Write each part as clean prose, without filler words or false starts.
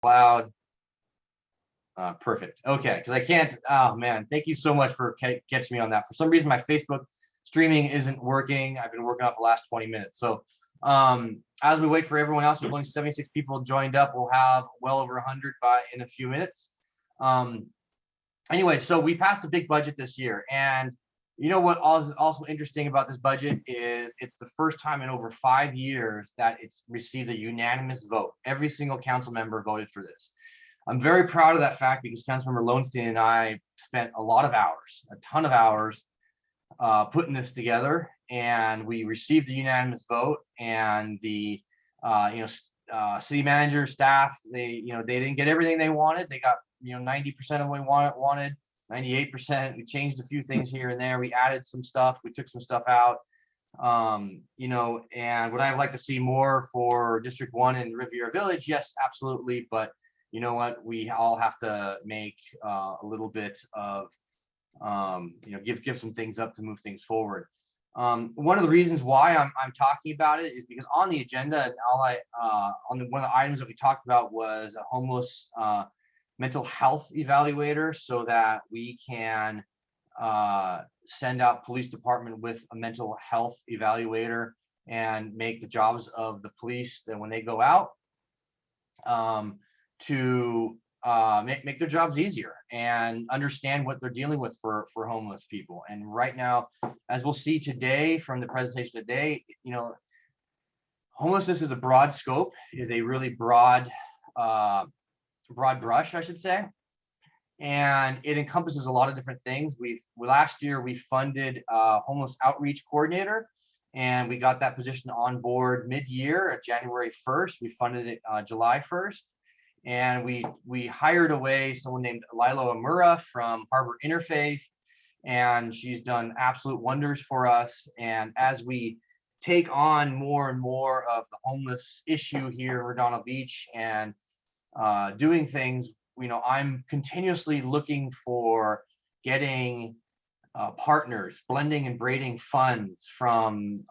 Loud. Perfect. Okay, because I can't. Oh man, thank you so much for catching me on that. For some reason, my Facebook streaming isn't working. I've been working off the last 20 minutes. So as we wait for everyone else, there's only 76 people joined up. We'll have well over 100 in a few minutes. Anyway, so we passed a big budget this year, and you know what is also interesting about this budget is it's the first time in over 5 years that it's received a unanimous vote. Every single council member voted for this. I'm very proud of that fact because Councilmember Lowenstein and I spent a lot of hours, a ton of hours, putting this together, and we received the unanimous vote. And the city manager, staff, they didn't get everything they wanted. They got 90% of what we wanted, 98%. We changed a few things here and there. We added some stuff. We took some stuff out. And would I like to see more for District 1 in Riviera Village? Yes, absolutely. But you know what? We all have to make a little bit of, give some things up to move things forward. One of the reasons why I'm talking about it is because on the agenda, and one of the items that we talked about was a homeless mental health evaluator, so that we can send out police department with a mental health evaluator and make the jobs of the police that when they go out to make their jobs easier and understand what they're dealing with for homeless people. And right now, as we'll see today from the presentation today, homelessness is a broad scope, is a really broad brush, I should say, and it encompasses a lot of different things. Last year we funded a homeless outreach coordinator, and we got that position on board mid-year at January 1st. We funded it July 1st. And we hired away someone named Lilo Amura from Harbor Interfaith, and she's done absolute wonders for us. And as we take on more and more of the homeless issue here in Redondo Beach and doing things, I'm continuously looking for getting partners, blending and braiding funds from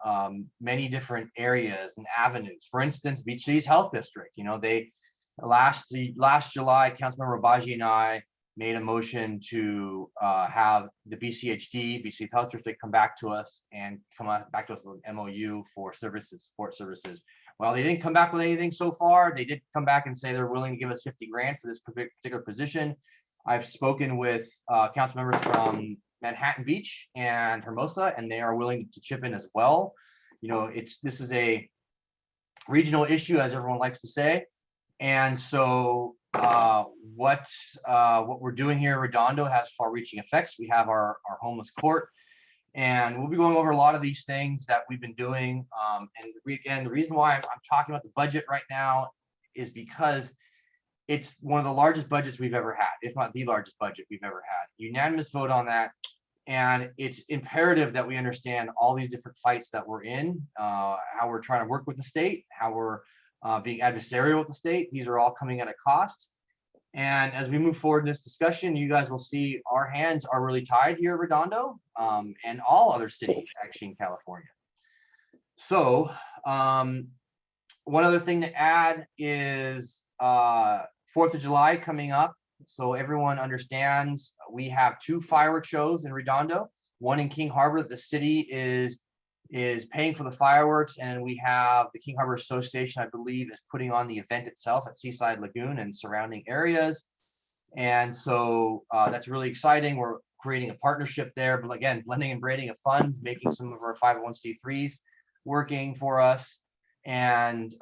many different areas and avenues. For instance, Beach City's Health District, last July, Councilmember Baji and I made a motion to have the BCHD, BC Health District, come back to us with an MOU for support services. Well, they didn't come back with anything so far. They did come back and say they're willing to give us 50 grand for this particular position. I've spoken with council members from Manhattan Beach and Hermosa, and they are willing to chip in as well. This is a regional issue, as everyone likes to say. And so what we're doing here in Redondo has far-reaching effects. We have our homeless court, and we'll be going over a lot of these things that we've been doing. And the reason why I'm talking about the budget right now is because it's one of the largest budgets we've ever had, if not the largest budget we've ever had. Unanimous vote on that. And it's imperative that we understand all these different fights that we're in, how we're trying to work with the state, how we're being adversarial with the state. These are all coming at a cost. And as we move forward in this discussion, you guys will see our hands are really tied here at Redondo and all other cities actually in California. So one other thing to add is 4th of July coming up. So everyone understands we have 2 fireworks shows in Redondo, one in King Harbor. The city is paying for the fireworks, and we have the King Harbor Association, I believe, is putting on the event itself at Seaside Lagoon and surrounding areas. And so that's really exciting. We're creating a partnership there, but again, blending and braiding of funds, making some of our 501c3s working for us. And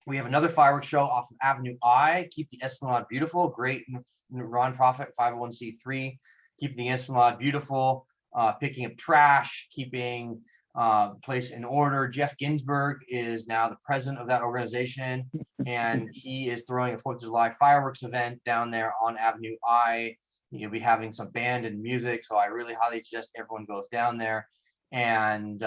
we have another fireworks show off of Avenue I, Keep the Esplanade Beautiful, great nonprofit 501c3, keeping the Esplanade beautiful, picking up trash, keeping the place in order. Jeff Ginsburg is now the president of that organization, and he is throwing a 4th of July fireworks event down there on Avenue I. He'll be having some band and music, so I really highly suggest everyone goes down there and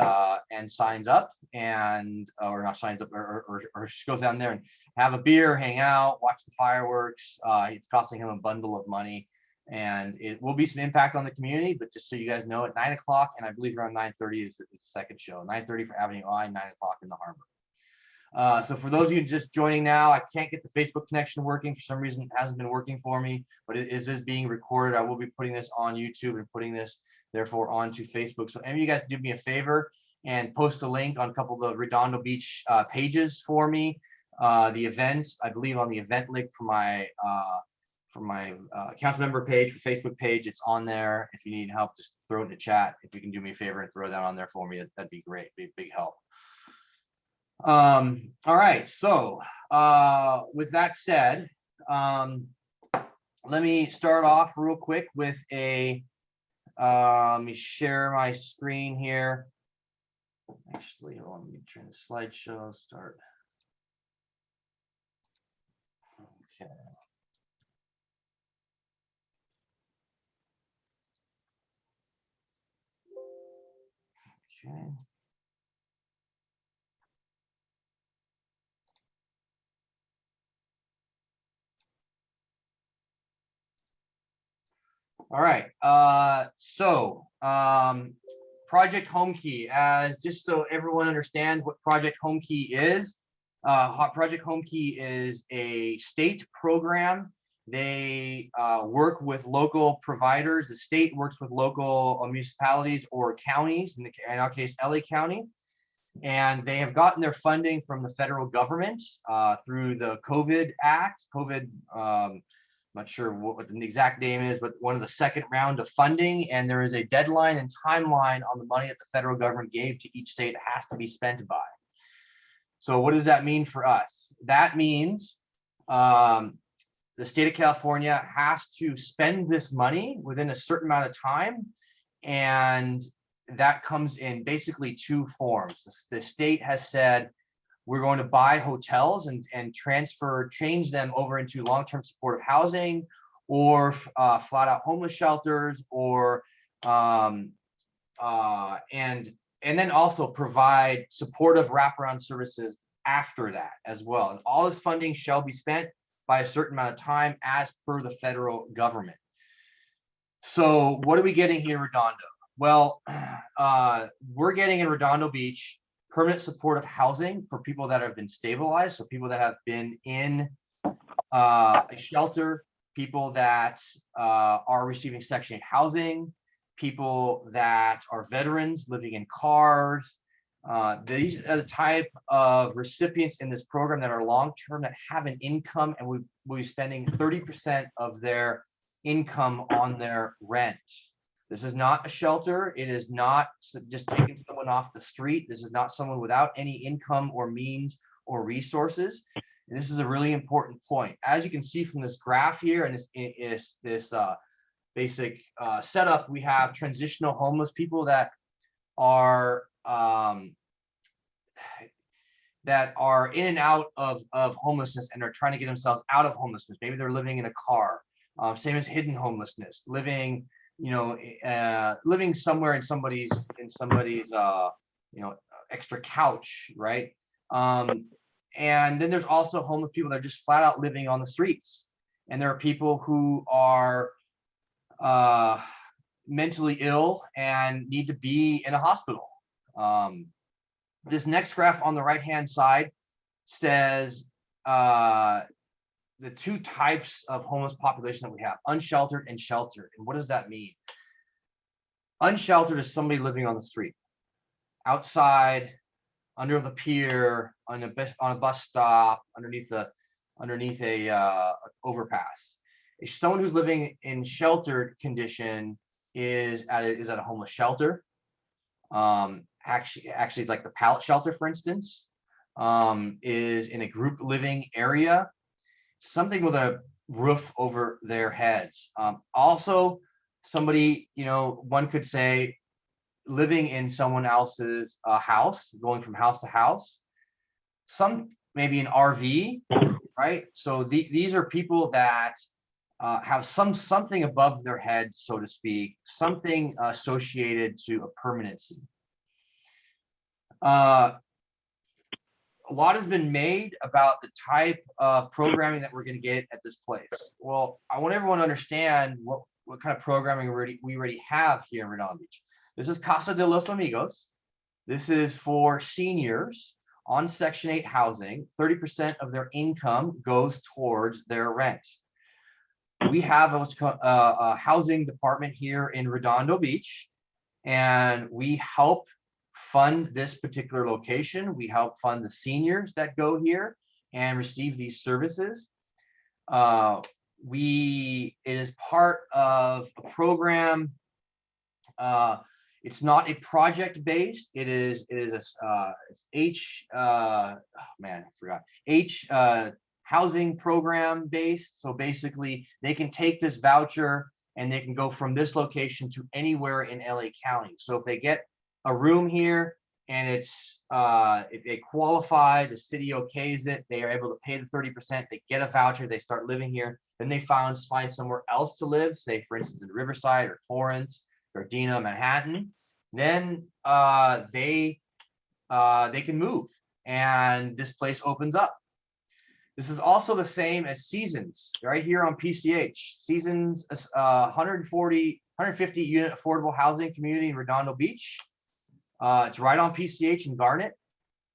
signs up, or not signs up, or goes down there and have a beer, hang out, watch the fireworks. It's costing him a bundle of money, and it will be some impact on the community. But just so you guys know, at 9 o'clock, and I believe around 9:30 is the second show. 9:30 for Avenue I, 9 o'clock in the harbor. So for those of you just joining now, I can't get the Facebook connection working. For some reason, it hasn't been working for me, but it is being recorded. I will be putting this on YouTube and putting this, therefore, onto Facebook. So any of you guys do me a favor and post a link on a couple of the Redondo Beach pages for me. The events, I believe on the event link for my council member page, for Facebook page, it's on there. If you need help, just throw it in the chat. If you can do me a favor and throw that on there for me, that'd be great. Be a big help. All right, so with that said, let me start off real quick with a let me share my screen here. Actually, hold on, let me turn the slideshow, start. Okay. Okay. All right. Project Homekey, as just so everyone understands what Project Homekey is. Project Homekey is a state program. They work with local providers. The state works with local municipalities or counties, in our case, LA County. And they have gotten their funding from the federal government through the COVID Act, I'm not sure what the exact name is, but one of the second round of funding. And there is a deadline and timeline on the money that the federal government gave to each state it has to be spent by. So what does that mean for us? That means the state of California has to spend this money within a certain amount of time. And that comes in basically two forms. The state has said, we're going to buy hotels and change them over into long-term supportive housing, or flat out homeless shelters, or and then also provide supportive wraparound services after that as well. And all this funding shall be spent by a certain amount of time as per the federal government. So what are we getting here in Redondo? Well, we're getting in Redondo Beach permanent supportive housing for people that have been stabilized. So people that have been in a shelter, people that are receiving Section 8 housing, people that are veterans living in cars. These are the type of recipients in this program that are long-term, that have an income, and we'll be spending 30% of their income on their rent. This is not a shelter. It is not just taking someone off the street. This is not someone without any income or means or resources. And this is a really important point. As you can see from this graph here and this basic setup, we have transitional homeless people that are in and out of homelessness and are trying to get themselves out of homelessness. Maybe they're living in a car. Same as hidden homelessness, living somewhere in somebody's extra couch, right? And then there's also homeless people that are just flat out living on the streets. And there are people who are mentally ill and need to be in a hospital. This next graph on the right-hand side says the two types of homeless population that we have: unsheltered and sheltered. And what does that mean? Unsheltered is somebody living on the street, outside, under the pier, on a bus stop, underneath a overpass. If someone who's living in sheltered condition is at a homeless shelter, actually like the pallet shelter, for instance, is in a group living area, something with a roof over their heads. Also, somebody, one could say, living in someone else's house, going from house to house. Some maybe an RV, right? So these are people that have something above their head, so to speak, something associated to a permanency. A lot has been made about the type of programming that we're going to get at this place. Well, I want everyone to understand what kind of programming we already have here in Redondo Beach. This is Casa de los Amigos. This is for seniors on Section 8 housing, 30% of their income goes towards their rent. We have a housing department here in Redondo Beach, and we help fund this particular location. We help fund the seniors that go here and receive these services. It is part of a program. It's not a project based. It is a housing program based. So basically, they can take this voucher and they can go from this location to anywhere in LA County. So if they get a room here and it's if they qualify, the city okays it, they are able to pay the 30%, they get a voucher, they start living here, then they find somewhere else to live, say for instance in Riverside or Torrance, Gardena, Manhattan, then they can move and this place opens up. This is also the same as Seasons, right here on PCH. Seasons, 150 unit affordable housing community in Redondo Beach. It's right on PCH in Garnet.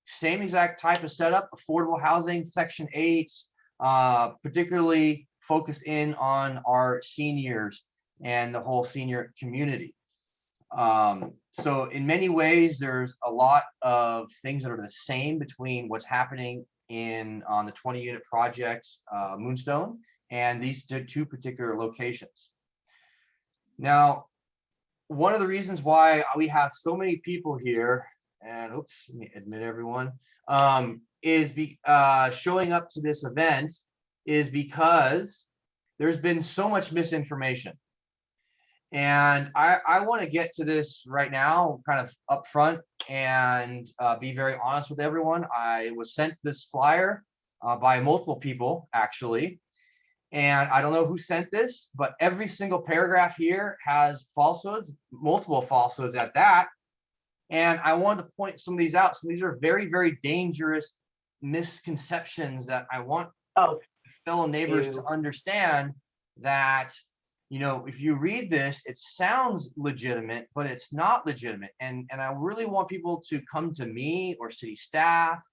Same exact type of setup, affordable housing, Section 8, particularly focus in on our seniors and the whole senior community. So in many ways, there's a lot of things that are the same between what's happening on the 20 unit project, Moonstone, and these two particular locations. Now, one of the reasons why we have so many people here, and oops, let me admit everyone, is showing up to this event is because there's been so much misinformation. And I want to get to this right now, kind of up front, and be very honest with everyone. I was sent this flyer by multiple people, actually. And I don't know who sent this, but every single paragraph here has falsehoods, multiple falsehoods at that. And I wanted to point some of these out. So these are very, very dangerous misconceptions that I want fellow neighbors to understand that, you know, if you read this, it sounds legitimate, but it's not legitimate. And I really want people to come to me or city staff,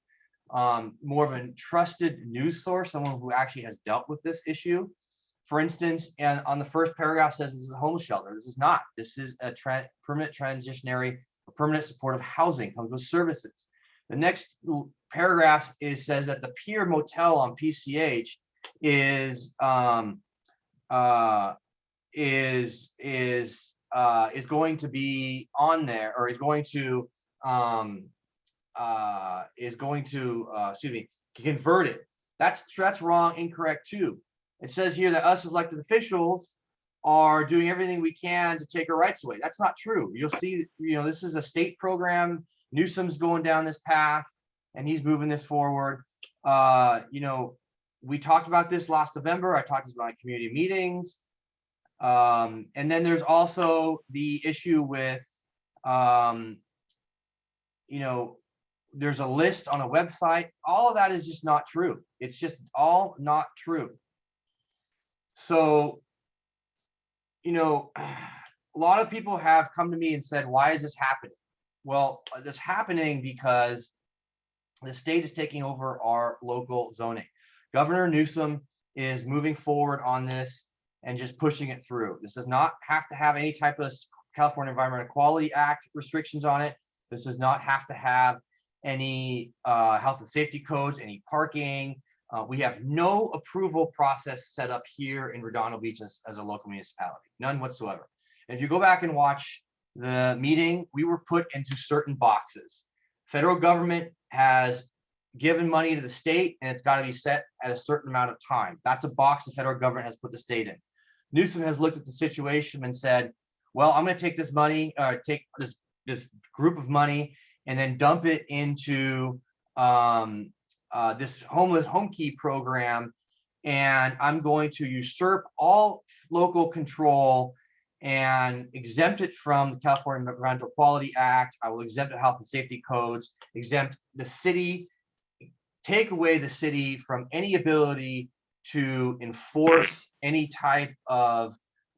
more of a trusted news source, someone who actually has dealt with this issue. For instance, and on the first paragraph says this is a homeless shelter. This is not. This is a permanent transitionary, permanent supportive housing, comes with services. The next paragraph says that the Pier Motel on PCH is going to be on there, or is going to convert it. That's wrong, incorrect too. It says here that us as elected officials are doing everything we can to take our rights away. That's not true. You'll see, you know, this is a state program. Newsom's going down this path and he's moving this forward. You know, we talked about this last November. I talked about community meetings. And then there's also the issue with, you know, there's a list on a website. All of that is just not true. It's just all not true. So, you know, a lot of people have come to me and said, why is this happening? Well, this happening because the state is taking over our local zoning. Governor Newsom is moving forward on this and just pushing it through. This does not have to have any type of California Environmental Quality Act restrictions on it. This does not have to have any health and safety codes, any parking. We have no approval process set up here in Redondo Beach as a local municipality, none whatsoever. And if you go back and watch the meeting, we were put into certain boxes. Federal government has given money to the state and it's got to be set at a certain amount of time. That's a box the federal government has put the state in. Newsom has looked at the situation and said, well, I'm going to take this money, take this group of money and then dump it into this Homekey program, and I'm going to usurp all local control and exempt it from the California Environmental Quality Act. I will exempt the health and safety codes, exempt the city, take away the city from any ability to enforce any type of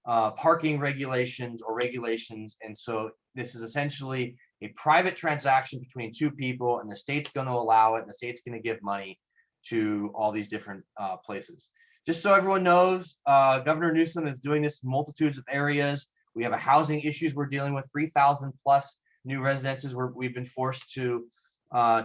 parking regulations or regulations. And so this is essentially a private transaction between two people, and the state's going to allow it, and the state's going to give money to all these different places. Just so everyone knows, Governor Newsom is doing this in multitudes of areas. We have a housing issues we're dealing with, 3,000 plus new residences we've been forced to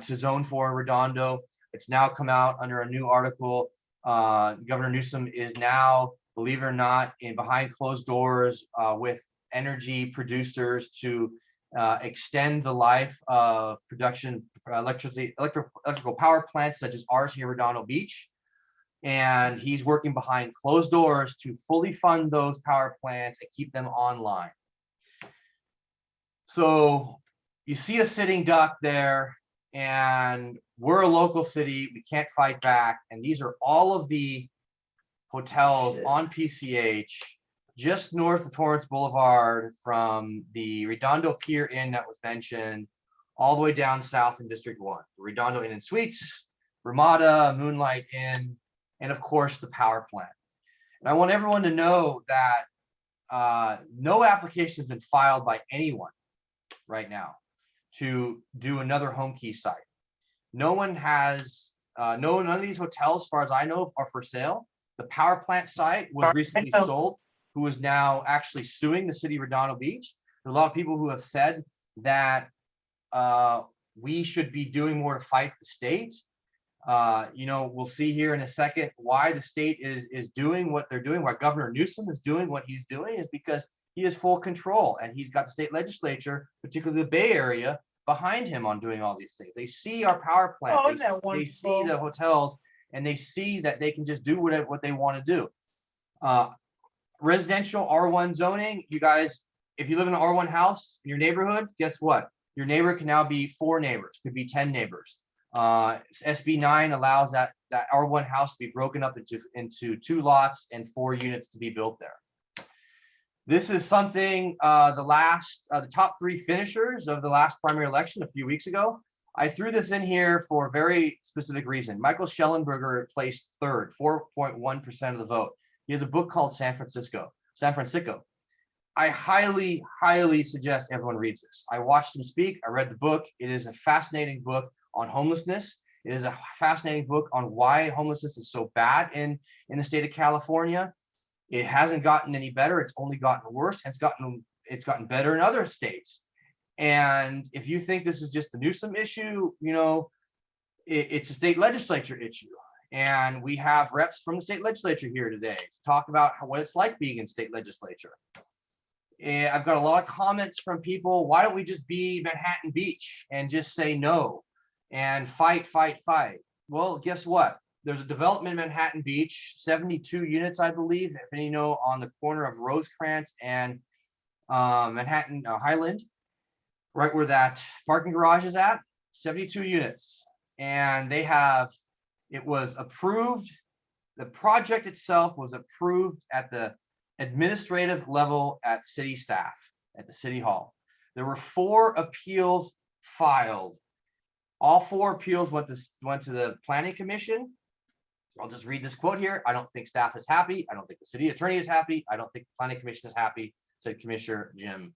zone for in Redondo. It's now come out under a new article. Governor Newsom is now, believe it or not, in behind closed doors with energy producers to extend the life of production electrical power plants such as ours here in Redondo Beach. And he's working behind closed doors to fully fund those power plants and keep them online. So you see a sitting duck there, and we're a local city. We can't fight back. And these are all of the hotels on PCH just north of Torrance Boulevard, from the Redondo Pier Inn that was mentioned all the way down south in District 1. Redondo Inn and Suites, Ramada, Moonlight Inn, and of course the power plant. And I want everyone to know that no application has been filed by anyone right now to do another Homekey site. No one has, none of these hotels, as far as I know, are for sale. The power plant site was recently sold, who is now actually suing the city of Redondo Beach. There's a lot of people who have said that we should be doing more to fight the state. You know, we'll see here in a second why the state is doing what they're doing, why Governor Newsom is doing what he's doing, is because he has full control, and he's got the state legislature, particularly the Bay Area, behind him on doing all these things. They see our power plant, they see the hotels, and they see that they can just do what they want to do. Residential R1 zoning, you guys, if you live in an R1 house in your neighborhood, guess what? Your neighbor can now be 4 neighbors, could be 10 neighbors. SB 9 allows that R1 house to be broken up into 2 lots and 4 units to be built there. This is something the top 3 finishers of the last primary election a few weeks ago. I threw this in here for a very specific reason. Michael Schellenberger placed 3rd, 4.1% of the vote. He has a book called San Francisco. I highly, highly suggest everyone reads this. I watched him speak. I read the book. It is a fascinating book on homelessness. It is a fascinating book on why homelessness is so bad in the state of California. It hasn't gotten any better. It's only gotten worse. And it's gotten better in other states. And if you think this is just a Newsom issue, you know, it's a state legislature issue. And we have reps from the state legislature here today to talk about what it's like being in state legislature. And I've got a lot of comments from people. Why don't we just be Manhattan Beach and just say no and fight? Well, guess what? There's a development in Manhattan Beach, 72 units, I believe, if any know, on the corner of Rosecrans and Manhattan Highland, right where that parking garage is at, 72 units. And it was approved. The project itself was approved at the administrative level at city staff, at the city hall. There were 4 appeals filed. All 4 appeals went to the planning commission. I'll just read this quote here. I don't think staff is happy. I don't think the city attorney is happy. I don't think the planning commission is happy, said Commissioner Jim.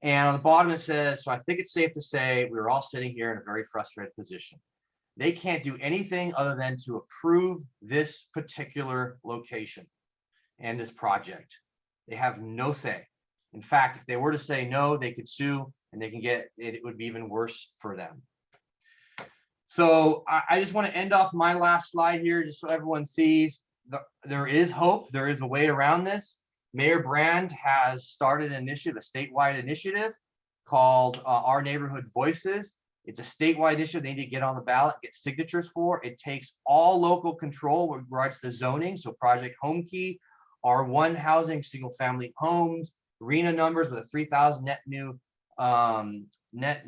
And on the bottom it says, so I think it's safe to say we're all sitting here in a very frustrated position. They can't do anything other than to approve this particular location and this project. They have no say. In fact, if they were to say no, they could sue and they can get it. It would be even worse for them. So I just want to end off my last slide here, just so everyone sees there is hope. There is a way around this. Mayor Brand has started an initiative, a statewide initiative called Our Neighborhood Voices. It's a statewide initiative they need to get on the ballot, get signatures for. It takes all local control with regards to zoning. So Project Homekey, R1 housing, single family homes, RENA numbers with a 3,000 net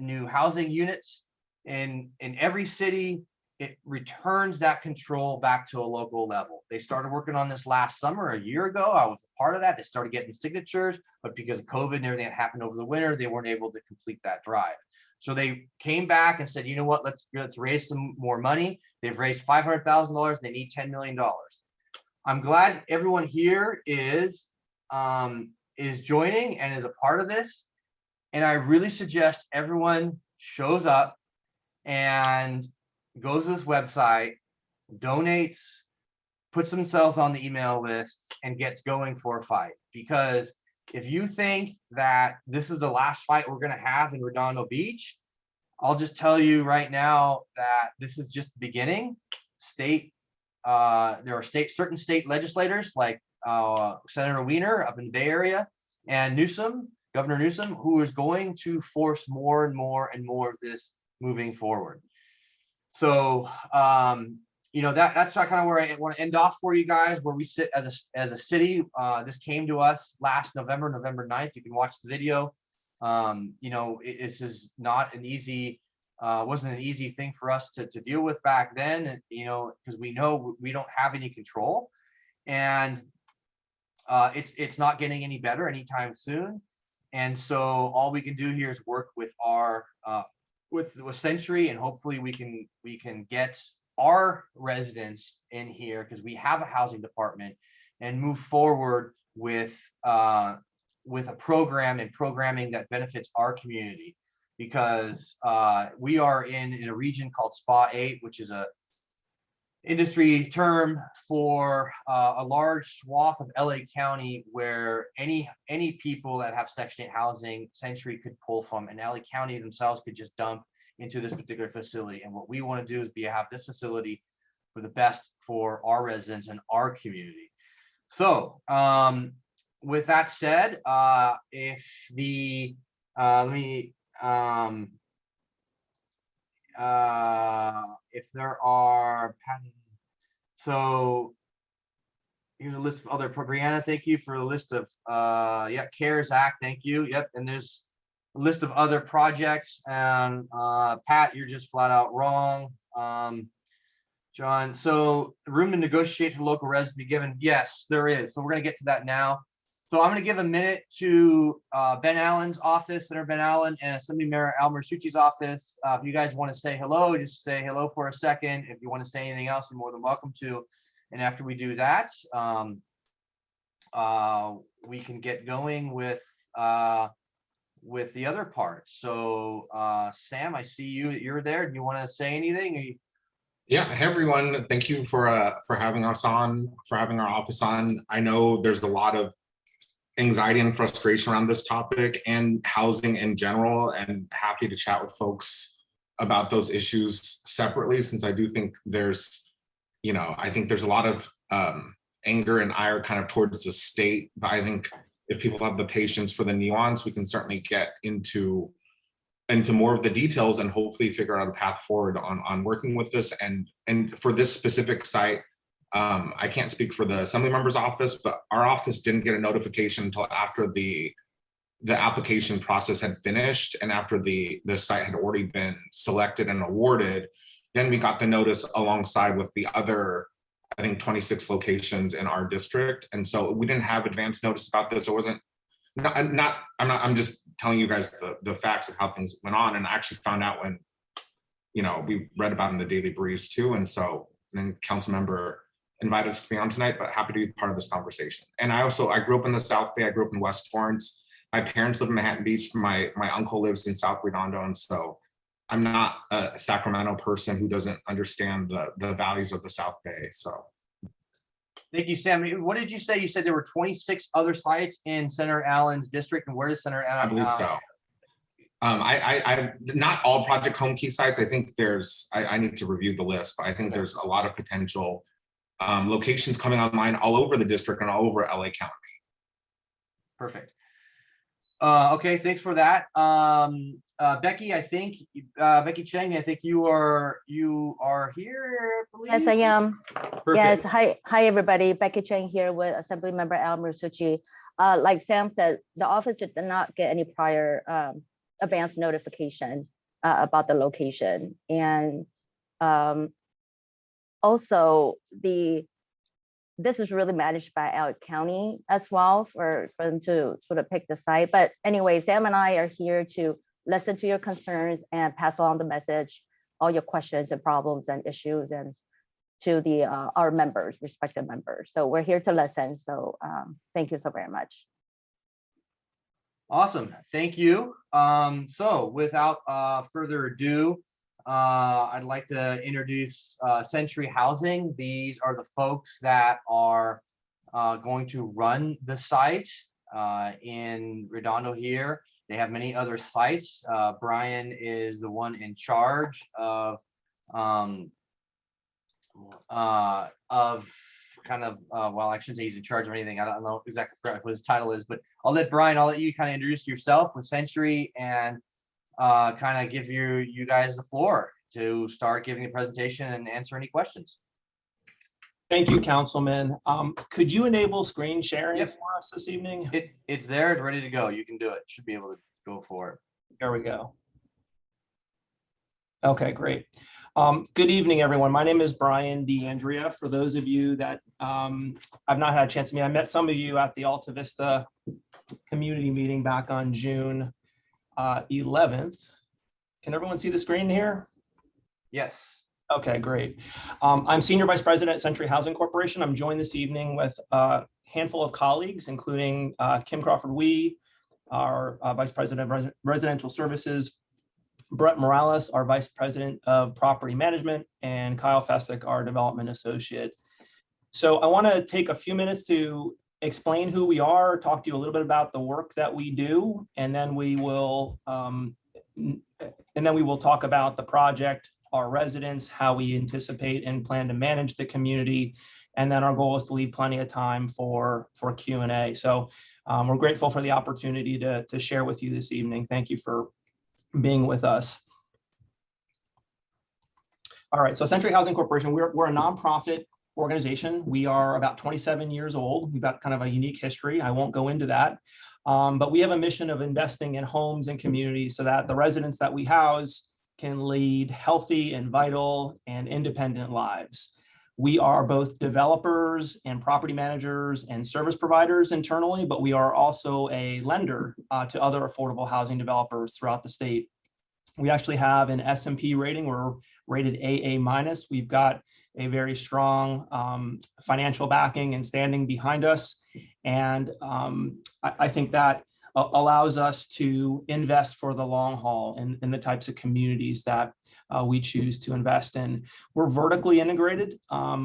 new housing units. In every city, it returns that control back to a local level. They started working on this last summer, a year ago. I was a part of that. They started getting signatures, but because of COVID and everything that happened over the winter, they weren't able to complete that drive. So they came back and said, you know what, let's raise some more money. They've raised $500,000. They need $10 million. I'm glad everyone here is joining and is a part of this. And I really suggest everyone shows up and goes to this website, donates, puts themselves on the email list, and gets going for a fight. Because if you think that this is the last fight we're going to have in Redondo Beach, I'll just tell you right now that this is just the beginning. There are certain state legislators like Senator Wiener up in the Bay Area and Governor Newsom, who is going to force more and more and more of this moving forward. So, that's kind of where I want to end off for you guys, where we sit as a city. This came to us last November 9th. You can watch the video. This is not an easy, wasn't an easy thing for us to deal with back then, because we know we don't have any control, and it's not getting any better anytime soon. And so all we can do here is work with our with Century, and hopefully we can get our residents in here, because we have a housing department, and move forward with a program and programming that benefits our community, because we are in a region called SPA 8, which is a industry term for a large swath of LA County, where any people that have Section 8 housing, Century could pull from, and LA County themselves could just dump into this particular facility. And what we want to do is have this facility for the best for our residents and our community. So with that said, if there are, so here's a list of other, Brianna, thank you for the list of CARES Act, thank you. Yep, and there's a list of other projects, and Pat, you're just flat out wrong. John, so room to negotiate for local residents be given. Yes, there is. So we're going to get to that now. So I'm going to give a minute to Ben Allen's office, Senator Ben Allen, and Assemblyman Al Marsucci's office. If you guys want to say hello, just say hello for a second. If you want to say anything else, you're more than welcome to. And after we do that, we can get going with the other part. So Sam, I see you're there. Do you want to say anything? Yeah, hey everyone. Thank you for having us on, for having our office on. I know there's a lot of anxiety and frustration around this topic and housing in general, and happy to chat with folks about those issues separately, since I do think there's, I think there's a lot of anger and ire kind of towards the state, but I think if people have the patience for the nuance, we can certainly get into more of the details and hopefully figure out a path forward on working with this. And for this specific site, I can't speak for the assembly member's office, but our office didn't get a notification until after the application process had finished and after the site had already been selected and awarded. Then we got the notice alongside with the other, I think, 26 locations in our district. And so we didn't have advance notice about this. It wasn't, I'm just telling you guys the facts of how things went on. And I actually found out when, we read about it in the Daily Breeze too. And so then Councilmember invited us to be on tonight, but happy to be part of this conversation. And I grew up in the South Bay. I grew up in West Torrance. My parents live in Manhattan Beach. My uncle lives in South Redondo. And so I'm not a Sacramento person who doesn't understand the values of the South Bay. So. Thank you, Sam. What did you say? You said there were 26 other sites in Senator Allen's district, and where does Senator Allen? I believe so. I not all Project Homekey sites. I think there's, I need to review the list, but I think there's a lot of potential locations coming online all over the district and all over LA County. Perfect. Okay, thanks for that. Becky, I think Becky Cheng, I think you are here, please. Yes, I am. Perfect. Yes, hi everybody. Becky Cheng here with Assemblymember Al Marsucci. Like Sam said, the office did not get any prior advance notification about the location, and also this is really managed by LA County as well for them to sort of pick the site. But anyway, Sam and I are here to listen to your concerns and pass along the message, all your questions and problems and issues, and to our members, respective members. So we're here to listen. So thank you so very much. Awesome, thank you. So without further ado, I'd like to introduce Century Housing. These are the folks that are going to run the site in Redondo here. They have many other sites. Brian is the one in charge of kind of well, I shouldn't say he's in charge of anything. I don't know exactly what his title is, but I'll let you kind of introduce yourself with Century and kind of give you guys the floor to start giving a presentation and answer any questions. Thank you, Councilman. Could you enable screen sharing Yep. for us this evening? It's there, it's ready to go. You can do it. Should be able to go for it. There we go. Okay, great. Good evening, everyone. My name is Brian DeAndrea. For those of you that I've not had a chance to meet, I met some of you at the Alta Vista community meeting back on June 11th. Can everyone see the screen here? Yes. Okay, great. I'm Senior Vice President at Century Housing Corporation. I'm joined this evening with a handful of colleagues, including Kim Crawford-Wee, our Vice President of Residential Services, Brett Morales, our Vice President of Property Management, and Kyle Fessick, our Development Associate. So I want to take a few minutes to explain who we are, talk to you a little bit about the work that we do, and then we will talk about the project, our residents, how we anticipate and plan to manage the community, and then our goal is to leave plenty of time for Q&A. So we're grateful for the opportunity to share with you this evening. Thank you for being with us. All right, so Century Housing Corporation, we're a nonprofit organization. We are about 27 years old. We've got kind of a unique history. I won't go into that, but we have a mission of investing in homes and communities so that the residents that we house can lead healthy and vital and independent lives. We are both developers and property managers and service providers internally, but we are also a lender to other affordable housing developers throughout the state. We actually have an S&P rating. We're rated AA-. We've got a very strong financial backing and standing behind us. And I think that allows us to invest for the long haul in the types of communities that we choose to invest in. We're vertically integrated.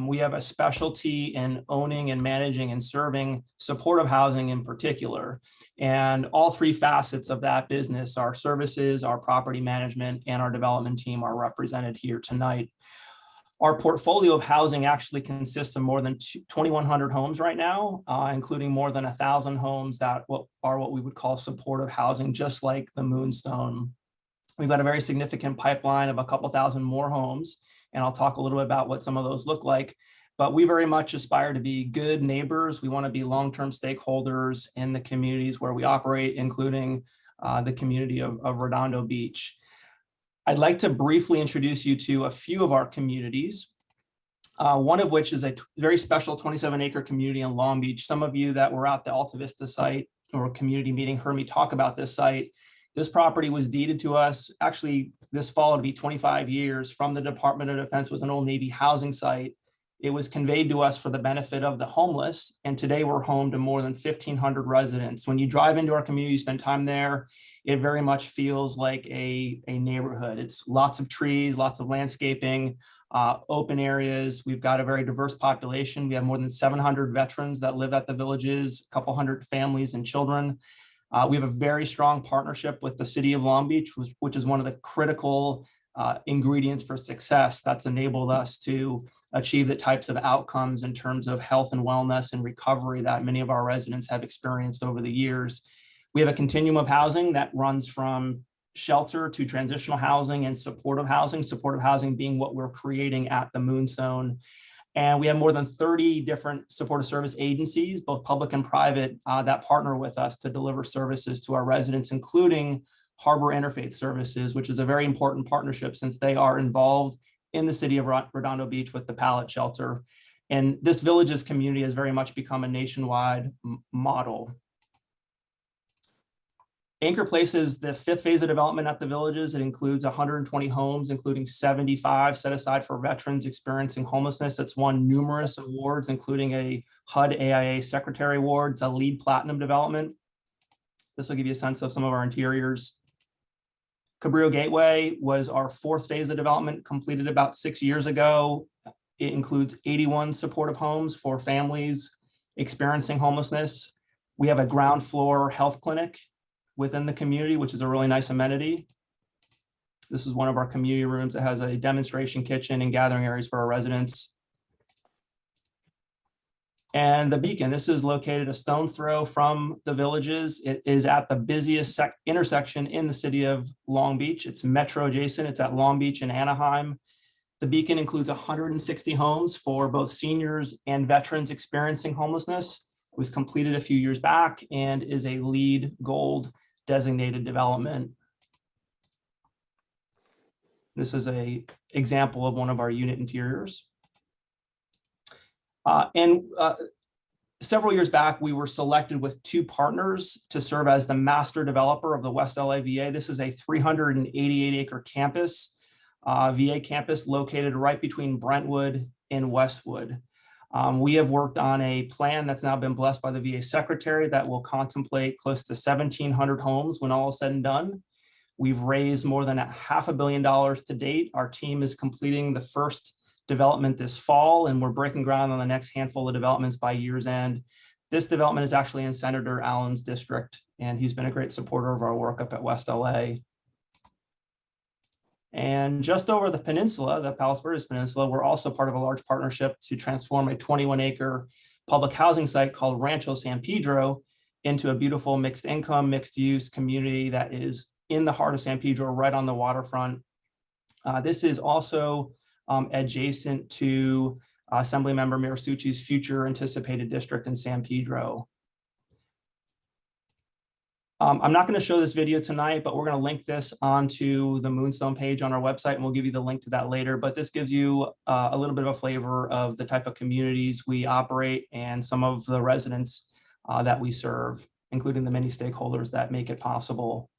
We have a specialty in owning and managing and serving supportive housing in particular. And all three facets of that business, our services, our property management, and our development team are represented here tonight. Our portfolio of housing actually consists of more than 2,100 homes right now, including more than 1,000 homes that are what we would call supportive housing, just like the Moonstone. We've got a very significant pipeline of a couple thousand more homes, and I'll talk a little bit about what some of those look like. But we very much aspire to be good neighbors. We want to be long-term stakeholders in the communities where we operate, including the community of Redondo Beach. I'd like to briefly introduce you to a few of our communities, one of which is a very special 27-acre community in Long Beach. Some of you that were at the Alta Vista site or community meeting heard me talk about this site. This property was deeded to us actually this fall to be 25 years from the Department of Defense. It was an old Navy housing site. It was conveyed to us for the benefit of the homeless, and today we're home to more than 1,500 residents. When you drive into our community, spend time there, it very much feels like a neighborhood. It's lots of trees, lots of landscaping, open areas. We've got a very diverse population. We have more than 700 veterans that live at the villages, a couple hundred families and children. We have a very strong partnership with the city of Long Beach, which is one of the critical ingredients for success that's enabled us to achieve the types of outcomes in terms of health and wellness and recovery that many of our residents have experienced over the years. We have a continuum of housing that runs from shelter to transitional housing and supportive housing being what we're creating at the Moonstone. And we have more than 30 different supportive service agencies, both public and private, that partner with us to deliver services to our residents, including Harbor Interfaith Services, which is a very important partnership since they are involved in the city of Redondo Beach with the pallet shelter. And this village's community has very much become a nationwide model. Anchor Place is the fifth phase of development at the villages. It includes 120 homes, including 75 set aside for veterans experiencing homelessness. It's won numerous awards, including a HUD AIA Secretary Award. It's a LEED Platinum development. This will give you a sense of some of our interiors. Cabrillo Gateway was our 4th phase of development, completed about 6 years ago. It includes 81 supportive homes for families experiencing homelessness. We have a ground floor health clinic within the community, which is a really nice amenity. This is one of our community rooms that has a demonstration kitchen and gathering areas for our residents. And the Beacon, this is located a stone's throw from the Villages. It is at the busiest intersection in the city of Long Beach. It's metro adjacent. It's at Long Beach and Anaheim. The Beacon includes 160 homes for both seniors and veterans experiencing homelessness. It was completed a few years back and is a LEED Gold designated development. This is an example of one of our unit interiors. Several years back, we were selected with 2 partners to serve as the master developer of the West LA VA. This is a 388-acre campus, VA campus located right between Brentwood and Westwood. We have worked on a plan that's now been blessed by the VA secretary that will contemplate close to 1,700 homes when all is said and done. We've raised more than $500 million to date. Our team is completing the first development this fall, and we're breaking ground on the next handful of developments by year's end. This development is actually in Senator Allen's district, and he's been a great supporter of our work up at West LA. And just over the peninsula, the Palos Verdes Peninsula, we're also part of a large partnership to transform a 21-acre public housing site called Rancho San Pedro into a beautiful mixed income, mixed use community that is in the heart of San Pedro, right on the waterfront. This is also adjacent to Assemblymember Mirasucci's future anticipated district in San Pedro. I'm not going to show this video tonight, but we're going to link this onto the Moonstone page on our website, and we'll give you the link to that later. But this gives you a little bit of a flavor of the type of communities we operate and some of the residents that we serve, including the many stakeholders that make it possible.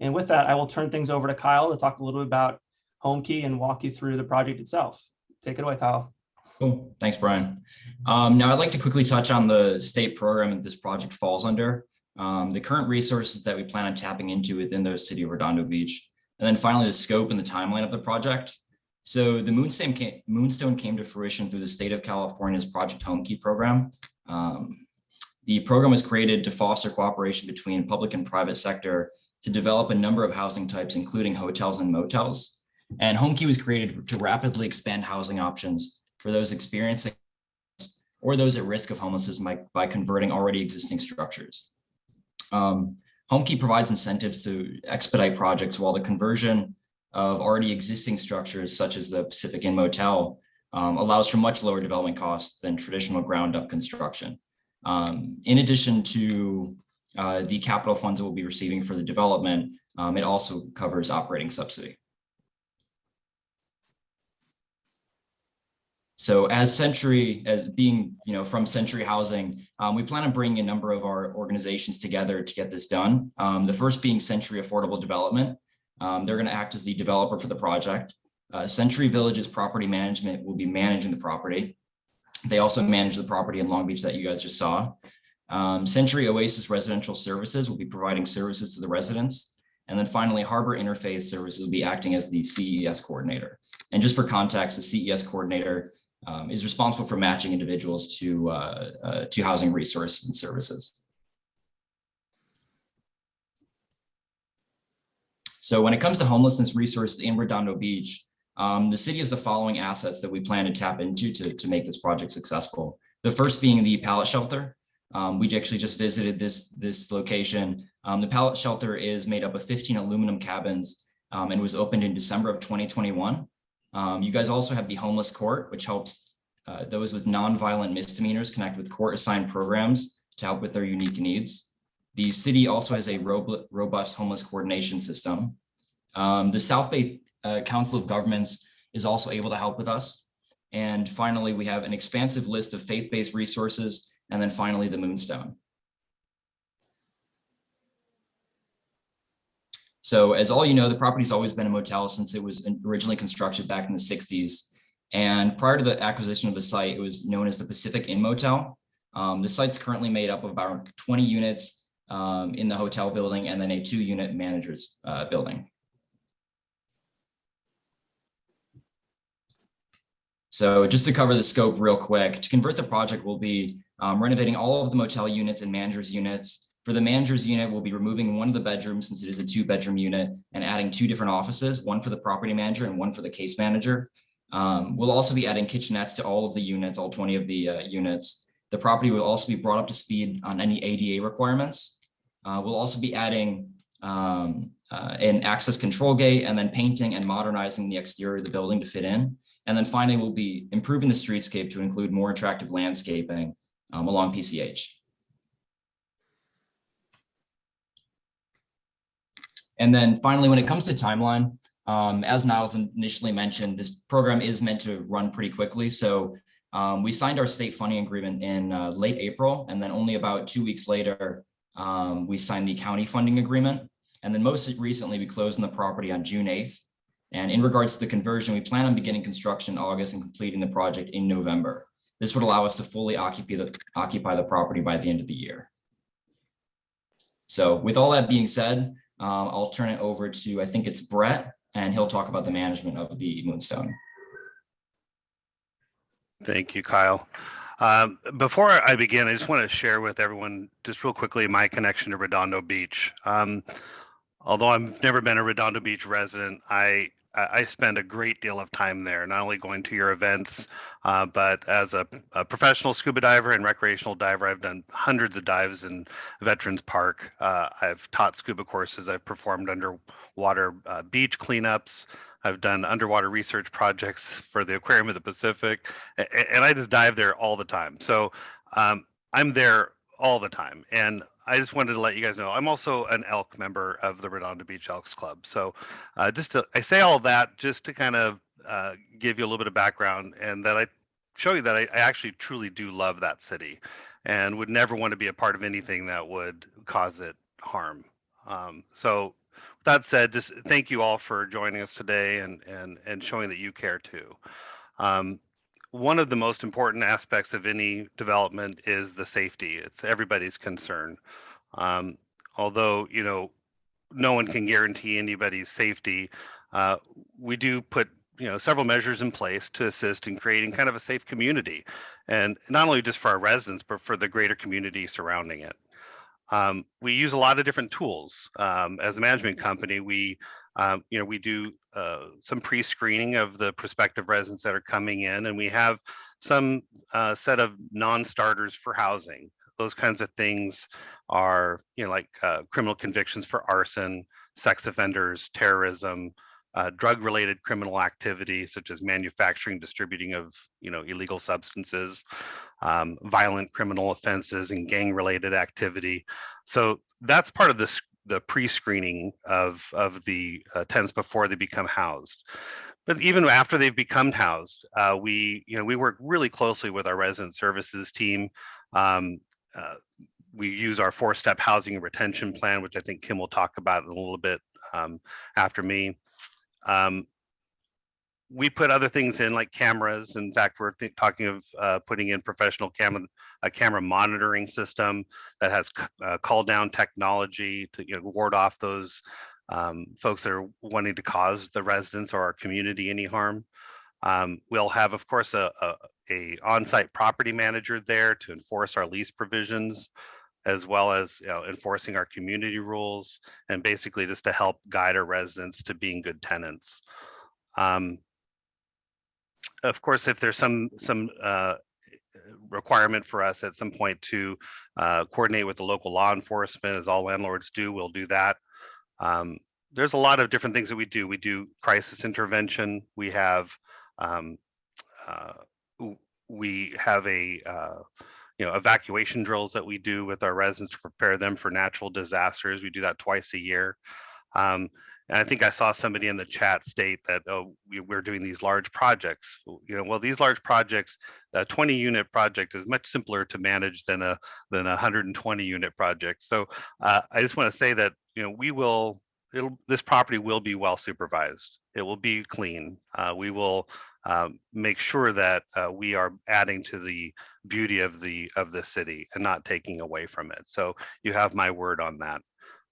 And with that, I will turn things over to Kyle to talk a little bit about Homekey and walk you through the project itself. Take it away, Kyle. Cool. Thanks, Brian. Now I'd like to quickly touch on the state program that this project falls under, the current resources that we plan on tapping into within the city of Redondo Beach, and then finally the scope and the timeline of the project. So the Moonstone came to fruition through the state of California's Project Homekey program. The program was created to foster cooperation between public and private sector to develop a number of housing types, including hotels and motels. And Homekey was created to rapidly expand housing options for those experiencing or those at risk of homelessness by converting already existing structures. Homekey provides incentives to expedite projects, while the conversion of already existing structures, such as the Pacific Inn Motel, allows for much lower development costs than traditional ground-up construction. In addition to the capital funds that we'll be receiving for the development, it also covers operating subsidy. So as being from Century Housing, we plan on bringing a number of our organizations together to get this done. The first being Century Affordable Development. They're going to act as the developer for the project. Century Villages Property Management will be managing the property. They also manage the property in Long Beach that you guys just saw. Century Oasis Residential Services will be providing services to the residents. And then finally, Harbor Interfaith Services will be acting as the CES coordinator. And just for context, the CES coordinator is responsible for matching individuals to housing resources and services. So when it comes to homelessness resources in Redondo Beach, the city has the following assets that we plan to tap into to make this project successful. The first being the pallet shelter. We actually just visited this location. The pallet shelter is made up of 15 aluminum cabins and was opened in December of 2021. You guys also have the homeless court, which helps those with nonviolent misdemeanors connect with court-assigned programs to help with their unique needs. The city also has a robust homeless coordination system. The South Bay Council of Governments is also able to help with us. And finally, we have an expansive list of faith-based resources, and then finally, the Moonstone. So as all you know, the property's always been a motel since it was originally constructed back in the 60s. And prior to the acquisition of the site, it was known as the Pacific Inn Motel. The site's currently made up of about 20 units in the hotel building and then a 2-unit manager's building. So just to cover the scope real quick, to convert the project, we'll be renovating all of the motel units and managers units. For the manager's unit, we'll be removing one of the bedrooms since it is a 2-bedroom unit and adding 2 different offices, one for the property manager and one for the case manager. We'll also be adding kitchenettes to all of the units, all 20 of the units. The property will also be brought up to speed on any ADA requirements. We'll also be adding an access control gate and then painting and modernizing the exterior of the building to fit in. And then finally, we'll be improving the streetscape to include more attractive landscaping along PCH. And then finally, when it comes to timeline, as Niles initially mentioned, this program is meant to run pretty quickly. So we signed our state funding agreement in late April, and then only about 2 weeks later, we signed the county funding agreement. And then most recently, we closed on the property on June 8th. And in regards to the conversion, we plan on beginning construction in August and completing the project in November. This would allow us to fully occupy the property by the end of the year. So with all that being said, I'll turn it over to, I think it's Brett, and he'll talk about the management of the Moonstone. Thank you, Kyle. Before I begin, I just want to share with everyone just real quickly my connection to Redondo Beach. Although I've never been a Redondo Beach resident, I spend a great deal of time there, not only going to your events, but as a professional scuba diver and recreational diver, I've done hundreds of dives in Veterans Park. I've taught scuba courses. I've performed underwater beach cleanups. I've done underwater research projects for the Aquarium of the Pacific, and I just dive there all the time. So I'm there all the time. And I just wanted to let you guys know, I'm also an elk member of the Redondo Beach Elks Club. So I say all that just to kind of give you a little bit of background, and that I show you that I actually truly do love that city and would never want to be a part of anything that would cause it harm. So with that said, just thank you all for joining us today and showing that you care too. One of the most important aspects of any development is the safety. It's everybody's concern. Although, you know, no one can guarantee anybody's safety, we do put, you know, several measures in place to assist in creating kind of a safe community, and not only just for our residents, but for the greater community surrounding it. We use a lot of different tools. As a management company, we do some pre-screening of the prospective residents that are coming in, and we have some set of non-starters for housing. Those kinds of things are, you know, like criminal convictions for arson, sex offenders, terrorism, drug-related criminal activity such as manufacturing, distributing of, you know, illegal substances, violent criminal offenses, and gang-related activity. So that's part of the pre-screening of the tenants before they become housed. But even after they've become housed, we work really closely with our resident services team. We use our 4-step housing and retention plan, which I think Kim will talk about in a little bit after me. We put other things in like cameras. In fact, we're talking of putting in professional camera monitoring system that has call down technology to, you know, ward off those folks that are wanting to cause the residents or our community any harm. We'll have, of course, a on-site property manager there to enforce our lease provisions, as well as, you know, enforcing our community rules, and basically just to help guide our residents to being good tenants. Of course, if there's some requirement for us at some point to coordinate with the local law enforcement, as all landlords do, we'll do that. There's a lot of different things that we do. We do crisis intervention. We have evacuation drills that we do with our residents to prepare them for natural disasters. We do that twice a year. And I think I saw somebody in the chat state that, oh, we're doing these large projects. You know, well, these large projects, a 20-unit project is much simpler to manage than a 120-unit project. So I just want to say that, you know, this property will be well supervised. It will be clean. We will make sure that we are adding to the beauty of the city and not taking away from it. So you have my word on that.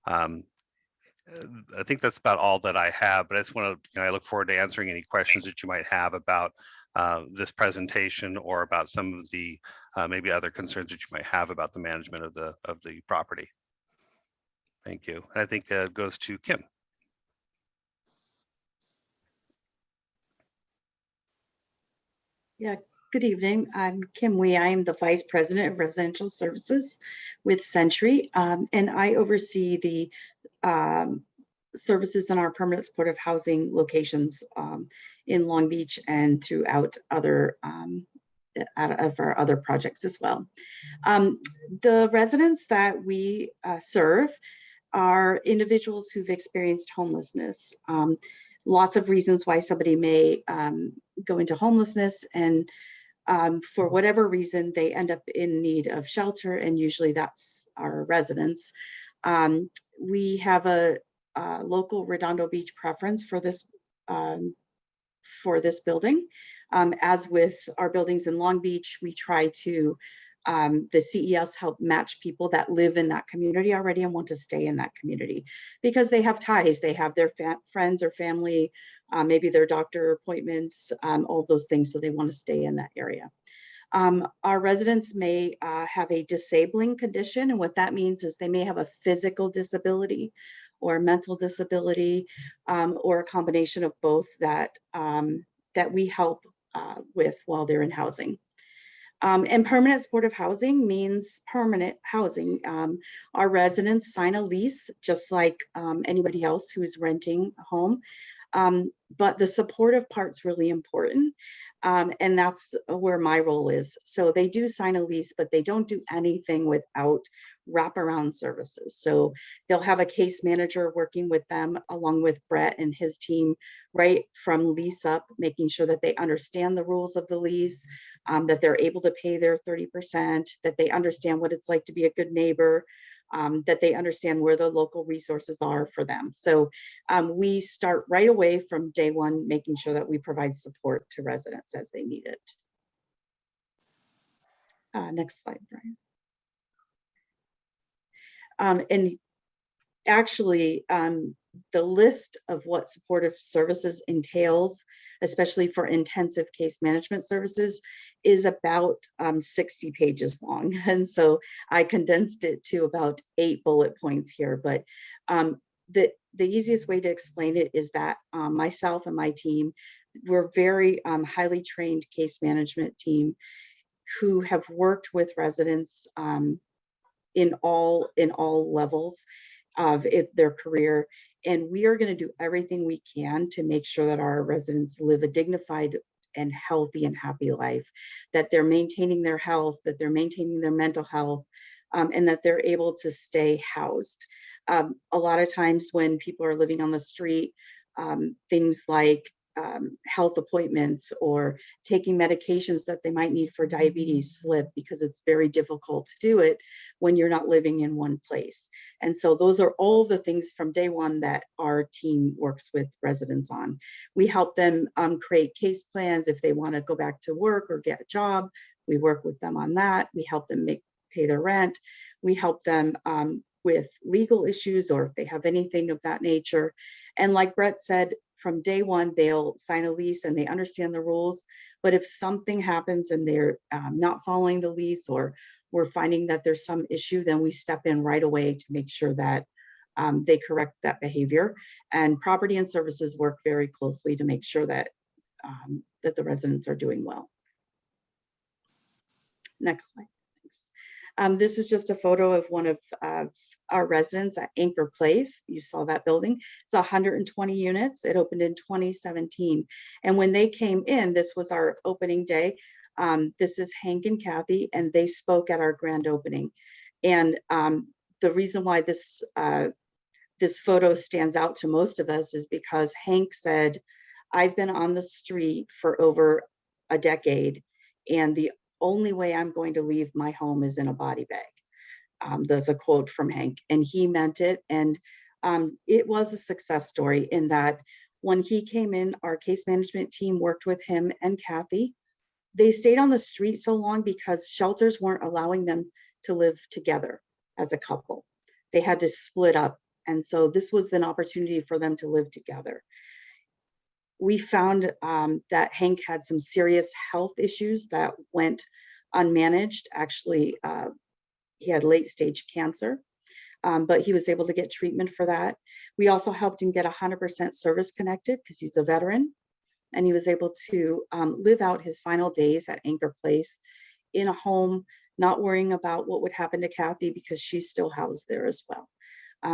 I think that's about all that I have, but I just want to, I look forward to answering any questions that you might have about this presentation or about some of the maybe other concerns that you might have about the management of the property. Thank you. And I think it goes to Kim. Yeah, good evening. I'm Kim Wee. I am the Vice President of Residential Services with Century, and I oversee the services in our permanent supportive housing locations in Long Beach and throughout other out of our other projects as well. The residents that we serve are individuals who've experienced homelessness. Lots of reasons why somebody may go into homelessness, and for whatever reason, they end up in need of shelter, and usually that's our residents. We have a local Redondo Beach preference for this building. As with our buildings in Long Beach, we try to, the CES help match people that live in that community already and want to stay in that community because they have ties, they have their friends or family, maybe their doctor appointments, all those things, so they want to stay in that area. Our residents may have a disabling condition, and what that means is they may have a physical disability or mental disability, or a combination of both that we help with while they're in housing. And permanent supportive housing means permanent housing. Our residents sign a lease just like anybody else who is renting a home. But the supportive part's really important. And that's where my role is. So they do sign a lease, but they don't do anything without wraparound services. So they'll have a case manager working with them along with Brett and his team, right from lease up, making sure that they understand the rules of the lease, that they're able to pay their 30%, that they understand what it's like to be a good neighbor, that they understand where the local resources are for them. So we start right away from day one, making sure that we provide support to residents as they need it. Next slide, Brian. And actually, the list of what supportive services entails, especially for intensive case management services, is about 60 pages long. And so I condensed it to about 8 bullet points here. But the easiest way to explain it is that myself and my team, we're very highly trained case management team who have worked with residents in all levels of their career. And we are going to do everything we can to make sure that our residents live a dignified and healthy and happy life, that they're maintaining their health, that they're maintaining their mental health, and that they're able to stay housed. A lot of times when people are living on the street, things like health appointments or taking medications that they might need for diabetes slip because it's very difficult to do it when you're not living in one place. And so those are all the things from day one that our team works with residents on. We help them create case plans if they want to go back to work or get a job. We work with them on that. We help them pay their rent. We help them with legal issues or if they have anything of that nature. And like Brett said, from day one, they'll sign a lease and they understand the rules. But if something happens and they're not following the lease or we're finding that there's some issue, then we step in right away to make sure that they correct that behavior. And property and services work very closely to make sure that, that the residents are doing well. Next slide. Thanks. This is just a photo of one of our residents at Anchor Place. You saw that building. It's 120 units. It opened in 2017. And when they came in, this was our opening day. This is Hank and Kathy, and they spoke at our grand opening. And the reason why this photo stands out to most of us is because Hank said, I've been on the street for over a decade, and the only way I'm going to leave my home is in a body bag. There's a quote from Hank, and he meant it. And it was a success story in that When he came in, our case management team worked with him and Kathy. They stayed on the street so long because shelters weren't allowing them to live together as a couple. They had to split up. And so this was an opportunity for them to live together. We found that Hank had some serious health issues that went unmanaged. Actually, he had late stage cancer, but he was able to get treatment for that. We also helped him get 100% service connected because he's a veteran, and he was able to live out his final days at Anchor Place in a home, not worrying about what would happen to Kathy because she's still housed there as well.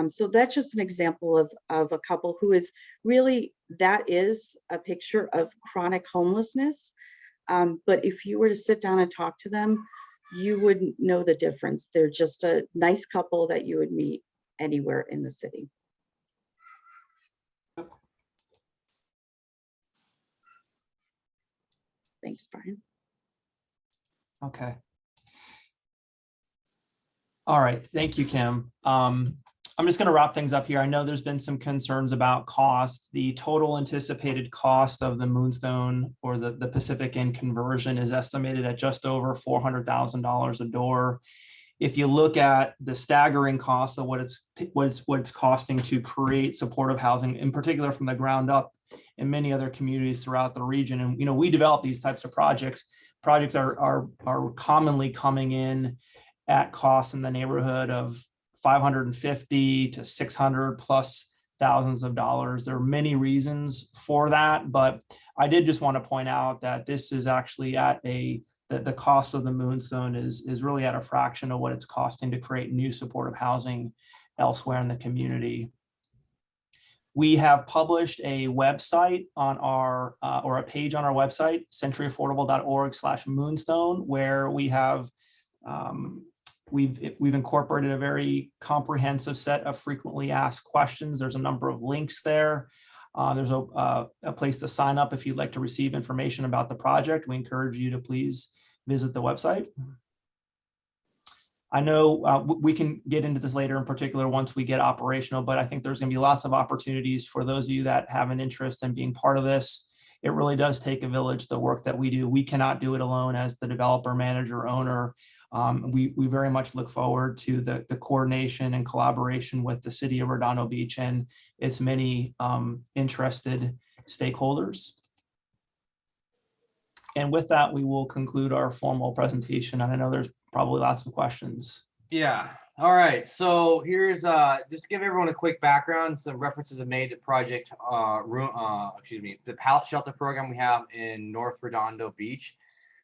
So that's just an example of a couple who is really, that is a picture of chronic homelessness. But if you were to sit down and talk to them, you wouldn't know the difference. They're just a nice couple that you would meet anywhere in the city. Thanks, Brian. Okay. All right, thank you, Kim. I'm just going to wrap things up here. I know there's been some concerns about cost. The total anticipated cost of the Moonstone or the Pacific Inn conversion is estimated at just over $400,000 a door. If you look at the staggering cost of what it's costing to create supportive housing, in particular from the ground up in many other communities throughout the region, and we develop these types of projects. Projects are commonly coming in at costs in the neighborhood of 550 to 600 plus thousands of dollars. There are many reasons for that, but I did just want to point out that this is actually at the cost of the Moonstone is really at a fraction of what it's costing to create new supportive housing elsewhere in the community. We have published a website on our, or a page on our website, centuryaffordable.org/Moonstone, where we have we've incorporated a very comprehensive set of frequently asked questions. There's a number of links there. There's a place to sign up if you'd like to receive information about the project. We encourage you to please visit the website. I know we can get into this later, in particular once we get operational, but I think there's going to be lots of opportunities for those of you that have an interest in being part of this. It really does take a village, the work that we do. We cannot do it alone as the developer, manager, owner. We very much look forward to the coordination and collaboration with the city of Redondo Beach and its many interested stakeholders. And with that, we will conclude our formal presentation. And I know there's probably lots of questions. Yeah. All right. So here's just to give everyone a quick background. Some references are made to project the pallet shelter program we have in North Redondo Beach.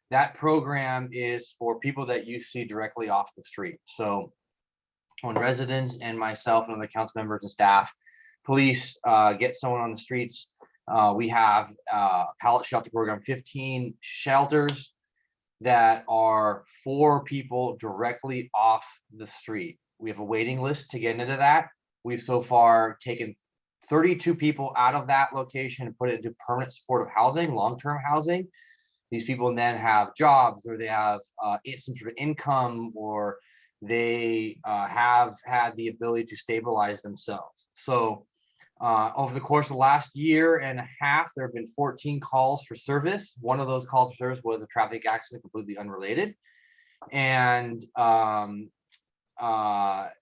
That program is for people that you see directly off the street. So when residents and myself and the council members and staff, police get someone on the streets, we have a pallet shelter program, 15 shelters that are for people directly off the street. We have a waiting list to get into that. We've so far taken 32 people out of that location and put it into permanent supportive housing, long-term housing. These people then have jobs, or they have some sort of income, or they have had the ability to stabilize themselves. So over the course of the last year and a half, there have been 14 calls for service. One of those calls for service was a traffic accident, completely unrelated. And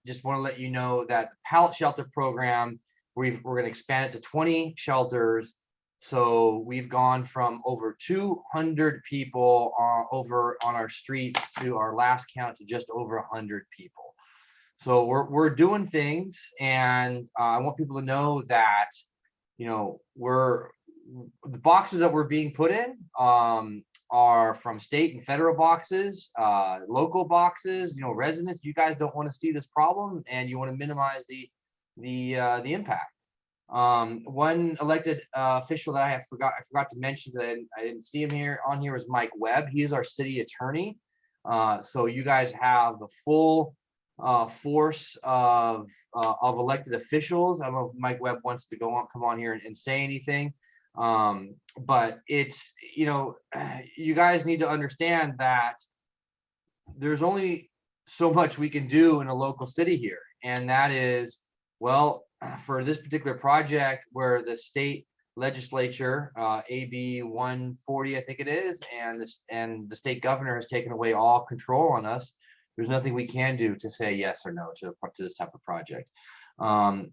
just want to let you know that the pallet shelter program, we're going to expand it to 20 shelters. So we've gone from over 200 people over on our streets to our last count to just over 100 people. So we're doing things, and I want people to know that, the boxes that we're being put in are from state and federal boxes, local boxes. Residents, you guys don't want to see this problem, and you want to minimize the impact. One elected official that I forgot to mention that I didn't see him on here was Mike Webb. He is our city attorney. So you guys have the full force of elected officials. I don't know if Mike Webb wants to come on here and say anything. But it's, you guys need to understand that there's only so much we can do in a local city here. And that is, well, for this particular project where the state legislature, AB 140, I think it is, and the state governor has taken away all control on us. There's nothing we can do to say yes or no to this type of project.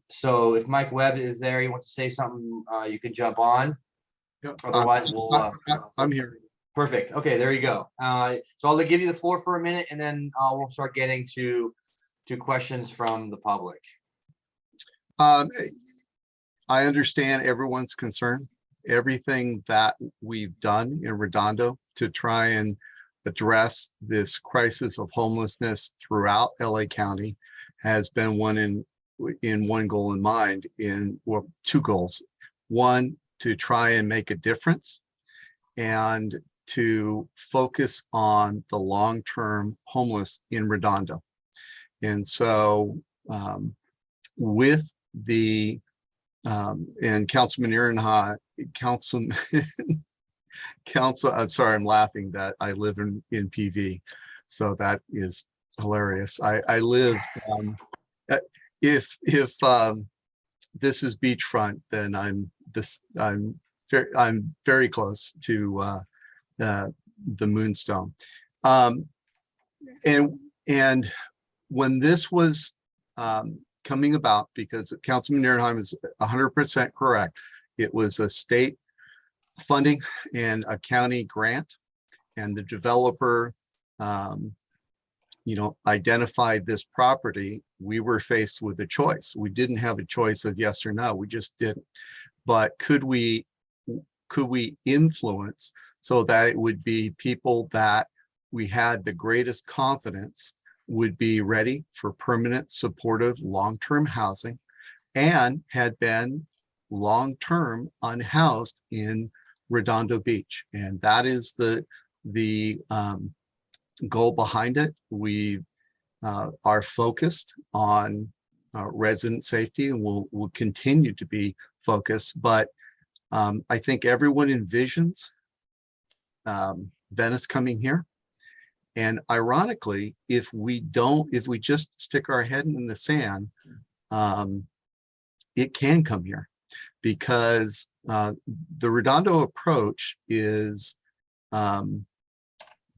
So if Mike Webb is there, you want to say something, you can jump on. Yep. Otherwise, we'll. I'm here. Perfect. Okay, there you go. So I'll give you the floor for a minute, and then we'll start getting to questions from the public. I understand everyone's concern. Everything that we've done in Redondo to try and address this crisis of homelessness throughout LA County has been one goal in mind, well, two goals. One, to try and make a difference, and to focus on the long-term homeless in Redondo. And so with the and Councilman Nehrenheim, I'm sorry, I'm laughing that I live in PV, so that is hilarious. I live if this is beachfront, then I'm very close to the Moonstone. And when this was coming about, because Councilman Nehrenheim is 100% correct, it was a state funding and a county grant, and the developer identified this property. We were faced with a choice. We didn't have a choice of yes or no, we just didn't. But could we influence so that it would be people that we had the greatest confidence would be ready for permanent, supportive, long-term housing, and had been long-term unhoused in Redondo Beach. And that is the goal behind it. We are focused on resident safety, and will continue to be focused. But I think everyone envisions Venice coming here. And ironically, if we just stick our head in the sand, it can come here, because the Redondo approach is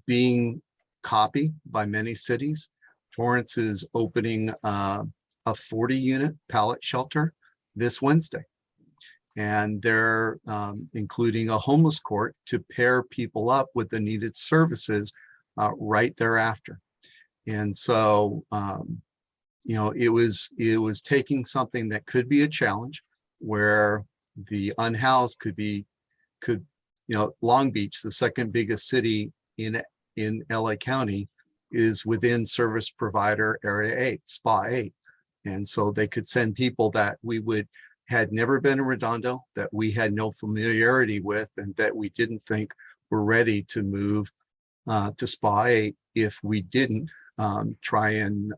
being copied by many cities. Torrance is opening a 40-unit pallet shelter this Wednesday. And they're including a homeless court to pair people up with the needed services right thereafter. And so, it was taking something that could be a challenge, where the unhoused could Long Beach, the second biggest city in LA County, is within service provider area 8, SPA 8. And so they could send people that had never been in Redondo, that we had no familiarity with, and that we didn't think were ready to move to SPA 8 if we didn't try and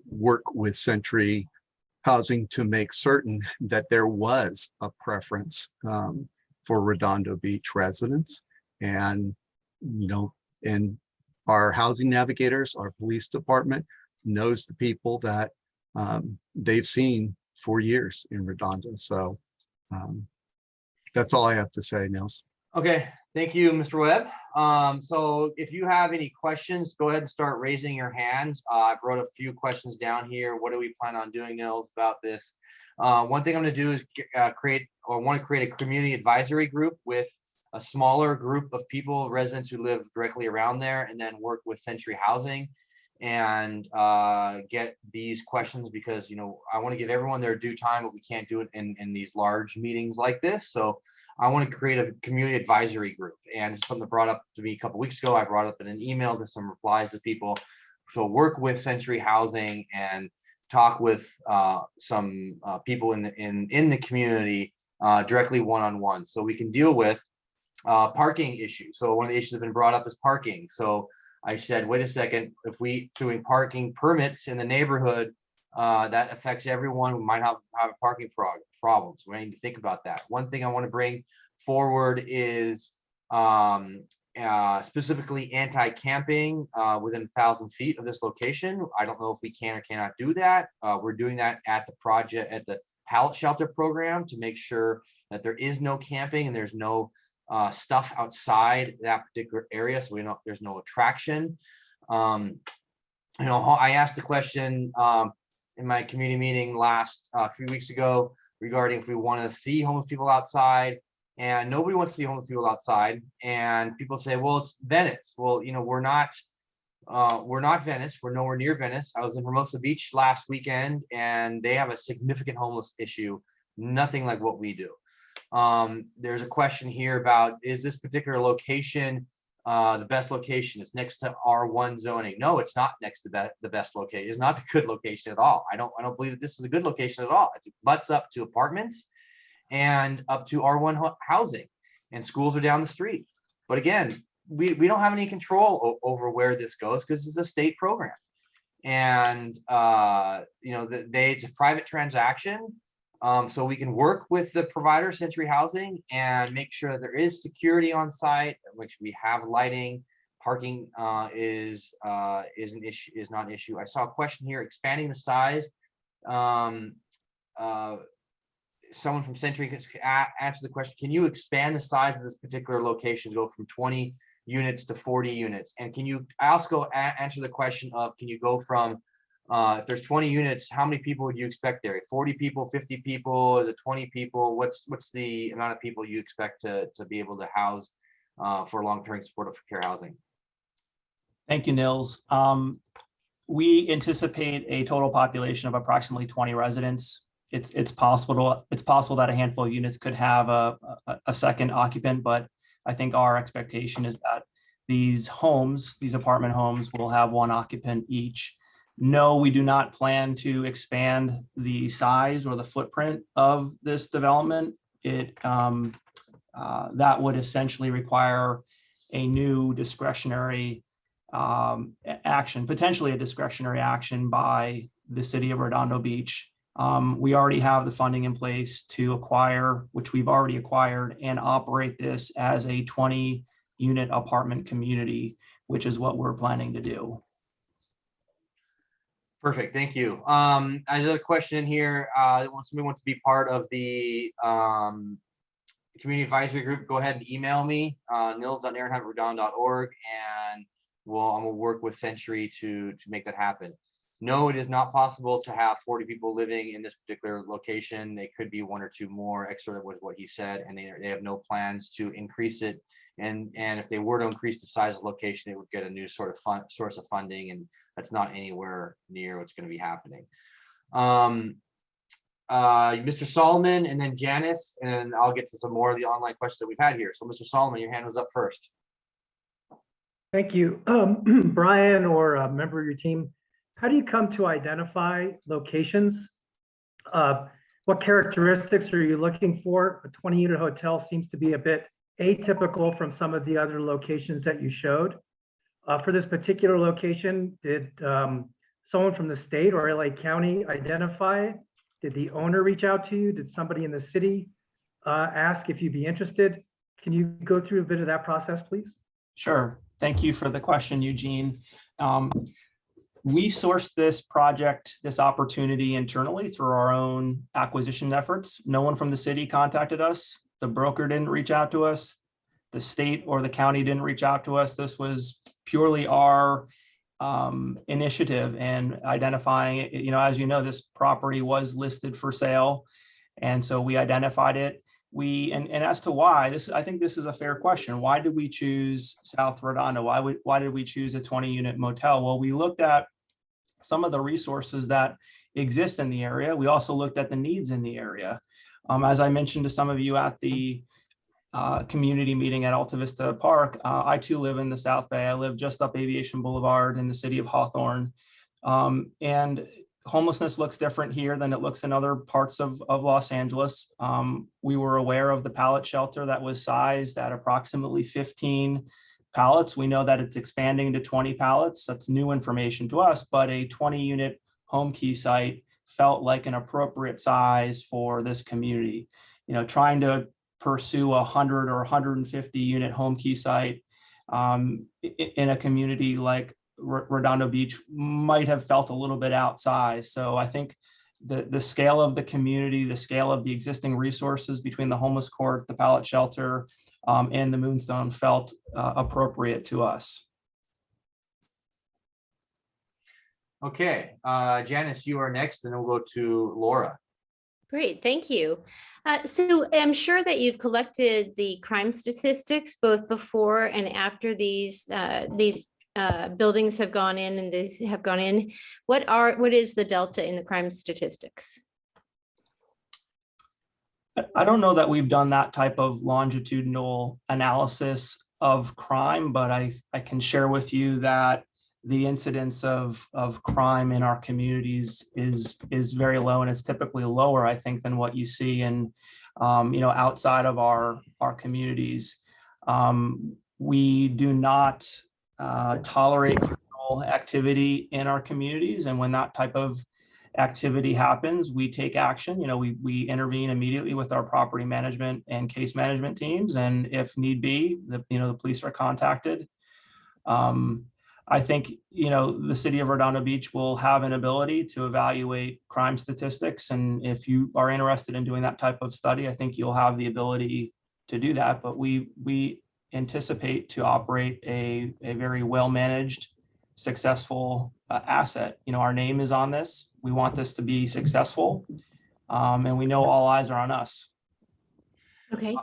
work with Century Housing to make certain that there was a preference for Redondo Beach residents. And and our housing navigators, our police department knows the people that they've seen for years in Redondo. So that's all I have to say, Nils. Okay, thank you, Mr. Webb. So if you have any questions, go ahead and start raising your hands. I've wrote a few questions down here. What do we plan on doing, Nils, about this? One thing I'm going to do is create a community advisory group with a smaller group of people, residents who live directly around there, and then work with Century Housing and get these questions, because I want to give everyone their due time, but we can't do it in these large meetings like this. So I want to create a community advisory group, and it's something brought up to me a couple weeks ago. I brought up in an email to some replies to people. So work with Century Housing and talk with some people in the community directly one-on-one, so we can deal with parking issues. So one of the issues that have been brought up is parking. So I said, wait a second, if we doing parking permits in the neighborhood, that affects everyone. We might have a parking problems. We need to think about that. One thing I want to bring forward is specifically anti-camping within 1,000 feet of this location. I don't know if we can or cannot do that. We're doing that at the pallet shelter program to make sure that there is no camping and there's no stuff outside that particular area. So there's no attraction. I asked the question in my community meeting last 3 weeks ago regarding if we want to see homeless people outside, and nobody wants to see homeless people outside. And people say, well, it's Venice. Well, we're not Venice. We're nowhere near Venice. I was in Hermosa Beach last weekend, and they have a significant homeless issue, nothing like what we do. There's a question here about, is this particular location the best location? It's next to R1 zoning. No, it's not next to the best location. It's not the good location at all. I don't believe that this is a good location at all. It butts up to apartments and up to R1 housing, and schools are down the street. But again, we don't have any control over where this goes because it's a state program. And it's a private transaction. So we can work with the provider, Century Housing, and make sure that there is security on site, which we have lighting. Parking is not an issue. I saw a question here, expanding the size. Someone from Century can answer the question. Can you expand the size of this particular location, go from 20 units to 40 units? And can you also answer the question of, can you go from if there's 20 units, how many people would you expect there? 40 people, 50 people, is it 20 people? What's the amount of people you expect to be able to house for long-term supportive care housing? Thank you, Nils. We anticipate a total population of approximately 20 residents. It's possible that a handful of units could have a second occupant, but I think our expectation is that these apartment homes will have one occupant each. No, we do not plan to expand the size or the footprint of this development. That would essentially require a new discretionary action, potentially a discretionary action by the city of Redondo Beach. We already have the funding in place to acquire, which we've already acquired, and operate this as a 20-unit apartment community, which is what we're planning to do. Perfect, thank you. Another question here. Somebody wants to be part of the community advisory group, go ahead and email me, nils.nehrenheim@redondo.org, and I'm gonna work with Century to make that happen. No, it is not possible to have 40 people living in this particular location. They could be one or two more, extra with what he said, and they have no plans to increase it. And if they were to increase the size of the location, it would get a new source of funding, and that's not anywhere near what's going to be happening. Mr. Solomon, and then Janice, and I'll get to some more of the online questions that we've had here. So Mr. Solomon, your hand was up first. Thank you. Brian, or a member of your team, how do you come to identify locations? What characteristics are you looking for? A 20-unit hotel seems to be a bit atypical from some of the other locations that you showed. For this particular location, did someone from the state or LA County identify it? Did the owner reach out to you? Did somebody in the city ask if you'd be interested? Can you go through a bit of that process, please? Sure. Thank you for the question, Eugene. We sourced this project, this opportunity internally through our own acquisition efforts. No one from the city contacted us. The broker didn't reach out to us. The state or the county didn't reach out to us. This was purely our initiative and identifying it. As you know, this property was listed for sale. And so we identified it. And as to why, I think this is a fair question. Why did we choose South Redondo? Why did we choose a 20-unit motel? Well, we looked at some of the resources that exist in the area. We also looked at the needs in the area. As I mentioned to some of you at the community meeting at Alta Vista Park, I too live in the South Bay. I live just up Aviation Boulevard in the city of Hawthorne. And homelessness looks different here than it looks in other parts of Los Angeles. We were aware of the pallet shelter that was sized at approximately 15 pallets. We know that it's expanding to 20 pallets. That's new information to us, but a 20-unit Homekey site felt like an appropriate size for this community. Trying to pursue 100 or 150 unit Homekey site in a community like Redondo Beach might have felt a little bit outsized. So I think the scale of the community, the scale of the existing resources between the homeless court, the pallet shelter, and the Moonstone felt appropriate to us. Okay, Janice, you are next, and then we'll go to Laura. Great, thank you. So I'm sure that you've collected the crime statistics both before and after these buildings have gone in and these have gone in. What is the delta in the crime statistics? I don't know that we've done that type of longitudinal analysis of crime, but I can share with you that the incidence of crime in our communities is very low, and it's typically lower, I think, than what you see in outside of our communities. We do not tolerate criminal activity in our communities, and when that type of activity happens, we take action. We intervene immediately with our property management and case management teams, and if need be, the police are contacted. I think, the city of Redondo Beach will have an ability to evaluate crime statistics. And if you are interested in doing that type of study, I think you'll have the ability to do that. But we anticipate to operate a very well-managed, successful asset. Our name is on this. We want this to be successful. And we know all eyes are on us. Okay.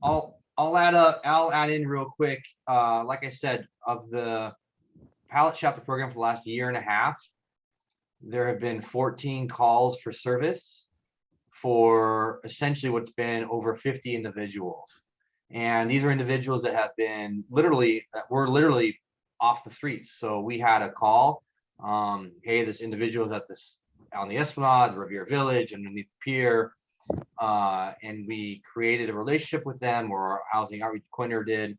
I'll add in real quick. Like I said, of the pallet shelter program for the last year and a half, there have been 14 calls for service for essentially what's been over 50 individuals. And these are individuals that have been literally off the streets. So we had a call, hey, this individual is on the Esplanade, Riviera Village, underneath the pier. And we created a relationship with them, or our housing outreach coordinator did,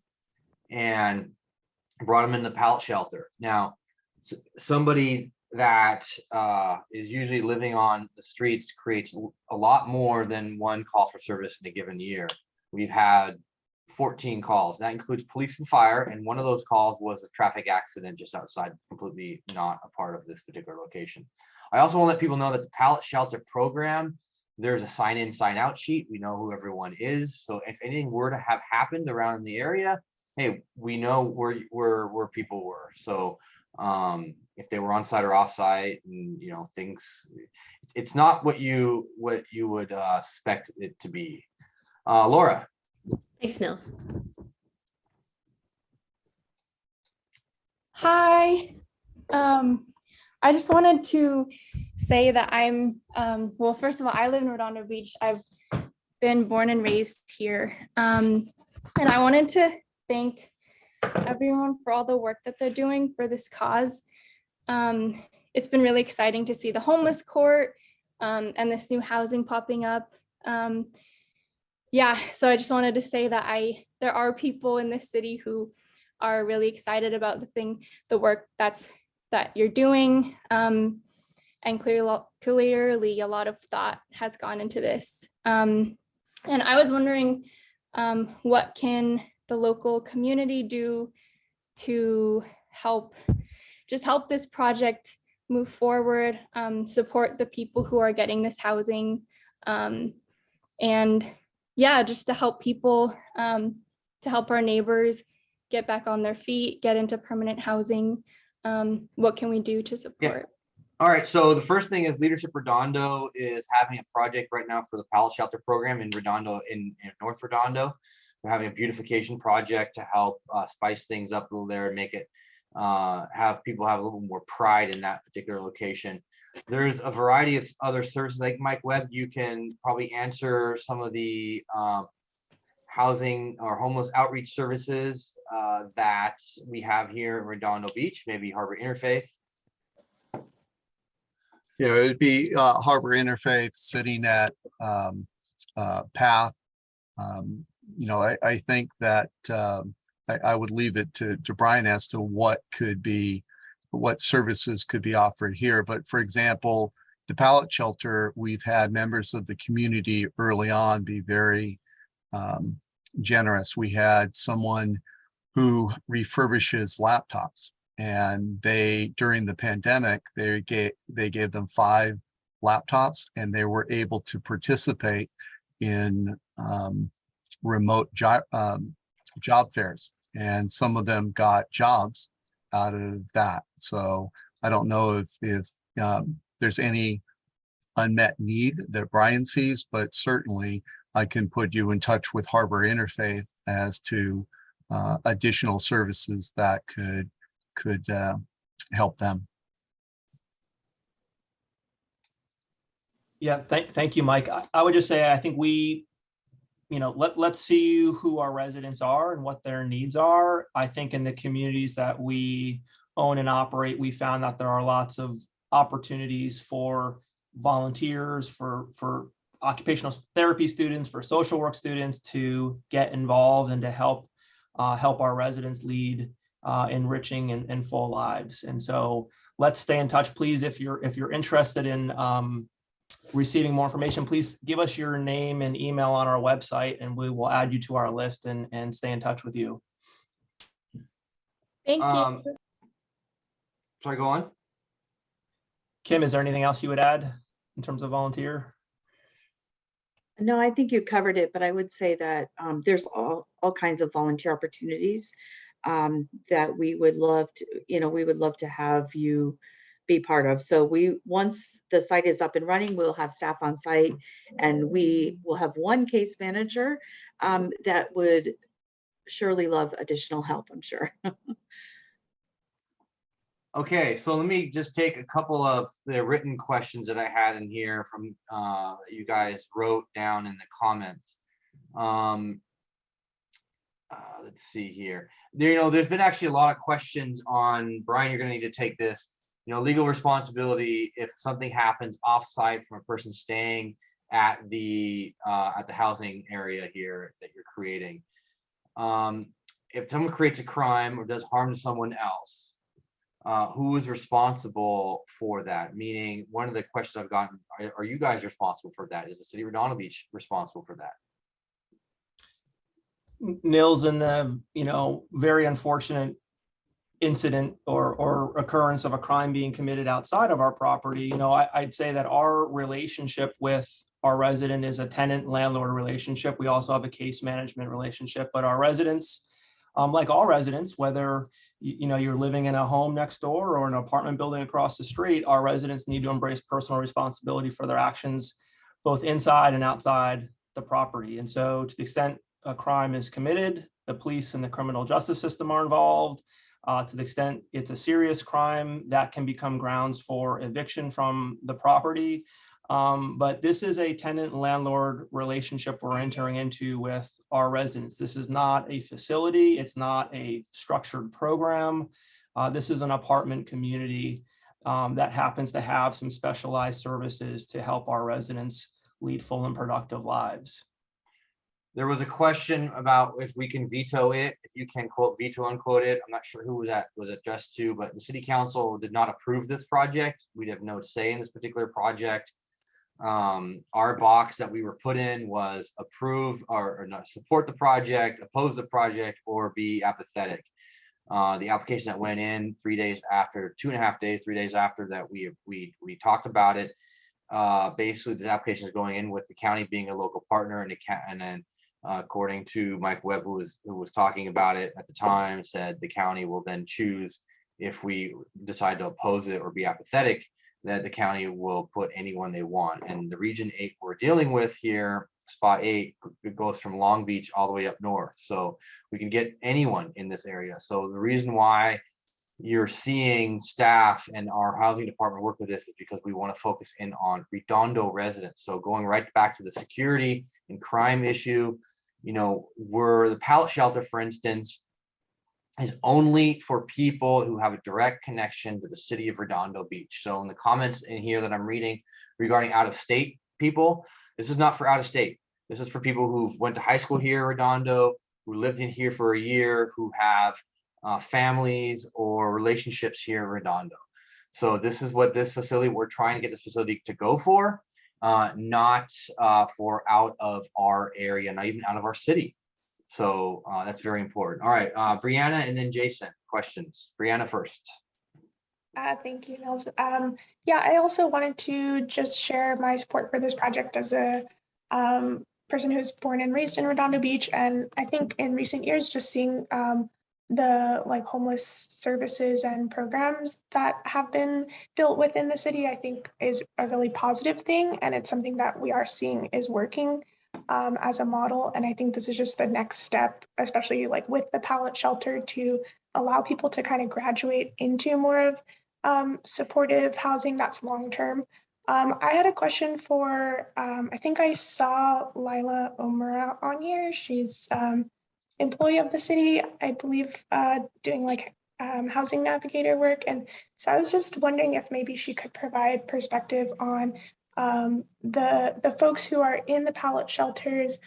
and brought them in the pallet shelter. Now, somebody that is usually living on the streets creates a lot more than one call for service in a given year. We've had 14 calls. That includes police and fire, and one of those calls was a traffic accident just outside, completely not a part of this particular location. I also want to let people know that the pallet shelter program, there's a sign in, sign out sheet. We know who everyone is. So if anything were to have happened around in the area, hey, we know where people were. So if they were on site or off site, and things, it's not what you would expect it to be. Laura. Thanks, Nils. Hi. I just wanted to say that I'm, well, first of all, I live in Redondo Beach. I've been born and raised here. And I wanted to thank everyone for all the work that they're doing for this cause. It's been really exciting to see the homeless court and this new housing popping up. Yeah, so I just wanted to say that there are people in this city who are really excited about the work that you're doing. And clearly a lot of thought has gone into this. And I was wondering, what can the local community do to help this project move forward, support the people who are getting this housing, and yeah, just to help people, to help our neighbors get back on their feet, get into permanent housing. What can we do to support? All right, so the first thing is Leadership Redondo is having a project right now for the pallet shelter program in Redondo, in North Redondo. We're having a beautification project to help spice things up a little there and make it, have people have a little more pride in that particular location. There's a variety of other services, like Mike Webb, you can probably answer some of the housing or homeless outreach services that we have here in Redondo Beach, maybe Harbor Interfaith. Yeah, it'd be Harbor Interfaith, sitting at Path. I think that I would leave it to Brian as to what services could be offered here. But for example, the pallet shelter, we've had members of the community early on be very generous. We had someone who refurbishes laptops, and during the pandemic, they gave them 5 laptops, and they were able to participate in remote job fairs. And some of them got jobs out of that. So I don't know if there's any unmet need that Brian sees, but certainly I can put you in touch with Harbor Interfaith as to additional services that could help them. Yeah, thank you, Mike. I would just say, I think let's see who our residents are and what their needs are. I think in the communities that we own and operate, we found that there are lots of opportunities for volunteers, for occupational therapy students, for social work students to get involved and to help our residents lead enriching and full lives. And so let's stay in touch, please. If you're interested in receiving more information, please give us your name and email on our website, and we will add you to our list and stay in touch with you. Thank you. Sorry, go on. Kim, is there anything else you would add in terms of volunteer? No, I think you covered it, but I would say that there's all kinds of volunteer opportunities that we would love to have you be part of. So once the site is up and running, we'll have staff on site, and we will have one case manager that would surely love additional help, I'm sure. Okay, so let me just take a couple of the written questions that I had in here from you guys wrote down in the comments. Let's see here. There's been actually a lot of questions on, Brian, you're going to need to take this, legal responsibility if something happens off-site from a person staying at the housing area here that you're creating. If someone creates a crime or does harm to someone else, who is responsible for that? Meaning, one of the questions I've gotten, are you guys responsible for that? Is the city of Redondo Beach responsible for that? Nils, in the very unfortunate incident or occurrence of a crime being committed outside of our property, I'd say that our relationship with our resident is a tenant-landlord relationship. We also have a case management relationship, but our residents, like all residents, whether you're living in a home next door or an apartment building across the street, our residents need to embrace personal responsibility for their actions, both inside and outside the property. And so to the extent a crime is committed, the police and the criminal justice system are involved. To the extent it's a serious crime, that can become grounds for eviction from the property. But this is a tenant-landlord relationship we're entering into with our residents. This is not a facility. It's not a structured program. This is an apartment community that happens to have some specialized services to help our residents lead full and productive lives. There was a question about if we can veto it, if you can quote veto unquote it. I'm not sure who was addressed to, but the city council did not approve this project. We'd have no say in this particular project. Our box that we were put in was approve or not support the project, oppose the project, or be apathetic. The application that went in 3 days after, 2.5 days, 3 days after that we talked about it. Basically, this application is going in with the county being a local partner, and then according to Mike Webb, who was talking about it at the time, said the county will then choose if we decide to oppose it or be apathetic, that the county will put anyone they want. And the region 8 we're dealing with here, spot 8, it goes from Long Beach all the way up north. So we can get anyone in this area. So the reason why you're seeing staff and our housing department work with this is because we want to focus in on Redondo residents. So going right back to the security and crime issue, we're the pallet shelter, for instance, is only for people who have a direct connection to the city of Redondo Beach. So in the comments in here that I'm reading regarding out-of-state people, this is not for out-of-state. This is for people who went to high school here in Redondo, who lived in here for a year, who have families or relationships here in Redondo. So this is what this facility, we're trying to get this facility to go for, not for out of our area, not even out of our city. So that's very important. All right, Brianna and then Jason, questions. Brianna first. Thank you, Nils. Yeah, I also wanted to just share my support for this project as a person who's born and raised in Redondo Beach. And I think in recent years, just seeing the homeless services and programs that have been built within the city, I think is a really positive thing. And it's something that we are seeing is working as a model. And I think this is just the next step, especially with the pallet shelter, to allow people to kind of graduate into more of supportive housing that's long-term. I had a question for, I think I saw Lila Omura on here. She's employee of the city, I believe, doing housing navigator work. And so I was just wondering if maybe she could provide perspective on the folks who are in the pallet shelters,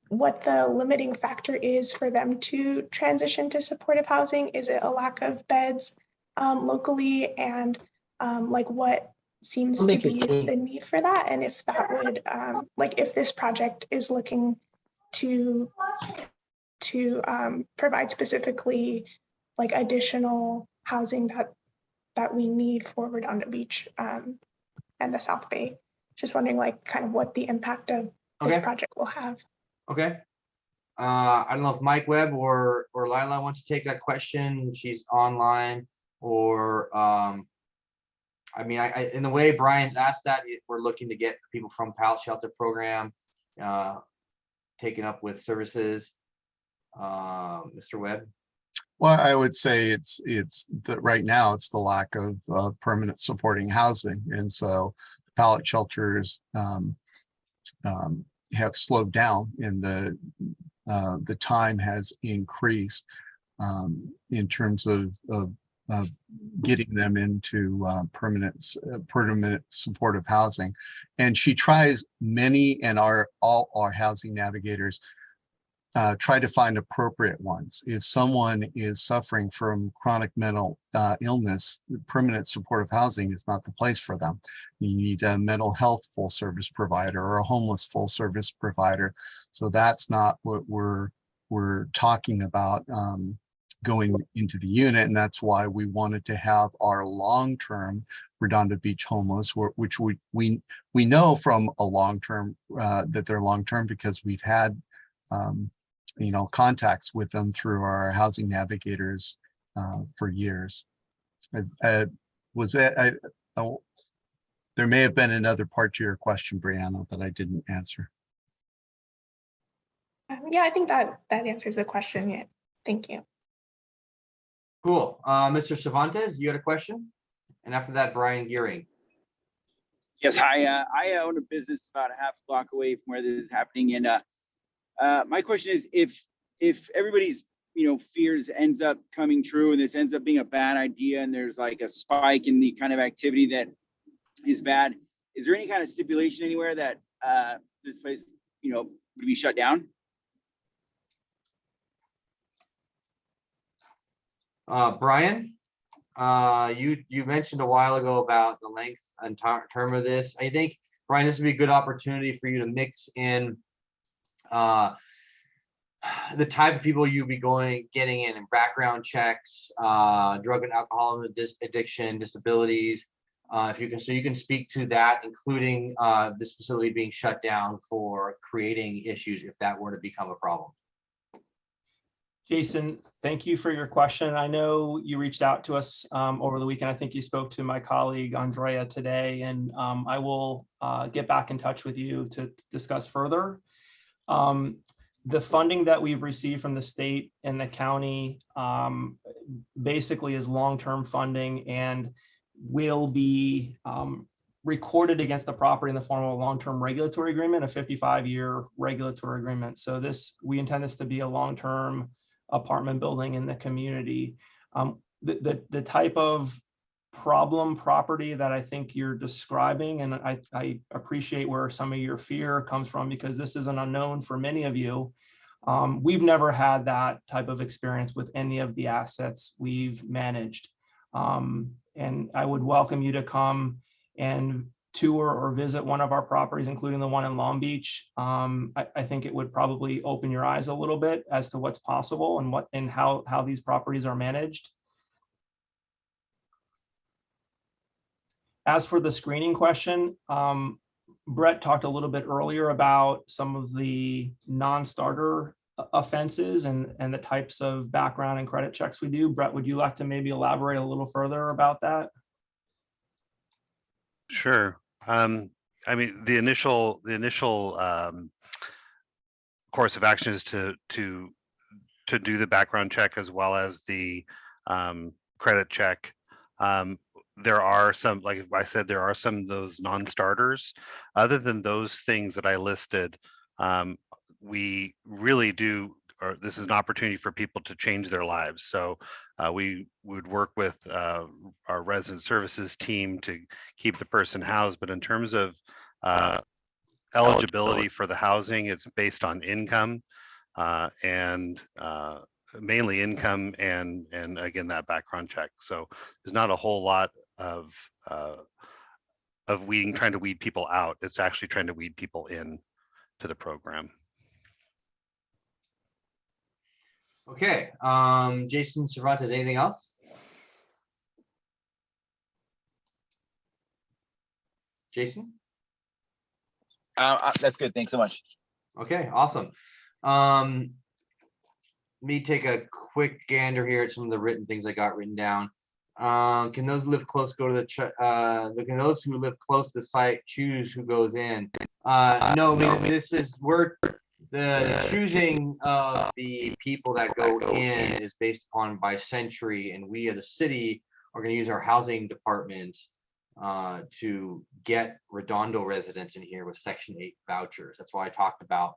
what the limiting factor is for them to transition to supportive housing. Is it a lack of beds locally, and what seems to be the need for that, and if that would if this project is looking to provide specifically additional housing that we need for Redondo Beach and the South Bay. Just wondering kind of what the impact of this project will have. Okay. I don't know if Mike Webb or Lila wants to take that question. She's online, or I mean, in the way Brian's asked that, we're looking to get people from pallet shelter program taken up with services. Mr. Webb. Well, I would say it's that right now it's the lack of permanent supporting housing, and so pallet shelters have slowed down, and the time has increased in terms of getting them into permanent supportive housing. And she tries many, and all our housing navigators try to find appropriate ones. If someone is suffering from chronic mental illness, permanent supportive housing is not the place for them. You need a mental health full service provider or a homeless full service provider. So that's not what we're talking about going into the unit. And that's why we wanted to have our long-term Redondo Beach homeless, which we know from a long-term that they're long-term, because we've had contacts with them through our housing navigators for years. There may have been another part to your question, Brianna, that I didn't answer. Yeah, I think that answers the question. Yeah, thank you. Cool. Mr. Cervantes, you had a question? And after that, Brian Gearing. Yes, hi. I own a business about a half block away from where this is happening, and my question is, if everybody's fears ends up coming true, and this ends up being a bad idea, and there's like a spike in the kind of activity that is bad, is there any kind of stipulation anywhere that this place would be shut down? Brian, you mentioned a while ago about the length and term of this. I think, Brian, this would be a good opportunity for you to mix in the type of people you'll be getting in background checks, drug and alcohol addiction, disabilities. If you can, so you can speak to that, including this facility being shut down for creating issues if that were to become a problem. Jason, thank you for your question. I know you reached out to us over the weekend. I think you spoke to my colleague Andrea today, and I will get back in touch with you to discuss further. The funding that we've received from the state and the county basically is long-term funding and will be recorded against the property in the form of a long-term regulatory agreement, a 55-year regulatory agreement. So we intend this to be a long-term apartment building in the community. The type of problem property that I think you're describing, and I appreciate where some of your fear comes from, because this is an unknown for many of you. We've never had that type of experience with any of the assets we've managed. And I would welcome you to come and tour or visit one of our properties, including the one in Long Beach. I think it would probably open your eyes a little bit as to what's possible and how these properties are managed. As for the screening question, Brett talked a little bit earlier about some of the non-starter offenses and the types of background and credit checks we do. Brett, would you like to maybe elaborate a little further about that? Sure. I mean, the initial course of action is to do the background check as well as the credit check. There are some, like I said, there are some of those non-starters. Other than those things that I listed, we really do, or this is an opportunity for people to change their lives. So we would work with our resident services team to keep the person housed. But in terms of eligibility for the housing, it's based on income and mainly income and again, that background check. So there's not a whole lot of trying to weed people out. It's actually trying to weed people in to the program. Okay, Jason Cervantes, anything else? Jason? That's good. Thanks so much. Okay, awesome. Let me take a quick gander here at some of the written things I got written down. Can those live close go to the can those who live close to the site choose who goes in? No, I mean, this is the choosing of the people that go in is based upon by century, and we as a city are going to use our housing department to get Redondo residents in here with Section 8 vouchers. That's why I talked about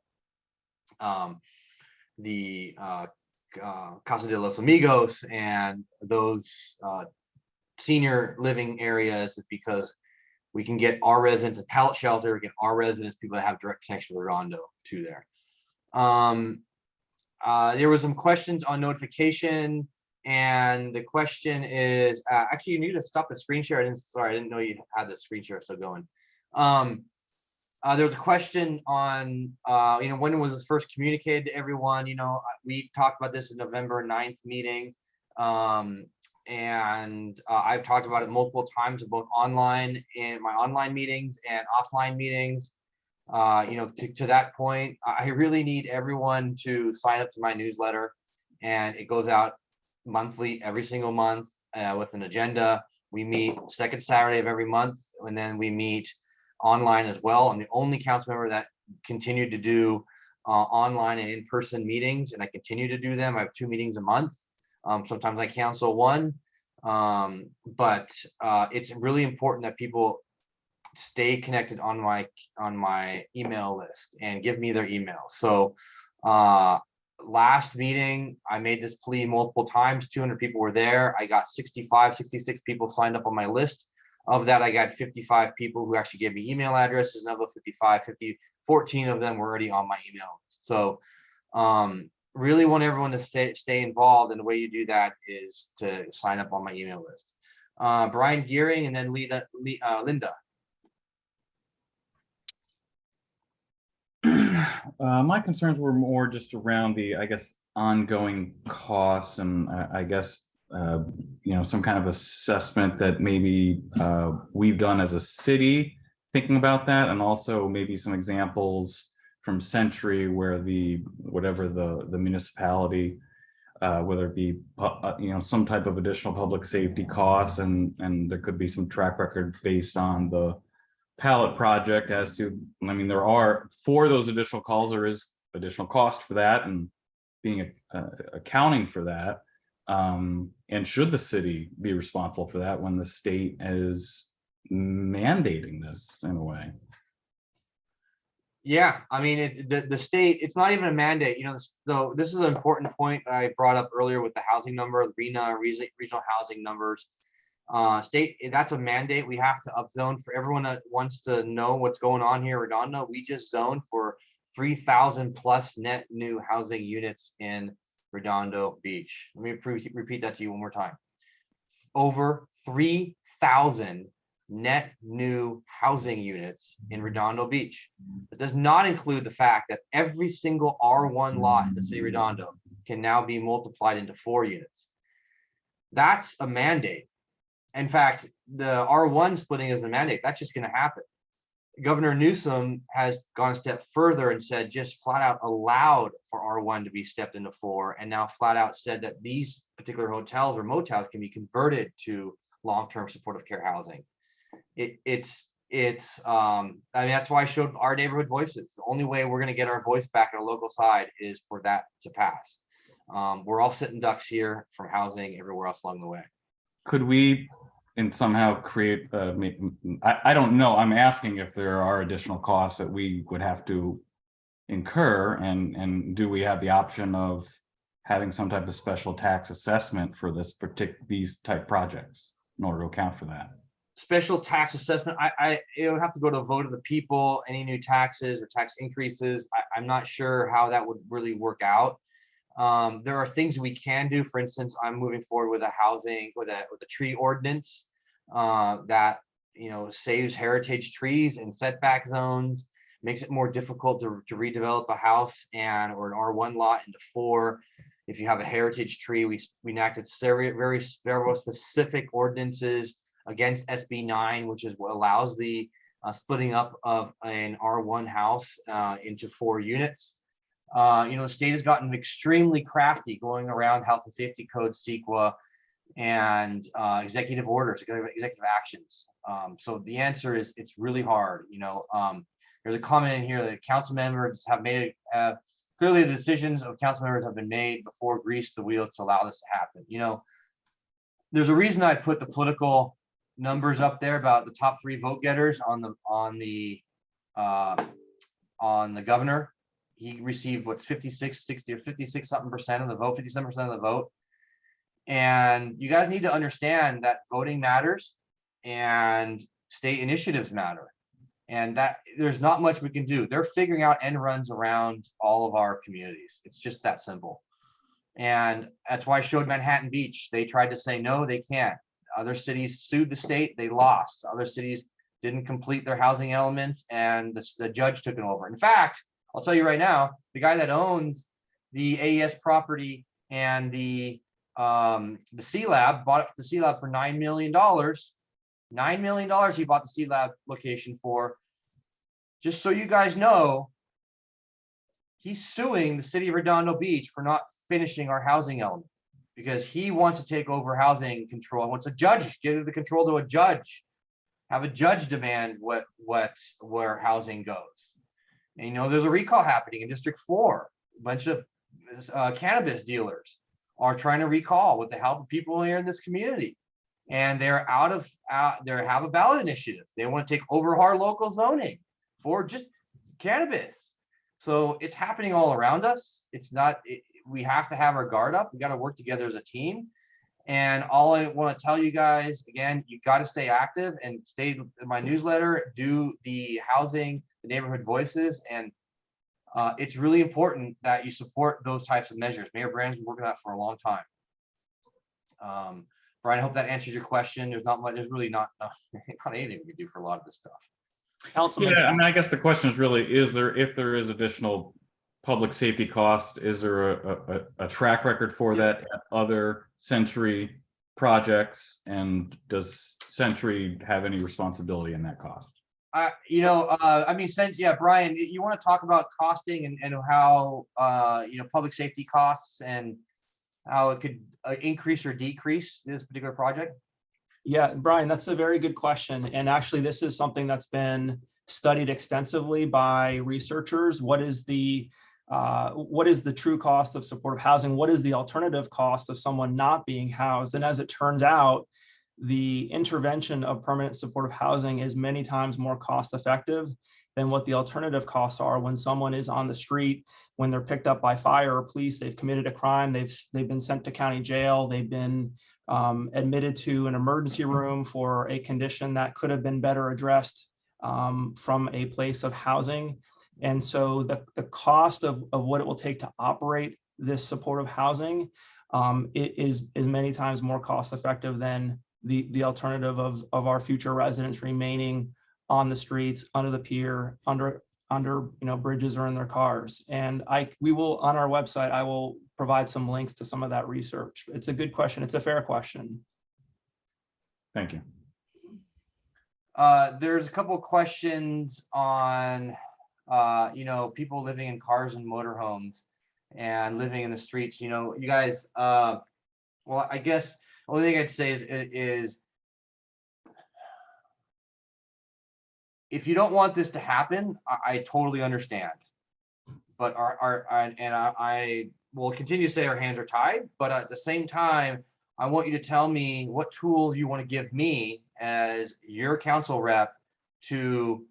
the Casa de los Amigos and those senior living areas, is because we can get our residents a pallet shelter, get our residents, people that have direct connection with Redondo to there. There was some questions on notification, and the question is, actually, you need to stop the screen share. I didn't know you had the screen share still going. There was a question on, when was this first communicated to everyone? We talked about this in November 9th meeting. And I've talked about it multiple times, both online in my online meetings and offline meetings. To that point, I really need everyone to sign up to my newsletter, and it goes out monthly, every single month, with an agenda. We meet second Saturday of every month, and then we meet online as well. I'm the only council member that continued to do online and in-person meetings, and I continue to do them. I have 2 meetings a month. Sometimes I cancel one, but it's really important that people stay connected on my email list and give me their email. So last meeting, I made this plea multiple times. 200 people were there. I got 66 people signed up on my list. Of that, I got 55 people who actually gave me email addresses. Another 14 of them were already on my email list. So really want everyone to stay involved, and the way you do that is to sign up on my email list. Brian Gearing, and then Linda. My concerns were more just around the, I guess, ongoing costs, and I guess, some kind of assessment that maybe we've done as a city, thinking about that, and also maybe some examples from Century where whatever the municipality, whether it be some type of additional public safety costs, and there could be some track record based on the pilot project as to, there are, for those additional calls, there is additional cost for that, and being accounting for that. And should the city be responsible for that when the state is mandating this in a way? Yeah, the state, it's not even a mandate, so this is an important point I brought up earlier with the housing number, the regional housing numbers. State, that's a mandate. We have to upzone. For everyone that wants to know what's going on here in Redondo, we just zoned for 3,000 plus net new housing units in Redondo Beach. Let me repeat that to you one more time. Over 3,000 net new housing units in Redondo Beach. It does not include the fact that every single R1 lot in the city of Redondo can now be multiplied into 4 units. That's a mandate. In fact, the R1 splitting is a mandate. That's just going to happen. Governor Newsom has gone a step further and said just flat out allowed for R1 to be stepped into 4, and now flat out said that these particular hotels or motels can be converted to long-term supportive care housing. I mean, that's why I showed our neighborhood voices. The only way we're going to get our voice back on a local side is for that to pass. We're all sitting ducks here from housing everywhere else along the way. Could we and somehow create, I don't know, I'm asking if there are additional costs that we would have to incur, and do we have the option of having some type of special tax assessment for these type projects in order to account for that? Special tax assessment, it would have to go to a vote of the people. Any new taxes or tax increases, I'm not sure how that would really work out. There are things we can do. For instance, I'm moving forward with a tree ordinance that saves heritage trees in setback zones, makes it more difficult to redevelop a house or an R1 lot into 4. If you have a heritage tree, we enacted very specific ordinances against SB 9, which is what allows the splitting up of an R1 house into 4 units. The state has gotten extremely crafty going around health and safety code, CEQA, and executive orders, executive actions. So the answer is it's really hard. There's a comment in here that council members have made, clearly the decisions of council members have been made before grease the wheels to allow this to happen. There's a reason I put the political numbers up there about the top 3 vote getters on the governor. He received what's 56 something percent of the vote, 57% of the vote. And you guys need to understand that voting matters and state initiatives matter, and that there's not much we can do. They're figuring out end runs around all of our communities. It's just that simple. And that's why I showed Manhattan Beach. They tried to say, no, they can't. Other cities sued the state, they lost. Other cities didn't complete their housing elements, and the judge took it over. In fact, I'll tell you right now, the guy that owns the AES property and the C-Lab bought the C-Lab for $9 million. $9 million he bought the C-Lab location for. Just so you guys know, he's suing the city of Redondo Beach for not finishing our housing element, because he wants to take over housing control. Wants a judge, give the control to a judge, have a judge demand where housing goes. And there's a recall happening in District 4. A bunch of cannabis dealers are trying to recall with the help of people here in this community, and they're they have a ballot initiative. They want to take over our local zoning for just cannabis. So it's happening all around us. We have to have our guard up. We got to work together as a team. And all I want to tell you guys, again, you got to stay active and stay in my newsletter, do the housing, the neighborhood voices. And it's really important that you support those types of measures. Mayor Brand's been working on that for a long time. Brian, I hope that answers your question. There's really not anything we can do for a lot of this stuff. Yeah, I mean, I guess the question is really, if there is additional public safety cost, is there a track record for that at other Century projects, and does Century have any responsibility in that cost? Brian, you want to talk about costing and how public safety costs and how it could increase or decrease this particular project? Yeah, Brian, that's a very good question. And actually, this is something that's been studied extensively by researchers. What is the true cost of supportive housing? What is the alternative cost of someone not being housed? And as it turns out, the intervention of permanent supportive housing is many times more cost effective than what the alternative costs are when someone is on the street, when they're picked up by fire or police, they've committed a crime, they've been sent to county jail, they've been admitted to an emergency room for a condition that could have been better addressed from a place of housing. And so the cost of what it will take to operate this supportive housing is many times more cost effective than the alternative of our future residents remaining on the streets, under the pier, under bridges or in their cars. And we will, on our website, I will provide some links to some of that research. It's a good question. It's a fair question. Thank you. There's a couple of questions on, people living in cars and motorhomes and living in the streets. You guys, well, I guess the only thing I'd say is if you don't want this to happen, I totally understand. But I will continue to say our hands are tied, but at the same time, I want you to tell me what tools you want to give me as your council rep to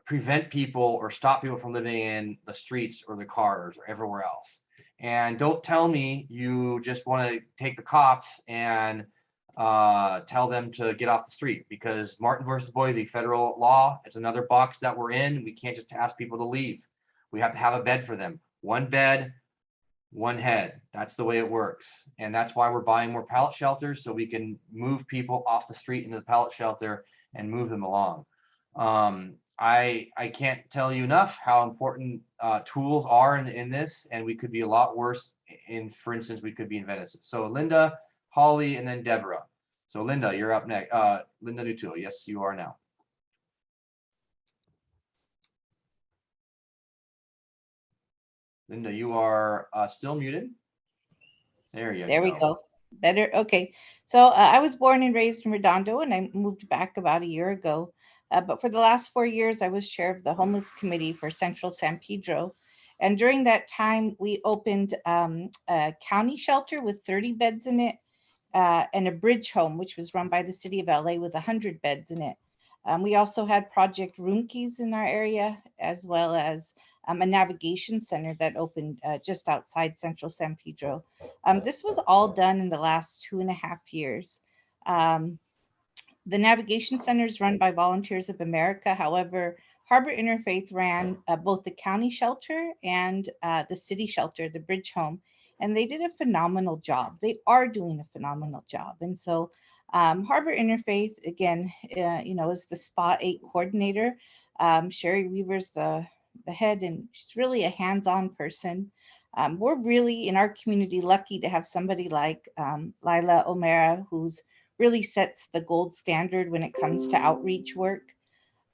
prevent people or stop people from living in the streets or the cars or everywhere else. And don't tell me you just want to take the cops and tell them to get off the street, because Martin versus Boise, federal law, it's another box that we're in. We can't just ask people to leave. We have to have a bed for them. One bed, one head. That's the way it works. And that's why we're buying more pallet shelters, so we can move people off the street into the pallet shelter and move them along. I can't tell you enough how important tools are in this, and we could be a lot worse for instance, we could be in Venice. So Linda, Holly, and then Deborah. So Linda, you're up next. Linda Nutulo, yes, you are now. Linda, you are still muted. There we go. Better. Okay. So I was born and raised in Redondo, and I moved back about a year ago. But for the last 4 years, I was chair of the homeless committee for Central San Pedro. And during that time, we opened a county shelter with 30 beds in it, and a bridge home, which was run by the city of LA with 100 beds in it. We also had Project Roomkeys in our area, as well as a navigation center that opened just outside Central San Pedro. This was all done in the last 2.5 years. The navigation center is run by Volunteers of America. However, Harbor Interfaith ran both the county shelter and the city shelter, the bridge home, and they did a phenomenal job. They are doing a phenomenal job. And so Harbor Interfaith, again, is the SPA 8 coordinator. Sherry Weaver's the head, and she's really a hands-on person. We're really in our community lucky to have somebody like Lila O'Mara, who's really sets the gold standard when it comes to outreach work.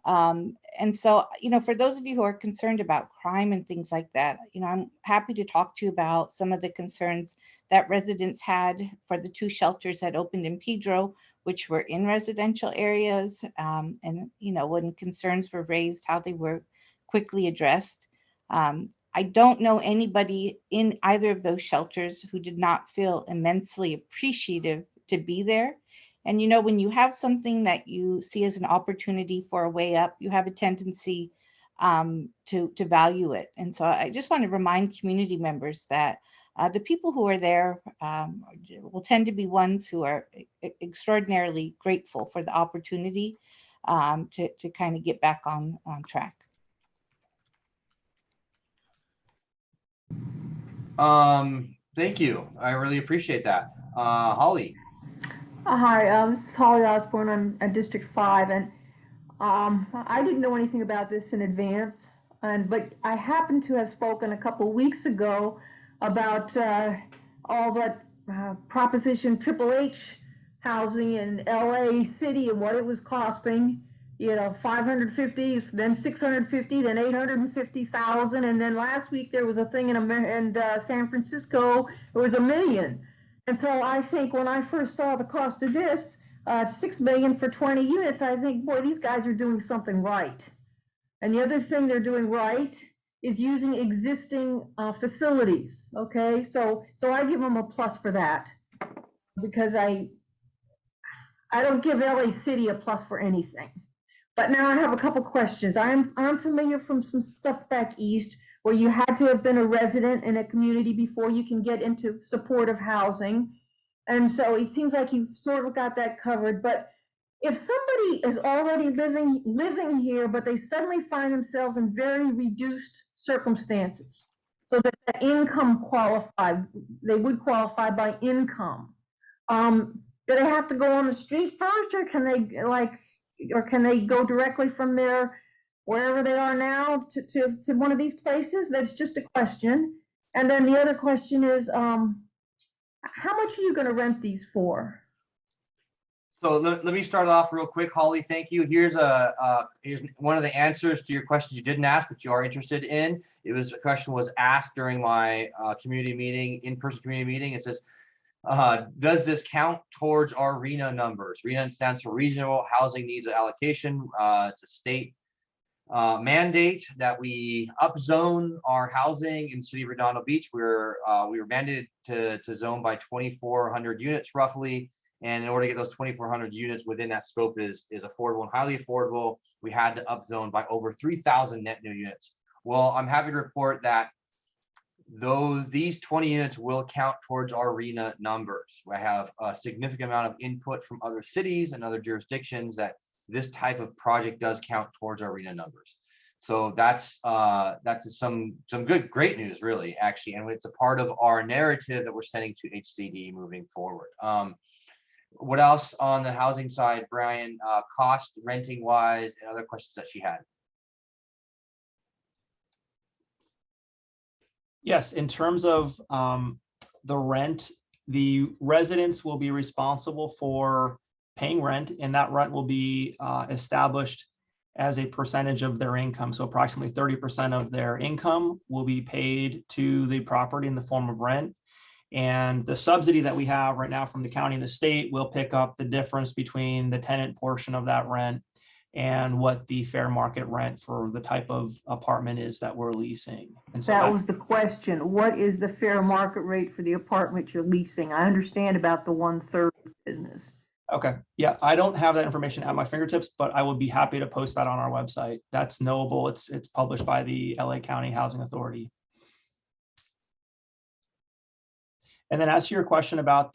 And so, for those of you who are concerned about crime and things like that, I'm happy to talk to you about some of the concerns that residents had for the 2 shelters that opened in Pedro, which were in residential areas. And, when concerns were raised, how they were quickly addressed. I don't know anybody in either of those shelters who did not feel immensely appreciative to be there. And, when you have something that you see as an opportunity for a way up, you have a tendency to value it. And so I just want to remind community members that the people who are there will tend to be ones who are extraordinarily grateful for the opportunity to kind of get back on track. Thank you. I really appreciate that. Holly. Hi, this is Holly Osborne. I'm at District 5, and I didn't know anything about this in advance, but I happened to have spoken a couple weeks ago about all that Proposition Triple H housing in LA City and what it was costing. 550, then 650, then 850,000, and then last week there was a thing in San Francisco. It was $1 million. And so I think when I first saw the cost of this, $6 million for 20 units, I think, boy, these guys are doing something right. And the other thing they're doing right is using existing facilities. Okay, so I give them a plus for that, because I don't give LA City a plus for anything. But now I have a couple questions. I'm familiar from some stuff back east where you had to have been a resident in a community before you can get into supportive housing. And so it seems like you've sort of got that covered. But if somebody is already living here, but they suddenly find themselves in very reduced circumstances, so that the income they would qualify by income, do they have to go on the street first, or can they go directly from wherever they are now to one of these places? That's just a question. And then the other question is, how much are you going to rent these for? So let me start off real quick, Holly. Thank you. Here's one of the answers to your questions you didn't ask, but you are interested in. A question was asked during my community meeting, in-person community meeting. It says, does this count towards our RHNA numbers? RHNA stands for Regional Housing Needs Allocation. It's a state mandate that we upzone our housing in the city of Redondo Beach. We were mandated to zone by 2,400 units roughly. And in order to get those 2,400 units within that scope is affordable and highly affordable, we had to upzone by over 3,000 net new units. Well, I'm happy to report that these 20 units will count towards our RHNA numbers. I have a significant amount of input from other cities and other jurisdictions that this type of project does count towards our RHNA numbers. So that's some great news, really, actually, and it's a part of our narrative that we're sending to HCD moving forward. What else on the housing side, Brian? Cost, renting wise, and other questions that she had. Yes, in terms of the rent, the residents will be responsible for paying rent, and that rent will be established as a percentage of their income. So approximately 30% of their income will be paid to the property in the form of rent. And the subsidy that we have right now from the county and the state will pick up the difference between the tenant portion of that rent and what the fair market rent for the type of apartment is that we're leasing. And so That was the question. What is the fair market rate for the apartment you're leasing? I understand about the 1/3 business. Okay, yeah, I don't have that information at my fingertips, but I would be happy to post that on our website. That's knowable. It's published by the LA County Housing Authority. And then as to your question about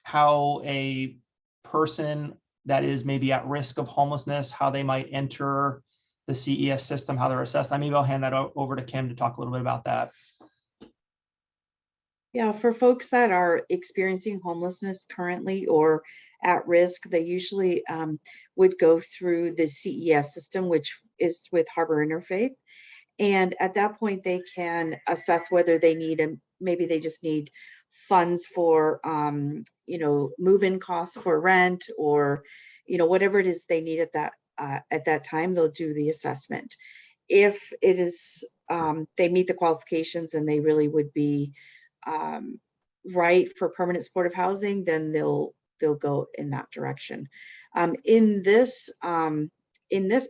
how a person that is maybe at risk of homelessness, how they might enter the CES system, how they're assessed, maybe I'll hand that over to Kim to talk a little bit about that. Yeah, for folks that are experiencing homelessness currently or at risk, they usually would go through the CES system, which is with Harbor Interfaith. And at that point, they can assess whether they need maybe they just need funds for move-in costs for rent, or whatever it is they need at that time. They'll do the assessment. If it is they meet the qualifications and they really would be right for permanent supportive housing, then they'll go in that direction. In this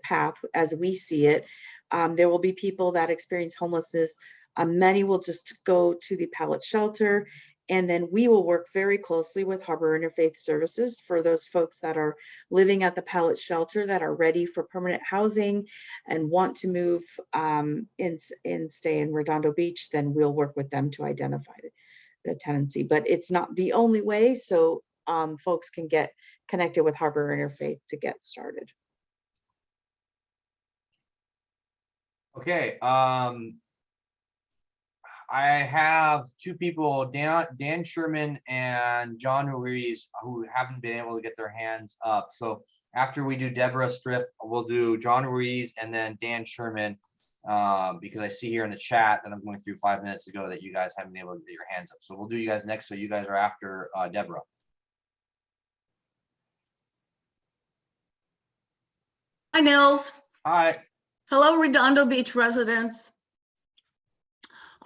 path, as we see it, there will be people that experience homelessness. Many will just go to the pallet shelter, and then we will work very closely with Harbor Interfaith Services for those folks that are living at the pallet shelter that are ready for permanent housing and want to move and stay in Redondo Beach. Then we'll work with them to identify the tenancy, but it's not the only way. So folks can get connected with Harbor Interfaith to get started. Okay. I have two people, Dan Sherman and John Ruiz, who haven't been able to get their hands up. So after we do Deborah Striff, we'll do John Ruiz and then Dan Sherman, because I see here in the chat that I'm going through 5 minutes ago that you guys haven't been able to get your hands up. So we'll do you guys next. So you guys are after Deborah. Hi, Nils. Hi. Hello, Redondo Beach residents.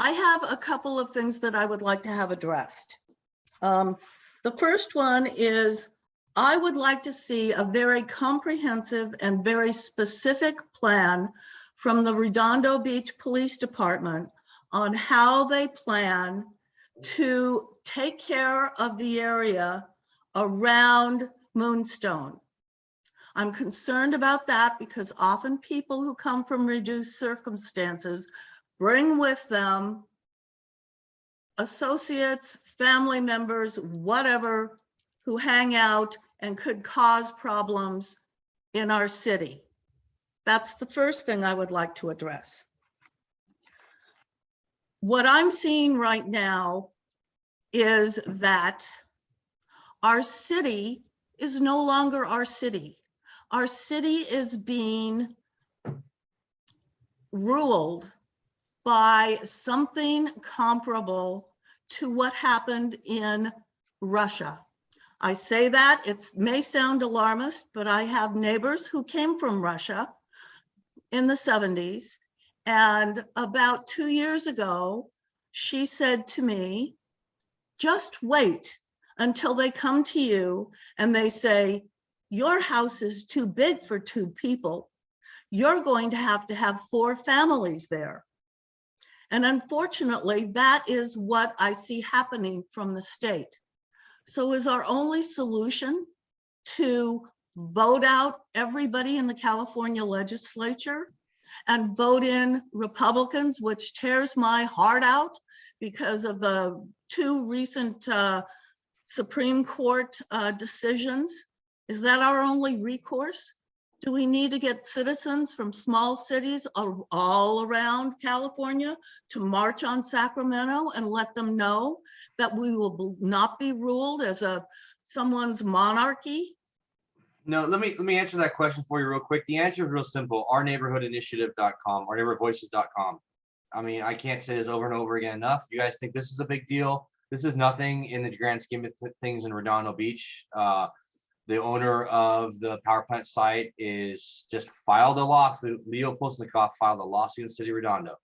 I have a couple of things that I would like to have addressed. The first one is I would like to see a very comprehensive and very specific plan from the Redondo Beach Police Department on how they plan to take care of the area around Moonstone. I'm concerned about that because often people who come from reduced circumstances bring with them associates, family members, whatever, who hang out and could cause problems in our city. That's the first thing I would like to address. What I'm seeing right now is that our city is no longer our city. Our city is being ruled by something comparable to what happened in Russia. I say that, it may sound alarmist, but I have neighbors who came from Russia in the 70s. And about 2 years ago, she said to me, just wait until they come to you and they say, your house is too big for 2 people. You're going to have 4 families there. And unfortunately, that is what I see happening from the state. So is our only solution to vote out everybody in the California legislature and vote in Republicans, which tears my heart out because of the 2 recent Supreme Court decisions? Is that our only recourse? Do we need to get citizens from small cities all around California to march on Sacramento and let them know that we will not be ruled as someone's monarchy? No, let me answer that question for you real quick. The answer is real simple. Ourneighborhoodinitiative.com, ourneighborvoices.com. I mean, I can't say this over and over again enough. You guys think this is a big deal? This is nothing in the grand scheme of things in Redondo Beach. The owner of the power plant site is just filed a lawsuit. Leo Postnikoff filed a lawsuit in the city of Redondo.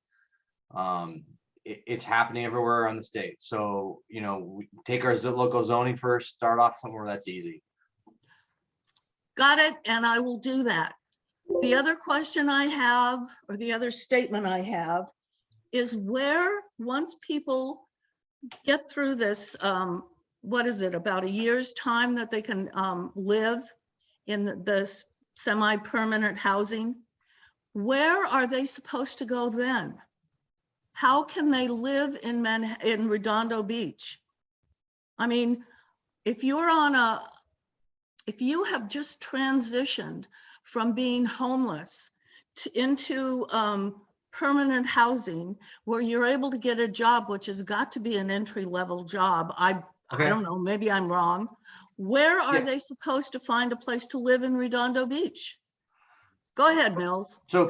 It's happening everywhere around the state. So, you know, we take our local zoning first, start off somewhere that's easy. Got it, and I will do that. The other question I have, or the other statement I have, is where, once people get through this, what is it, about a year's time that they can live in the semi-permanent housing, where are they supposed to go then? How can they live in Redondo Beach? I mean, if you have just transitioned from being homeless into permanent housing where you're able to get a job, which has got to be an entry-level job. I don't know, maybe I'm wrong. Where are they supposed to find a place to live in Redondo Beach? Go ahead, Nils. So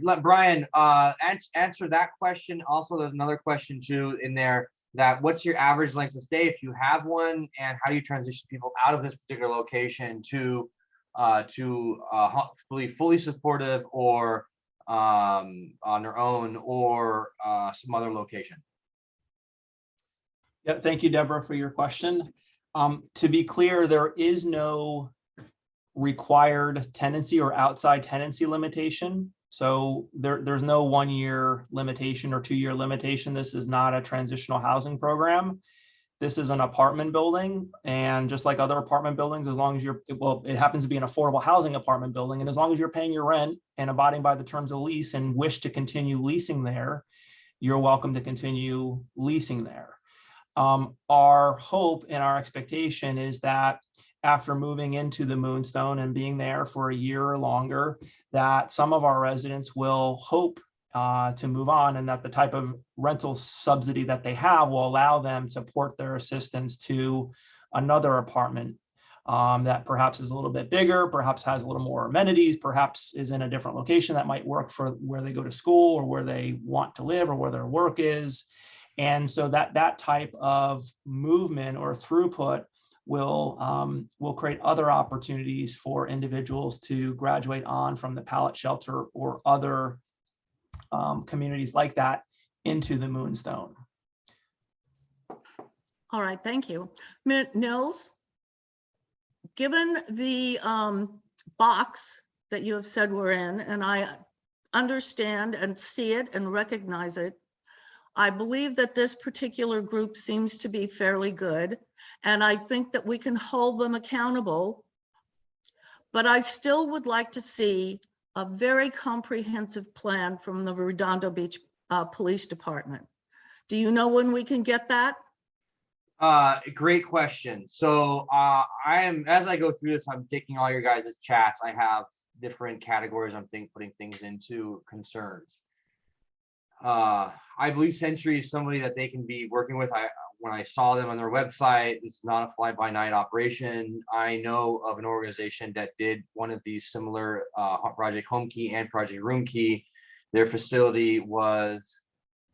let Brian answer that question. Also, there's another question too in there, that what's your average length of stay if you have one, and how do you transition people out of this particular location to fully supportive or on their own or some other location? Yeah, thank you, Deborah, for your question. To be clear, there is no required tenancy or outside tenancy limitation. So there's no 1-year limitation or 2-year limitation. This is not a transitional housing program. This is an apartment building, and just like other apartment buildings, as long as it happens to be an affordable housing apartment building, and as long as you're paying your rent and abiding by the terms of lease and wish to continue leasing there, you're welcome to continue leasing there. Our hope and our expectation is that after moving into the Moonstone and being there for a year or longer, that some of our residents will hope to move on, and that the type of rental subsidy that they have will allow them to port their assistance to another apartment that perhaps is a little bit bigger, perhaps has a little more amenities, perhaps is in a different location that might work for where they go to school or where they want to live or where their work is. And so that type of movement or throughput will create other opportunities for individuals to graduate on from the pallet shelter or other communities like that into the Moonstone. All right, thank you. Nils, given the box that you have said we're in, and I understand and see it and recognize it, I believe that this particular group seems to be fairly good, and I think that we can hold them accountable. But I still would like to see a very comprehensive plan from the Redondo Beach Police Department. Do you know when we can get that? Great question. So as I go through this, I'm taking all your guys' chats. I have different categories I'm putting things into concerns. I believe Century is somebody that they can be working with. When I saw them on their website, it's not a fly-by-night operation. I know of an organization that did one of these similar Project Homekey and Project Roomkey. Their facility was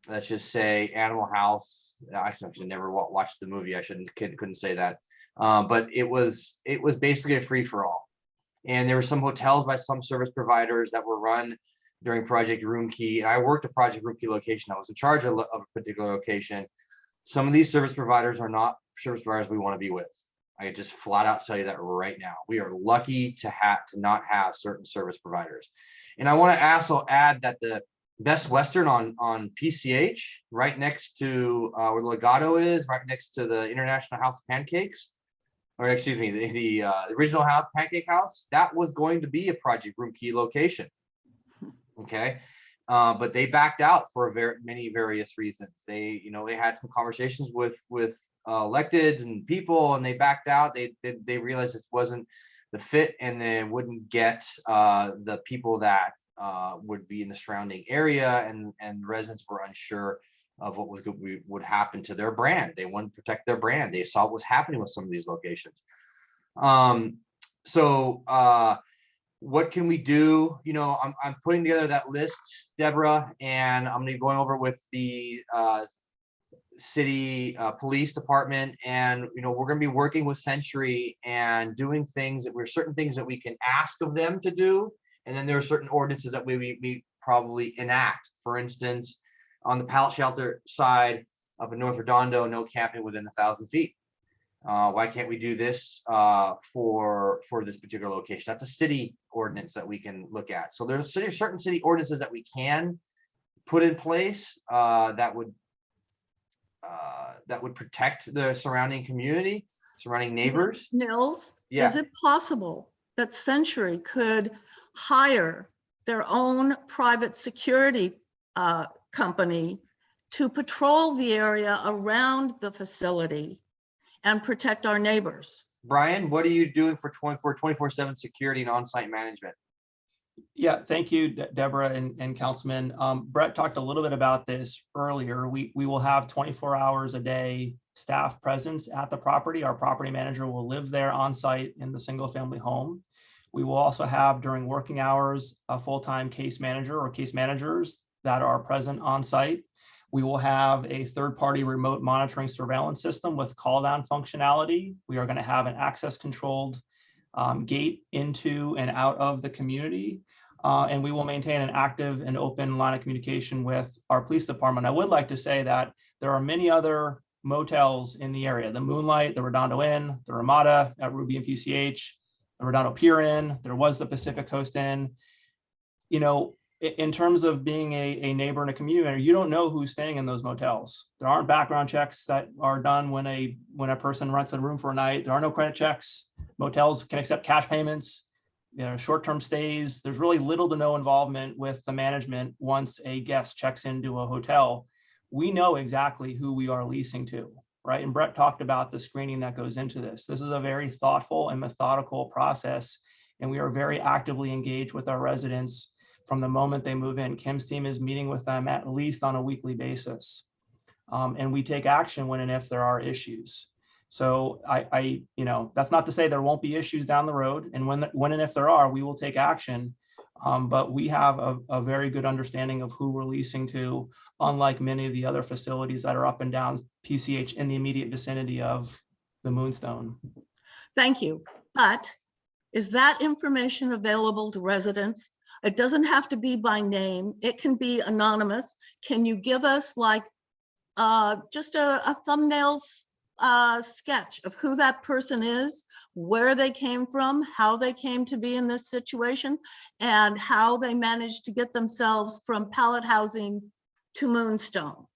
let's just say Animal House. Actually, I never watched the movie. I couldn't say that. But it was basically a free for all. And there were some hotels by some service providers that were run during Project Roomkey. And I worked a Project Roomkey location. I was in charge of a particular location. Some of these service providers are not service providers we want to be with. I just flat out tell you that right now. We are lucky to not have certain service providers. And I want to also add that the Best Western on PCH, right next to where Legato is, right next to the International House of Pancakes, or excuse me, the original Pancake House, that was going to be a Project Roomkey location. Okay. But they backed out for many various reasons. They had some conversations with electeds and people, and they backed out. They realized this wasn't the fit, and they wouldn't get the people that would be in the surrounding area, and residents were unsure of what would happen to their brand. They wanted to protect their brand. They saw what was happening with some of these locations. What can we do? I'm putting together that list, Deborah, and I'm going to be going over with the city police department, and we're going to be working with Century and doing things certain things that we can ask of them to do, and then there are certain ordinances that we probably enact. For instance, on the pallet shelter side up in North Redondo, no camping within 1,000 feet. Why can't we do this for this particular location? That's a city ordinance that we can look at. So there's certain city ordinances that we can put in place that would protect the surrounding community, surrounding neighbors. Nils, Yeah. is it possible that Century could hire their own private security company to patrol the area around the facility and protect our neighbors? Brian, what are you doing for 24/7 security and on-site management? Yeah, thank you, Deborah and Councilman. Brett talked a little bit about this earlier. We will have 24 hours a day staff presence at the property. Our property manager will live there on site in the single family home. We will also have during working hours a full-time case manager or case managers that are present on site. We will have a third-party remote monitoring surveillance system with call-down functionality. We are going to have an access controlled gate into and out of the community. And we will maintain an active and open line of communication with our police department. I would like to say that there are many other motels in the area: the Moonlight, the Redondo Inn, the Ramada at Ruby and PCH, the Redondo Pier Inn, there was the Pacific Coast Inn. In terms of being a neighbor in a community, you don't know who's staying in those motels. There aren't background checks that are done when a person rents a room for a night. There are no credit checks. Motels can accept cash payments, short-term stays. There's really little to no involvement with the management once a guest checks into a hotel. We know exactly who we are leasing to, right? And Brett talked about the screening that goes into this. This is a very thoughtful and methodical process, and we are very actively engaged with our residents from the moment they move in. Kim's team is meeting with them at least on a weekly basis. And we take action when and if there are issues. So that's not to say there won't be issues down the road. And when and if there are, we will take action. But we have a very good understanding of who we're leasing to, unlike many of the other facilities that are up and down PCH in the immediate vicinity of the Moonstone. Thank you. But is that information available to residents? It doesn't have to be by name. It can be anonymous. Can you give us just a thumbnail sketch of who that person is, where they came from, how they came to be in this situation, and how they managed to get themselves from pallet housing to Moonstone?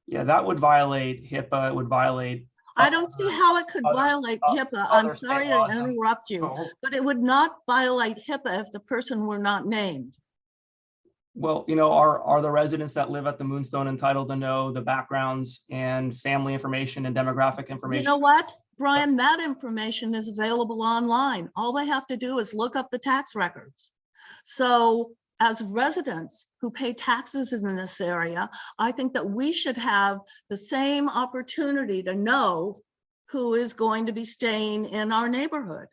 Yeah, that would violate HIPAA. It would violate. I don't see how it could violate HIPAA. I'm sorry to interrupt you, but it would not violate HIPAA if the person were not named. Well, are the residents that live at the Moonstone entitled to know the backgrounds and family information and demographic information? You know what, Brian, that information is available online. All they have to do is look up the tax records. So as residents who pay taxes in this area, I think that we should have the same opportunity to know who is going to be staying in our neighborhood.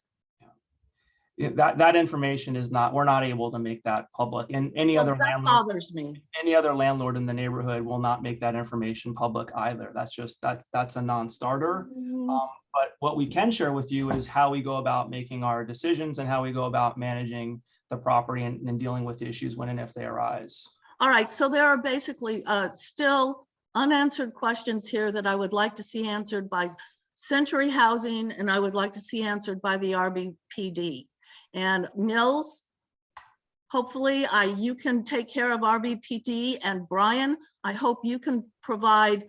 that information is not, we're not able to make that public, and any Well, other that landlord, bothers me. any other landlord in the neighborhood will not make that information public either. That's just, that's a non-starter. But what we can share with you is how we go about making our decisions and how we go about managing the property and dealing with issues when and if they arise. All right, so there are basically still unanswered questions here that I would like to see answered by Century Housing, and I would like to see answered by the RBPD. And Nils, hopefully you can take care of RBPD, and Brian, I hope you can provide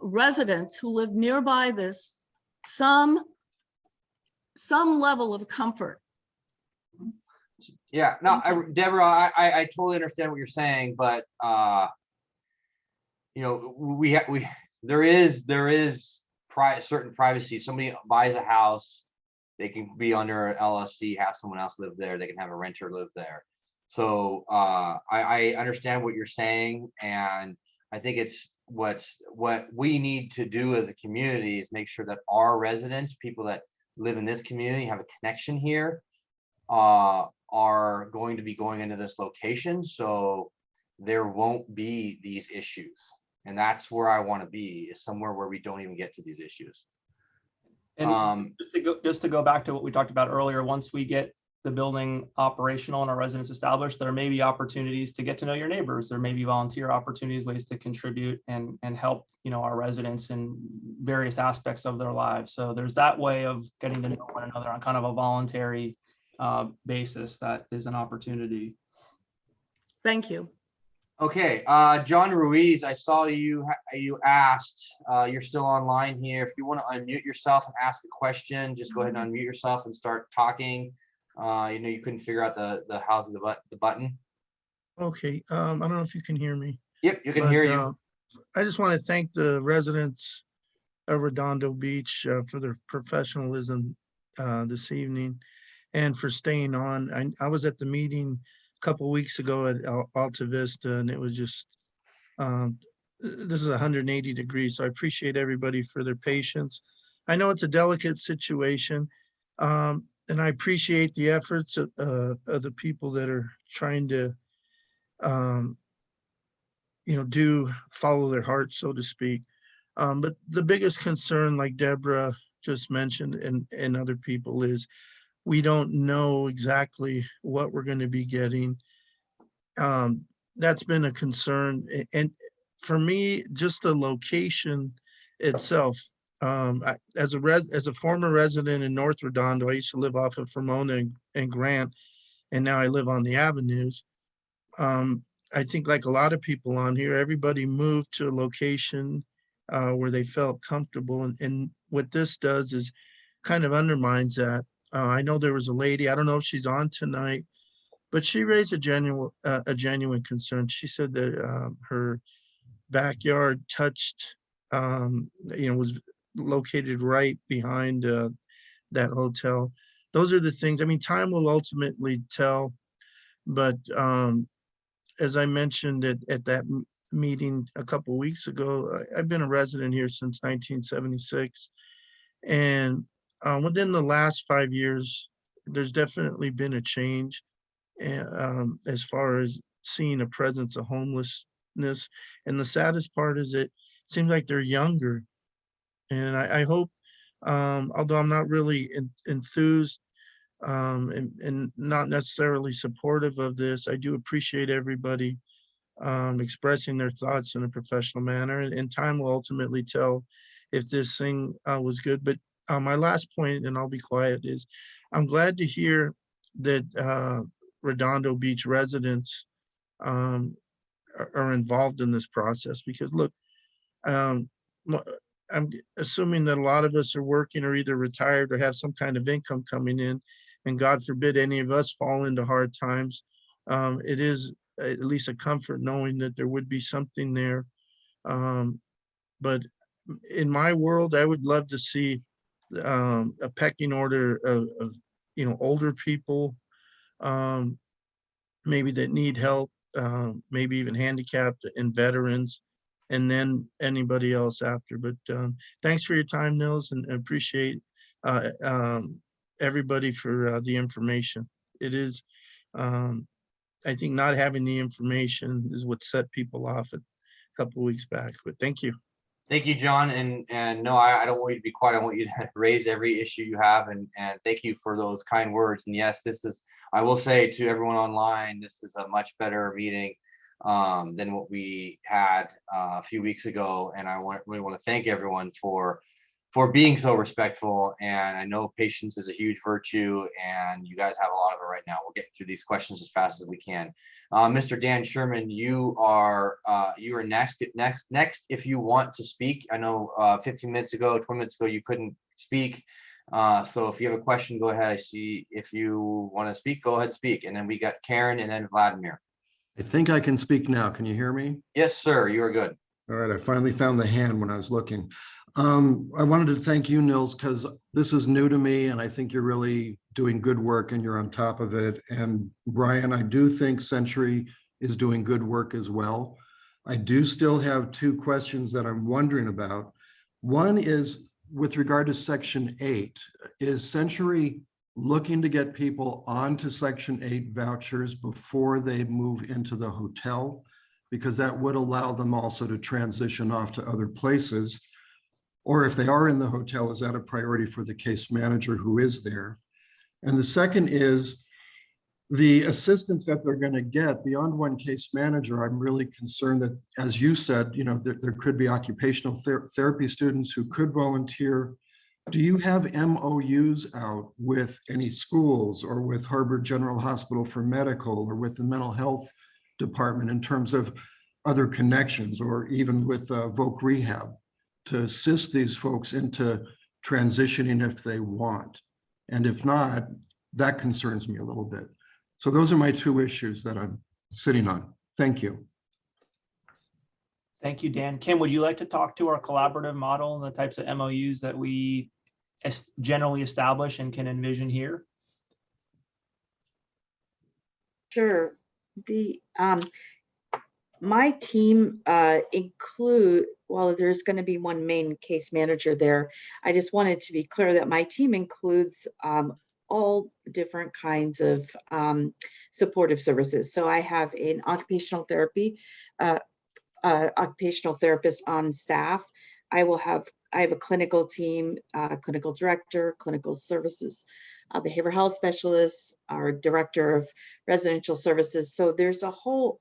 residents who live nearby this some level of comfort. Yeah, no, Deborah, I totally understand what you're saying, but you know, there is certain privacy. Somebody buys a house, they can be under an LLC, have someone else live there, they can have a renter live there. So I understand what you're saying, and I think it's what we need to do as a community is make sure that our residents, people that live in this community, have a connection here, are going to be going into this location, so there won't be these issues. And that's where I want to be, is somewhere where we don't even get to these issues. And just to go back to what we talked about earlier, once we get the building operational and our residents established, there may be opportunities to get to know your neighbors. There may be volunteer opportunities, ways to contribute and help, you know, our residents in various aspects of their lives. So there's that way of getting to know one another on kind of a voluntary basis. That is an opportunity. Thank you. Okay, John Ruiz, I saw you asked, you're still online here. If you want to unmute yourself and ask a question, just go ahead and unmute yourself and start talking. You know, you couldn't figure out the how's the button. Okay, I don't know if you can hear me. Yep, you can hear you. I just want to thank the residents of Redondo Beach for their professionalism this evening and for staying on. I was at the meeting a couple weeks ago at Alta Vista, and it was just, this is 180 degrees. So I appreciate everybody for their patience. I know it's a delicate situation, and I appreciate the efforts of the people that are trying to, you know, follow their heart, so to speak. But the biggest concern, like Deborah just mentioned, and other people, is we don't know exactly what we're going to be getting. That's been a concern. And for me, just the location itself, as a former resident in North Redondo, I used to live off of Fremona and Grant, and now I live on the avenues. I think, like a lot of people on here, everybody moved to a location where they felt comfortable. And what this does is kind of undermines that. I know there was a lady, I don't know if she's on tonight, but she raised a genuine concern. She said that her backyard touched, you know, was located right behind that hotel. Those are the things, I mean, time will ultimately tell, but as I mentioned at that meeting a couple of weeks ago, I've been a resident here since 1976. And within the last 5 years, there's definitely been a change as far as seeing a presence of homelessness. And the saddest part is it seems like they're younger. And I hope, although I'm not really enthused and not necessarily supportive of this, I do appreciate everybody expressing their thoughts in a professional manner. And time will ultimately tell if this thing was good. But my last point, and I'll be quiet, is I'm glad to hear that Redondo Beach residents are involved in this process, because look, I'm assuming that a lot of us are working or either retired or have some kind of income coming in, and God forbid any of us fall into hard times. It is at least a comfort knowing that there would be something there. But in my world, I would love to see a pecking order of you know, older people, maybe that need help, maybe even handicapped and veterans, and then anybody else after. But thanks for your time, Nils, and appreciate everybody for the information. It is, I think not having the information is what set people off a couple of weeks back, but thank you. Thank you, John. And no, I don't want you to be quiet. I want you to raise every issue you have. And thank you for those kind words. And yes, I will say to everyone online, this is a much better meeting than what we had a few weeks ago. And we want to thank everyone for being so respectful. And I know patience is a huge virtue, and you guys have a lot of it right now. We'll get through these questions as fast as we can. Mr. Dan Sherman, you are next if you want to speak. I know 15 minutes ago, 20 minutes ago, you couldn't speak. So if you have a question, go ahead. I see if you want to speak, go ahead, speak. And then we got Karen and then Vladimir. I think I can speak now. Can you hear me? Yes, sir. You are good. All right. I finally found the hand when I was looking. I wanted to thank you, Nils, because this is new to me, and I think you're really doing good work and you're on top of it. And Brian, I do think Century is doing good work as well. I do still have two questions that I'm wondering about. One is with regard to Section 8. Is Century looking to get people onto Section 8 vouchers before they move into the hotel? Because that would allow them also to transition off to other places. Or if they are in the hotel, is that a priority for the case manager who is there? And the second is the assistance that they're going to get beyond one case manager. I'm really concerned that, as you said, there could be occupational therapy students who could volunteer. Do you have MOUs out with any schools or with Harvard General Hospital for Medical or with the mental health department in terms of other connections, or even with Voc Rehab, to assist these folks into transitioning if they want? And if not, that concerns me a little bit. So those are my two issues that I'm sitting on. Thank you. Thank you, Dan. Kim, would you like to talk to our collaborative model and the types of MOUs that we generally establish and can envision here? Sure. My team while there's going to be one main case manager there, I just wanted to be clear that my team includes all different kinds of supportive services. So I have an occupational therapist on staff. I have a clinical team, clinical director, clinical services, behavioral health specialists, our director of residential services. So there's a whole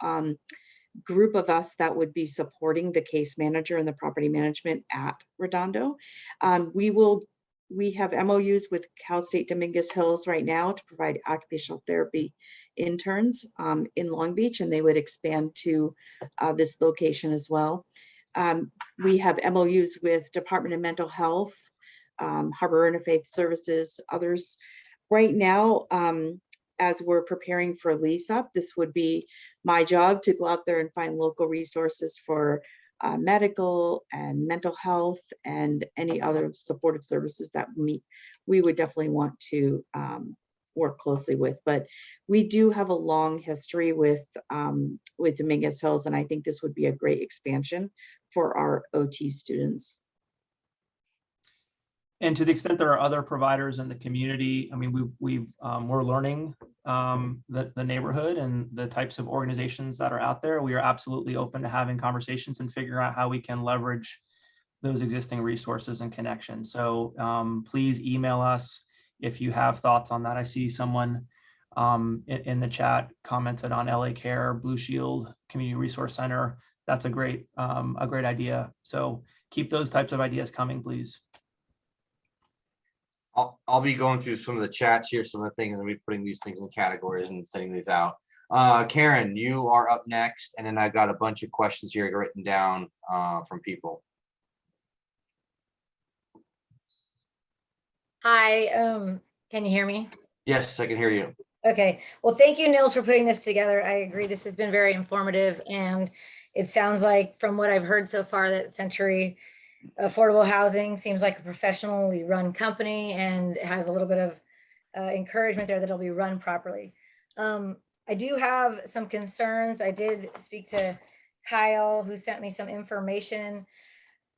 group of us that would be supporting the case manager and the property management at Redondo. We have MOUs with Cal State Dominguez Hills right now to provide occupational therapy interns in Long Beach, and they would expand to this location as well. We have MOUs with Department of Mental Health, Harbor Interfaith Services, others. Right now, as we're preparing for lease up, this would be my job to go out there and find local resources for medical and mental health and any other supportive services that we would definitely want to work closely with. But we do have a long history with Dominguez Hills, and I think this would be a great expansion for our OT students. And to the extent there are other providers in the community, I mean, we're learning the neighborhood and the types of organizations that are out there. We are absolutely open to having conversations and figuring out how we can leverage those existing resources and connections. So please email us if you have thoughts on that. I see someone in the chat commented on LA Care, Blue Shield Community Resource Center. That's a great idea. So keep those types of ideas coming, please. I'll be going through some of the chats here, some of the things, and we'll be putting these things in categories and sending these out. Karen, you are up next, and then I've got a bunch of questions here written down from people. Hi, can you hear me? Yes, I can hear you. Okay, well, thank you, Nils, for putting this together. I agree, this has been very informative, and it sounds like from what I've heard so far that Century Affordable Housing seems like a professionally run company and has a little bit of encouragement there that it'll be run properly. I do have some concerns. I did speak to Kyle, who sent me some information.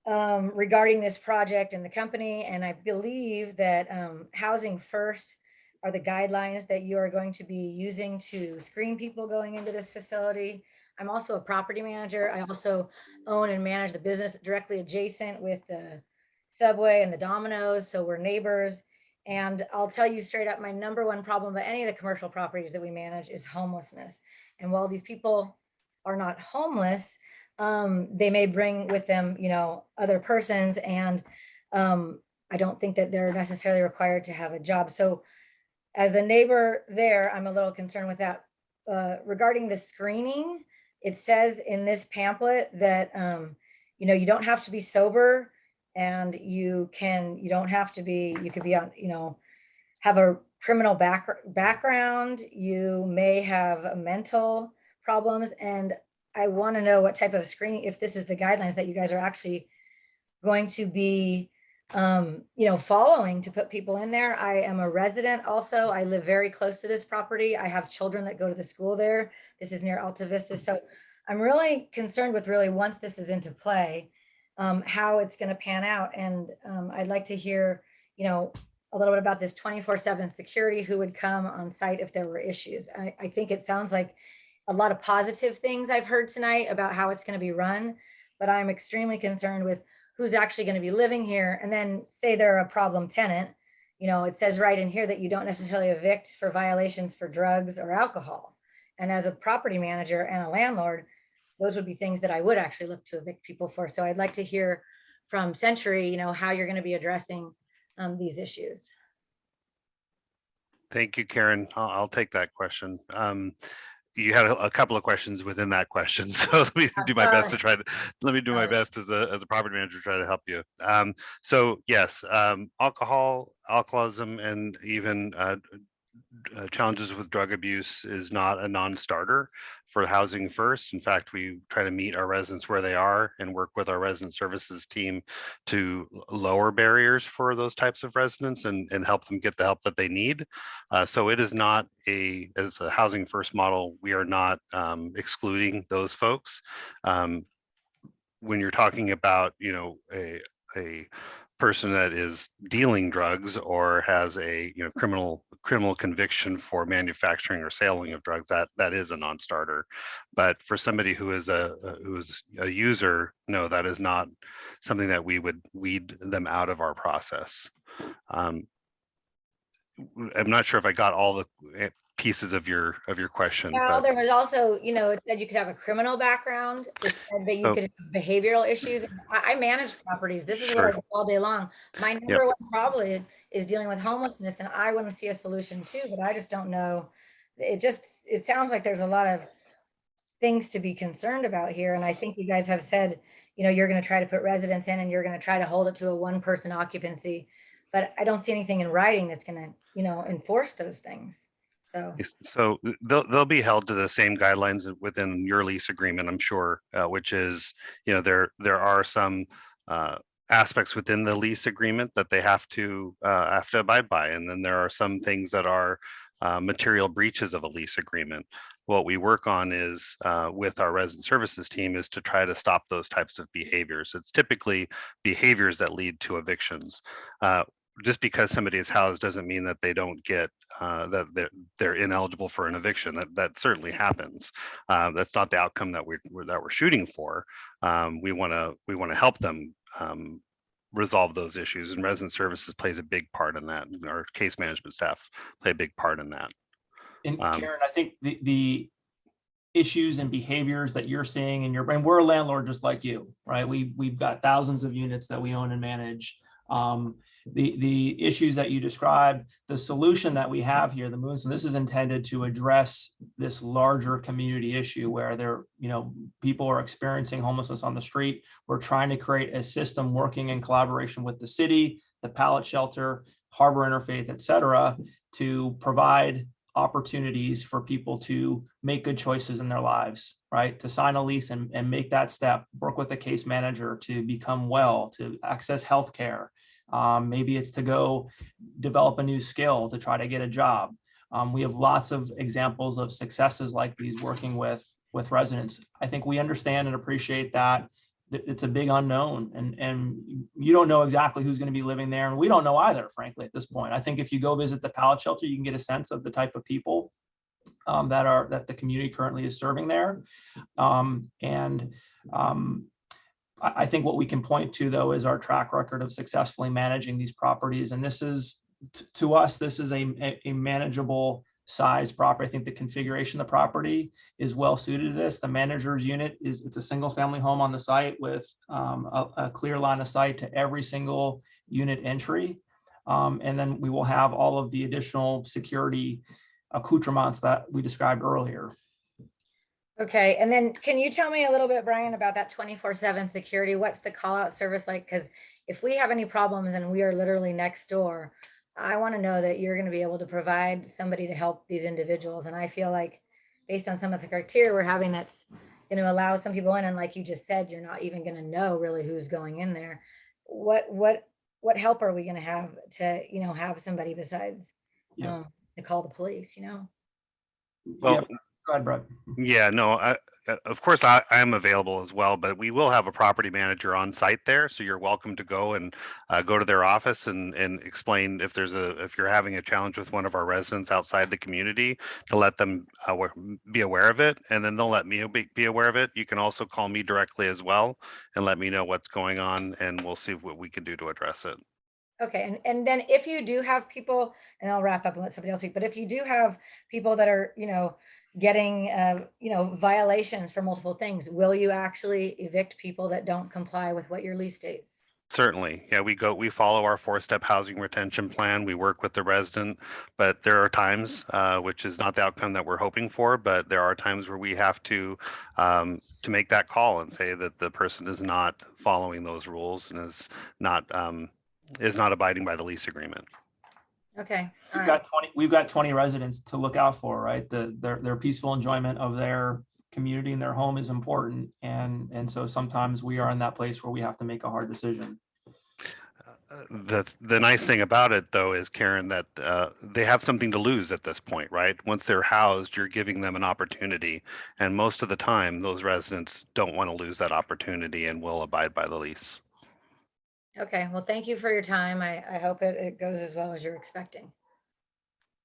regarding this project and the company. And I believe that Housing First are the guidelines that you are going to be using to screen people going into this facility. I'm also a property manager. I also own and manage the business directly adjacent with the Subway and the Domino's. So we're neighbors. And I'll tell you straight up, my number one problem with any of the commercial properties that we manage is homelessness. And while these people are not homeless, they may bring with them, you know, other persons. And I don't think that they're necessarily required to have a job. So as the neighbor there, I'm a little concerned with that. Regarding the screening, it says in this pamphlet that, you know, you don't have to be sober, and you don't have to be, you could be on, you know, have a criminal background. You may have mental problems. And I want to know what type of screening, if this is the guidelines that you guys are actually going to be, you know, following to put people in there. I am a resident also. I live very close to this property. I have children that go to the school there. This is near Alta Vista. So I'm really concerned with really, once this is into play, how it's going to pan out. And I'd like to hear, you know, a little bit about this 24/7 security, who would come on site if there were issues. I think it sounds like a lot of positive things I've heard tonight about how it's going to be run, but I'm extremely concerned with who's actually going to be living here. And then say they're a problem tenant, you know, it says right in here that you don't necessarily evict for violations for drugs or alcohol. And as a property manager and a landlord, those would be things that I would actually look to evict people for. So I'd like to hear from Century, you know, how you're going to be addressing these issues. Thank you, Karen. I'll take that question. You had a couple of questions within that question, so let me do my best to my best as a property manager to try to help you. So yes, alcoholism, and even challenges with drug abuse is not a non-starter for Housing First. In fact, we try to meet our residents where they are and work with our resident services team to lower barriers for those types of residents and help them get the help that they need. So it is not as a Housing First model, we are not excluding those folks. When you're talking about, you know, a person that is dealing drugs or has a, you know, criminal conviction for manufacturing or selling of drugs, that is a non-starter. But for somebody who is a user, no, that is not something that we would weed them out of our process. I'm not sure if I got all the pieces of your question. Well, but there was also, you know, it said you could have a criminal background. It said that you could have behavioral issues. I manage properties. This is what I do all day long. My number one problem is dealing with homelessness, and I want to see a solution too, but I just don't know. It sounds like there's a lot of things to be concerned about here. And I think you guys have said, you know, you're going to try to put residents in and you're going to try to hold it to a 1-person occupancy, but I don't see anything in writing that's going to, you know, enforce those things. So they'll be held to the same guidelines within your lease agreement, I'm sure, which is, you know, there are some aspects within the lease agreement that they have to abide by, and then there are some things that are material breaches of a lease agreement. What we work on is with our resident services team is to try to stop those types of behaviors. It's typically behaviors that lead to evictions. Just because somebody is housed doesn't mean that they don't get that they're ineligible for an eviction. That certainly happens. That's not the outcome that we're shooting for. We want to help them resolve those issues, and resident services plays a big part in that. Our case management staff play a big part in that. And Karen, I think the issues and behaviors that you're seeing in your brain, we're a landlord just like you, right? We've got thousands of units that we own and manage. The issues that you described, the solution that we have here, the Moonstone, this is intended to address this larger community issue where people are experiencing homelessness on the street. We're trying to create a system working in collaboration with the city, the pallet shelter, Harbor Interfaith, et cetera, to provide opportunities for people to make good choices in their lives, right? To sign a lease and make that step, work with a case manager to become well, to access healthcare. Maybe it's to go develop a new skill to try to get a job. We have lots of examples of successes like these working with residents. I think we understand and appreciate that it's a big unknown, and you don't know exactly who's going to be living there, and we don't know either, frankly, at this point. I think if you go visit the pallet shelter, you can get a sense of the type of people that the community currently is serving there. I think what we can point to, though, is our track record of successfully managing these properties. And this is, to us, this is a manageable size property. I think the configuration of the property is well suited to this. The manager's unit it's a single family home on the site with a clear line of sight to every single unit entry. And then we will have all of the additional security accoutrements that we described earlier. Okay, and then can you tell me a little bit, Brian, about that 24/7 security? What's the call out service like? Because if we have any problems and we are literally next door, I want to know that you're going to be able to provide somebody to help these individuals. And I feel like based on some of the criteria we're having, that's going to allow some people in. And like you just said, you're not even going to know really who's going in there. What help are we going to have to, have somebody besides to call the police, Well, Go ahead, Brett. yeah, no, of course I am available as well, but we will have a property manager on site there, so you're welcome to go and go to their office and explain if you're having a challenge with one of our residents outside the community, to let them be aware of it, and then they'll let me be aware of it. You can also call me directly as well and let me know what's going on, and we'll see what we can do to address it. Okay, and then if you do have people, and I'll wrap up and let somebody else speak, but if you do have people that are, getting, violations for multiple things, will you actually evict people that don't comply with what your lease states? Certainly. Yeah, we follow our 4-step housing retention plan. We work with the resident, but there are times, which is not the outcome that we're hoping for, but there are times where we have to make that call and say that the person is not following those rules and is not abiding by the lease agreement. Okay. We've got 20 residents to look out for, right? Their peaceful enjoyment of their community and their home is important. And so sometimes we are in that place where we have to make a hard decision. The nice thing about it, though, is, Karen, that they have something to lose at this point, right? Once they're housed, you're giving them an opportunity. And most of the time, those residents don't want to lose that opportunity and will abide by the lease. Okay, well, thank you for your time. I hope it goes as well as you're expecting.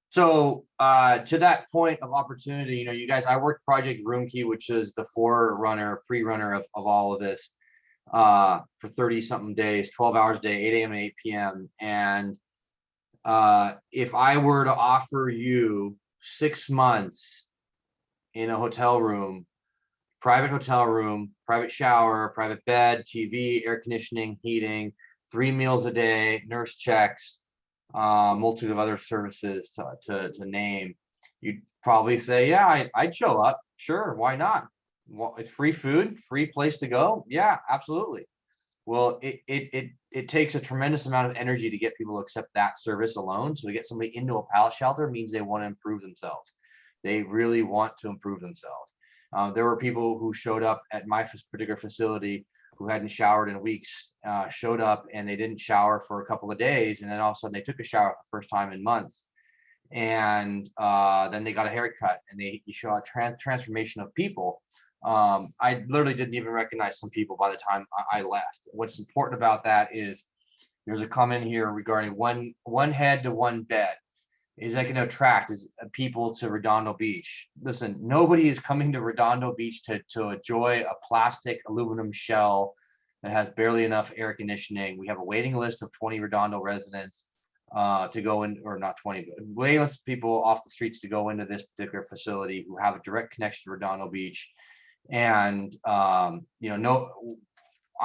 So to that point of opportunity, you guys, I worked Project Homekey, which is the pre-runner of all of this for 30 something days, 12 hours a day, 8 a.m. and 8 p.m. And if I were to offer you 6 months in a hotel room, private hotel room, private shower, private bed, TV, air conditioning, heating, 3 meals a day, nurse checks, multitude of other services to name, you'd probably say, yeah, I'd show up. Sure, why not? Well, it's free food, free place to go. Yeah, absolutely. Well, it takes a tremendous amount of energy to get people to accept that service alone. So to get somebody into a pallet shelter means they want to improve themselves. They really want to improve themselves. There were people who showed up at my particular facility who hadn't showered in weeks, showed up and they didn't shower for a couple of days. And then all of a sudden they took a shower for the first time in months. And then they got a haircut and you show a transformation of people. I literally didn't even recognize some people by the time I left. What's important about that is there's a comment here regarding one head to one bed. Is that going to attract people to Redondo Beach? Listen, nobody is coming to Redondo Beach to enjoy a plastic aluminum shell that has barely enough air conditioning. We have a waiting list of 20 Redondo residents to go in, or not 20, but waiting list of people off the streets to go into this particular facility who have a direct connection to Redondo Beach. And I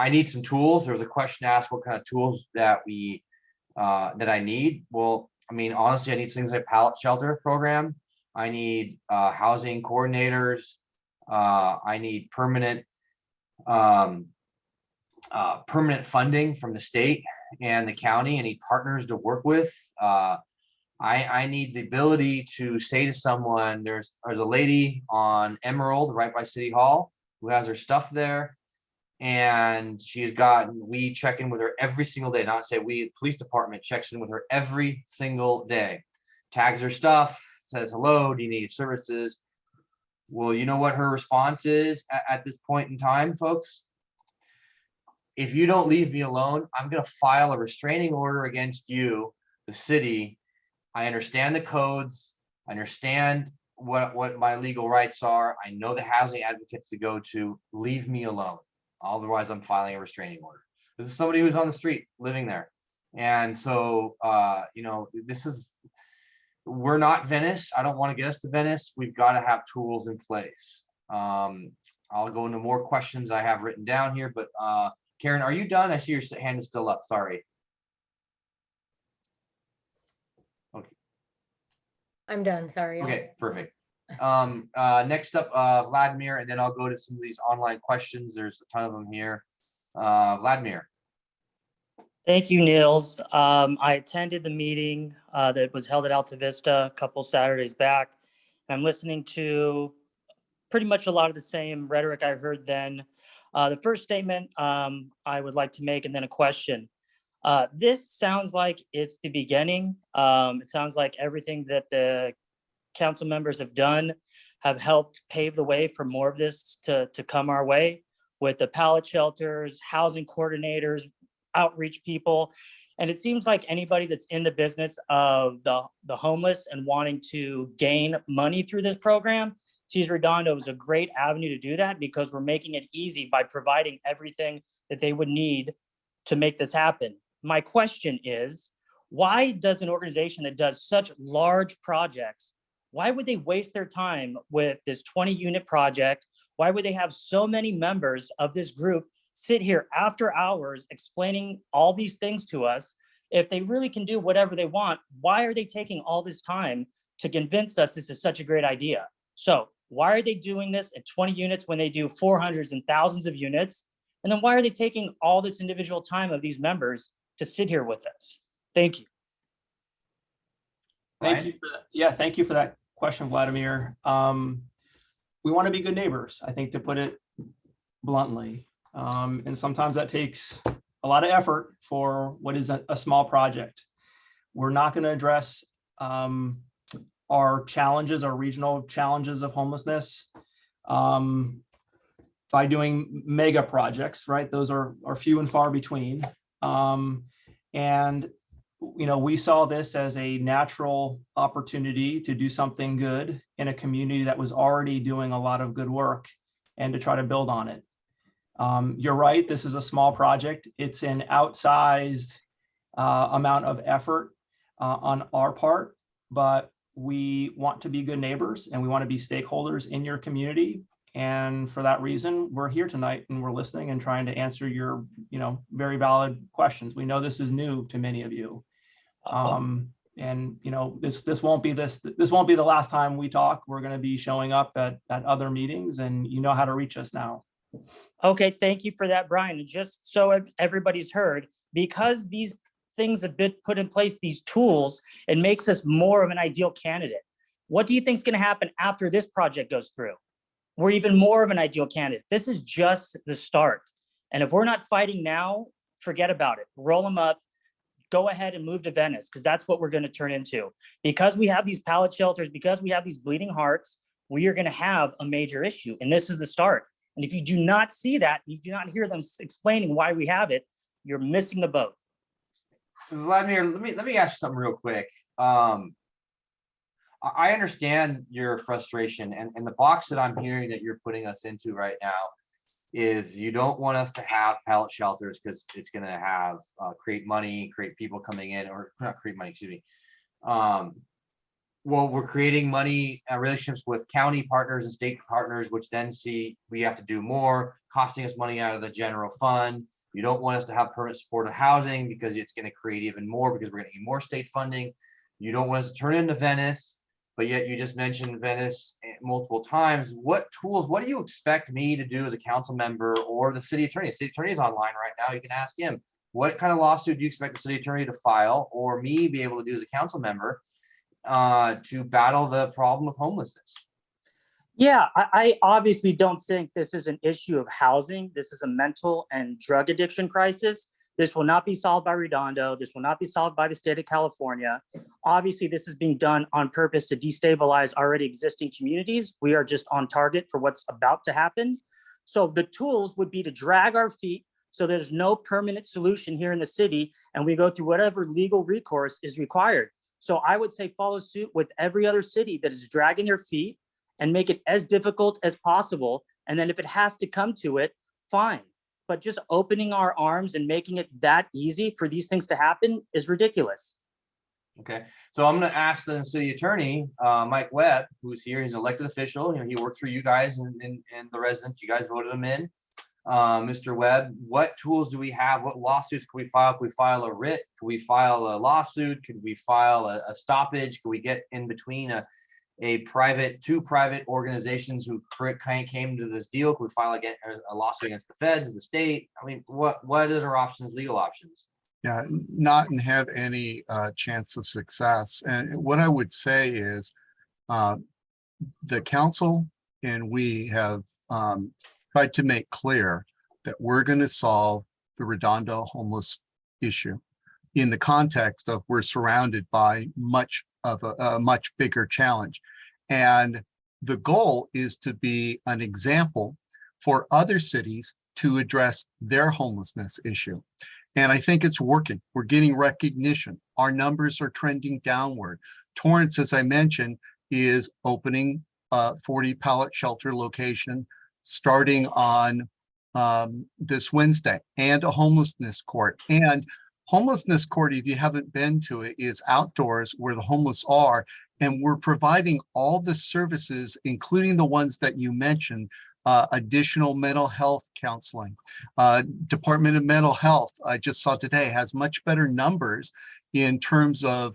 need some tools. There was a question asked what kind of tools that I need. Well, I mean, honestly, I need things like pallet shelter program. I need housing coordinators. I need permanent funding from the state and the county. I need partners to work with. I need the ability to say to someone, there's a lady on Emerald right by City Hall who has her stuff there. And we check in with her every single day. Not say we, police department checks in with her every single day, tags her stuff, says, hello, do you need services? Well, you know what her response is at this point in time, folks? if you don't leave me alone, I'm going to file a restraining order against you, the city. I understand the codes. I understand what my legal rights are. I know the housing advocates to go to. Leave me alone. Otherwise, I'm filing a restraining order. This is somebody who's on the street living there. And so, you know, we're not Venice. I don't want to get us to Venice. We've got to have tools in place. I'll go into more questions I have written down here, but Karen, are you done? I see your hand is still up. Sorry. Okay. I'm done, sorry. Okay, perfect. Next up, Vladimir, and then I'll go to some of these online questions. There's a ton of them here. Vladimir. Thank you, Nils. I attended the meeting that was held at Alta Vista a couple Saturdays back. I'm listening to pretty much a lot of the same rhetoric I heard then. The first statement I would like to make, and then a question. This sounds like it's the beginning. It sounds like everything that the council members have done have helped pave the way for more of this to come our way, with the pallet shelters, housing coordinators, outreach people. And it seems like anybody that's in the business of the homeless and wanting to gain money through this program sees Redondo as a great avenue to do that, because we're making it easy by providing everything that they would need to make this happen. My question is, why does an organization that does such large projects, why would they waste their time with this 20-unit project? Why would they have so many members of this group sit here after hours explaining all these things to us? If they really can do whatever they want, why are they taking all this time to convince us this is such a great idea? So why are they doing this at 20 units when they do 400s and thousands of units? And then why are they taking all this individual time of these members to sit here with us? Thank you. Thank you for that. Yeah, thank you for that question, Vladimir. We want to be good neighbors, I think, to put it bluntly. And sometimes that takes a lot of effort for what is a small project. We're not going to address our challenges, our regional challenges of homelessness by doing mega projects, right? Those are few and far between. And you know, we saw this as a natural opportunity to do something good in a community that was already doing a lot of good work, and to try to build on it. You're right, this is a small project. It's an outsized amount of effort on our part, but we want to be good neighbors and we want to be stakeholders in your community. And for that reason, we're here tonight and we're listening and trying to answer your, you know, very valid questions. We know this is new to many of you. And you know, this won't be the last time we talk. We're going to be showing up at other meetings, and you know how to reach us now. Okay, thank you for that, Brian. And just so everybody's heard, because these things have been put in place, these tools, it makes us more of an ideal candidate. What do you think is going to happen after this project goes through? We're even more of an ideal candidate. This is just the start. And if we're not fighting now, forget about it. Roll them up. Go ahead and move to Venice, because that's what we're going to turn into. Because we have these pallet shelters, because we have these bleeding hearts, we are going to have a major issue. And this is the start. And if you do not see that, you do not hear them explaining why we have it, you're missing the boat. Vladimir, let me ask you something real quick. I understand your frustration, and the box that I'm hearing that you're putting us into right now is you don't want us to have pallet shelters because it's going to have create money, create people coming in, or not create money, excuse me. Well, we're creating money relationships with county partners and state partners, which then see we have to do more, costing us money out of the general fund. You don't want us to have permanent supportive housing because it's going to create even more, because we're going to need more state funding. You don't want us to turn into Venice, but yet you just mentioned Venice multiple times. What tools, what do you expect me to do as a council member, or the city attorney? The city attorney is online right now. You can ask him. What kind of lawsuit do you expect the city attorney to file, or me be able to do as a council member to battle the problem of homelessness? Yeah, I obviously don't think this is an issue of housing. This is a mental and drug addiction crisis. This will not be solved by Redondo. This will not be solved by the state of California. Obviously, this is being done on purpose to destabilize already existing communities. We are just on target for what's about to happen. So the tools would be to drag our feet So there's no permanent solution here in the city, and we go through whatever legal recourse is required. So I would say follow suit with every other city that is dragging their feet and make it as difficult as possible. And then if it has to come to it, fine. But just opening our arms and making it that easy for these things to happen is ridiculous. Okay, so I'm going to ask the city attorney, Mike Webb, who's here. He's an elected official. You know, he worked for you guys and the residents. You guys voted him in. Mr. Webb, what tools do we have? What lawsuits can we file? Can we file a writ? Can we file a lawsuit? Could we file a stoppage? Can we get in between two private organizations who came to this deal? Can we file a lawsuit against the feds, the state? I mean, what are our options, legal options? Yeah, not and have any chance of success. And what I would say is the council and we have tried to make clear that we're going to solve the Redondo homeless issue in the context of we're surrounded by much of a much bigger challenge. And the goal is to be an example for other cities to address their homelessness issue. And I think it's working. We're getting recognition. Our numbers are trending downward. Torrance, as I mentioned, is opening a 40 pallet shelter location starting on this Wednesday, and a homelessness court. And homelessness court, if you haven't been to it, is outdoors where the homeless are. And we're providing all the services, including the ones that you mentioned, additional mental health counseling. Department of Mental Health, I just saw today, has much better numbers in terms of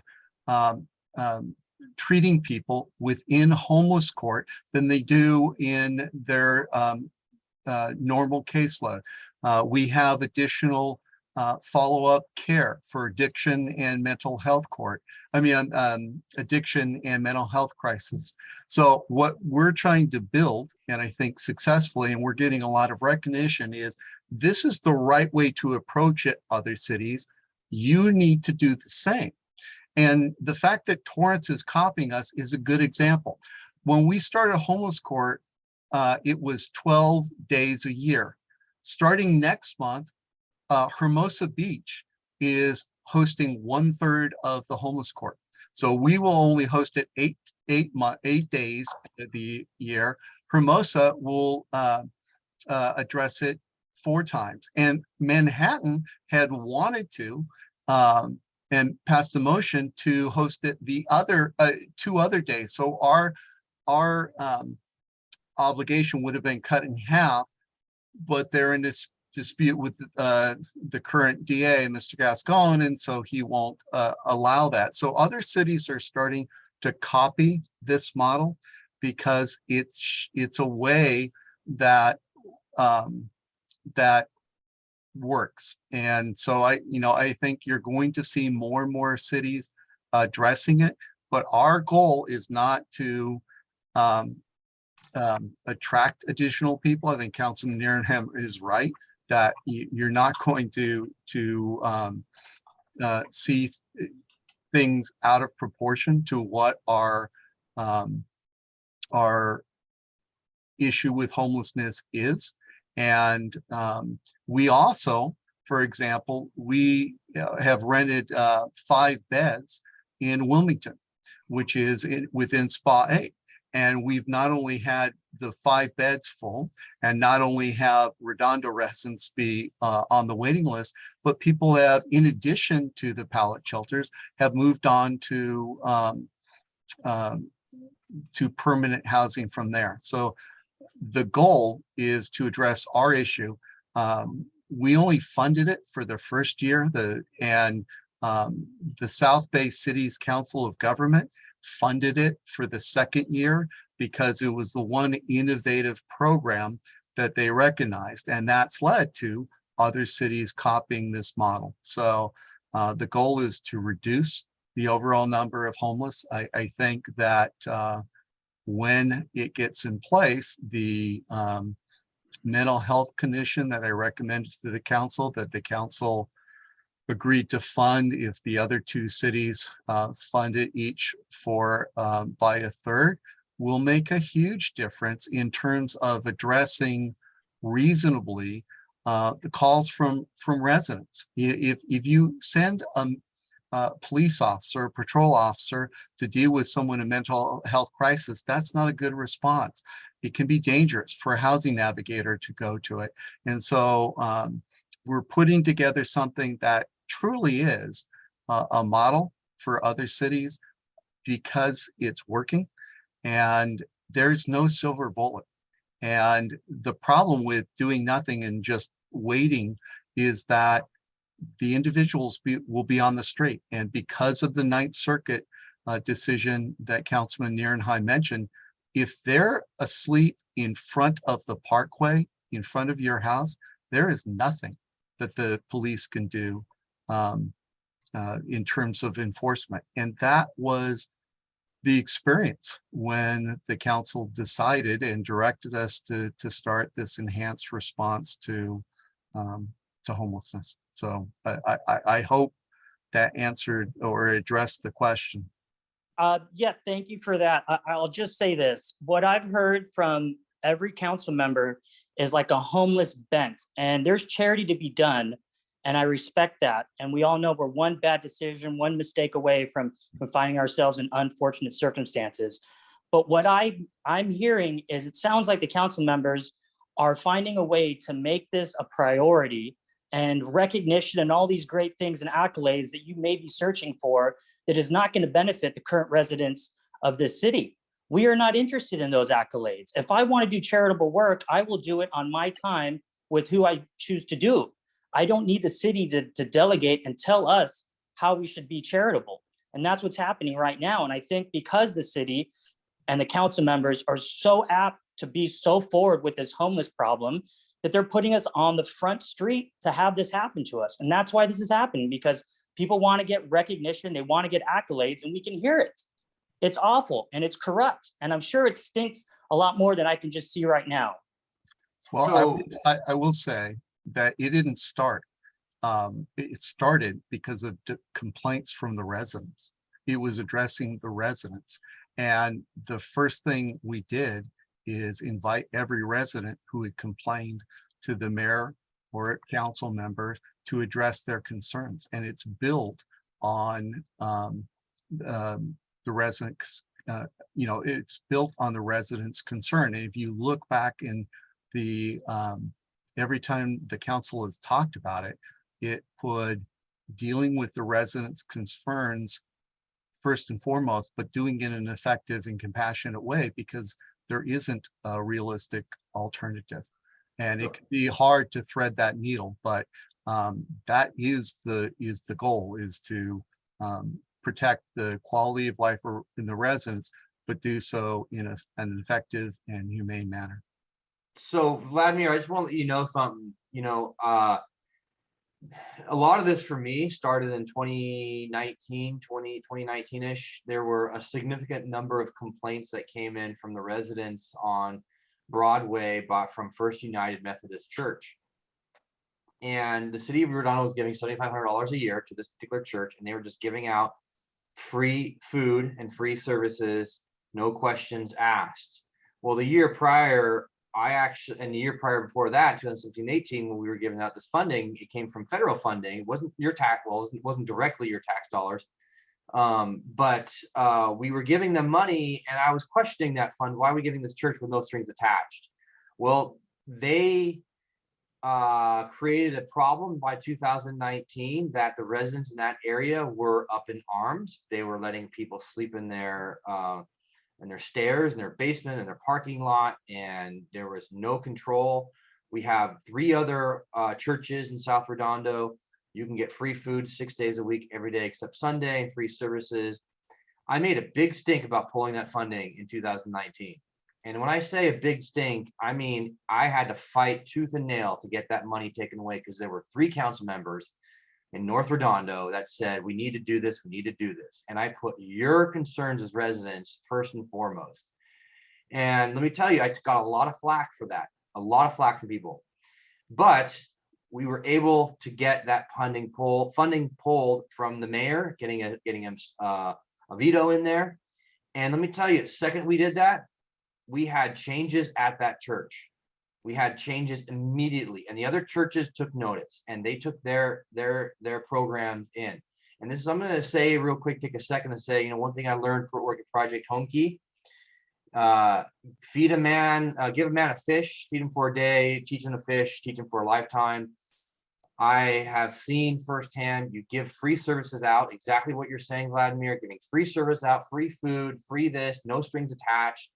treating people within homeless court than they do in their normal caseload. We have additional follow-up care for addiction and mental health court. Addiction and mental health crisis. So what we're trying to build, and I think successfully, and we're getting a lot of recognition, is this is the right way to approach it, other cities. You need to do the same. And the fact that Torrance is copying us is a good example. When we started homeless court, it was 12 days a year. Starting next month, Hermosa Beach is hosting 1/3 of the homeless court. So we will only host it 8 days of the year. Hermosa will address it 4 times. And Manhattan had wanted to and passed a motion to host it the other 2 other days. So our obligation would have been cut in half, but they're in this dispute with the current DA, Mr. Gascon, and so he won't allow that. So other cities are starting to copy this model because it's a way that that works. And so I think you're going to see more and more cities addressing it, but our goal is not to attract additional people. I think Councilman Nehrenheim is right that you're not going to see things out of proportion to what our issue with homelessness is. And we also, for example, we have rented 5 beds in Wilmington, which is within Spa 8. And we've not only had the 5 beds full, and not only have Redondo residents be on the waiting list, but people have, in addition to the pallet shelters, have moved on to permanent housing from there. So the goal is to address our issue. We only funded it for the first year, the South Bay Cities Council of Government funded it for the second year because it was the one innovative program that they recognized, and that's led to other cities copying this model. So the goal is to reduce the overall number of homeless. I think that when it gets in place, the mental health condition that I recommended to the council, that the council agreed to fund if the other 2 cities fund it each for by 1/3, will make a huge difference in terms of addressing reasonably the calls from residents. If you send a police officer, a patrol officer to deal with someone in mental health crisis, that's not a good response. It can be dangerous for a housing navigator to go to it. And so we're putting together something that truly is a model for other cities because it's working, and there's no silver bullet. And the problem with doing nothing and just waiting is that the individuals will be on the street. And because of the Ninth Circuit decision that Councilman Nehrenheim mentioned, if they're asleep in front of the parkway, in front of your house, there is nothing that the police can do in terms of enforcement. And that was the experience when the council decided and directed us to start this enhanced response to homelessness. So I hope that answered or addressed the question. Yeah, thank you for that. I'll just say this. What I've heard from every council member is like a homeless bent, and there's charity to be done. And I respect that. And we all know we're one bad decision, one mistake away from finding ourselves in unfortunate circumstances. But what I'm hearing is it sounds like the council members are finding a way to make this a priority, and recognition and all these great things and accolades that you may be searching for that is not going to benefit the current residents of this city. We are not interested in those accolades. If I want to do charitable work, I will do it on my time with who I choose to do. I don't need the city to delegate and tell us how we should be charitable. And that's what's happening right now. And I think because the city and the council members are so apt to be so forward with this homeless problem, that they're putting us on the front street to have this happen to us. And that's why this is happening, because people want to get recognition, they want to get accolades, and we can hear it. It's awful and it's corrupt. And I'm sure it stinks a lot more than I can just see right now. Well, I will say that it didn't start. It started because of complaints from the residents. It was addressing the residents. And the first thing we did is invite every resident who had complained to the mayor or council member to address their concerns. And it's built on the residents, it's built on the residents' concern. And if you look back in the every time the council has talked about it, it put dealing with the residents' concerns first and foremost, but doing it in an effective and compassionate way, because there isn't a realistic alternative. And it can be hard to thread that needle, but that is the goal, is to protect the quality of life in the residents, but do so in an effective and humane manner. So Vladimir, I just want to let you know something. A lot of this for me started in 2019-ish. There were a significant number of complaints that came in from the residents on Broadway from First United Methodist Church. And the city of Redondo was giving $7,500 a year to this particular church, and they were just giving out free food and free services, no questions asked. Well, the year prior, and the year prior before that, 2017-18, when we were giving out this funding, it came from federal funding. It wasn't your tax, well, it wasn't directly your tax dollars, but we were giving them money, and I was questioning that fund. Why are we giving this church with no strings attached? Well, they created a problem by 2019 that the residents in that area were up in arms. They were letting people sleep in their stairs, in their basement, in their parking lot, and there was no control. We have 3 other churches in South Redondo. You can get free food 6 days a week, every day except Sunday, and free services. I made a big stink about pulling that funding in 2019. And when I say a big stink, I mean, I had to fight tooth and nail to get that money taken away, because there were 3 council members in North Redondo that said, we need to do this, we need to do this. And I put your concerns as residents first and foremost. And let me tell you, I got a lot of flack for that, a lot of flack from people. But we were able to get that funding pulled from the mayor, getting him a veto in there. And let me tell you, the second we did that, we had changes at that church. we had changes immediately, and the other churches took notice, and they took their programs in. And this is, I'm going to say real quick, take a second to say, one thing I learned for working Project Homekey, feed a man, give a man a fish, feed him for a day, teach him to fish, teach him for a lifetime. I have seen firsthand, you give free services out, exactly what you're saying, Vladimir, giving free service out, free food, free this, no strings attached,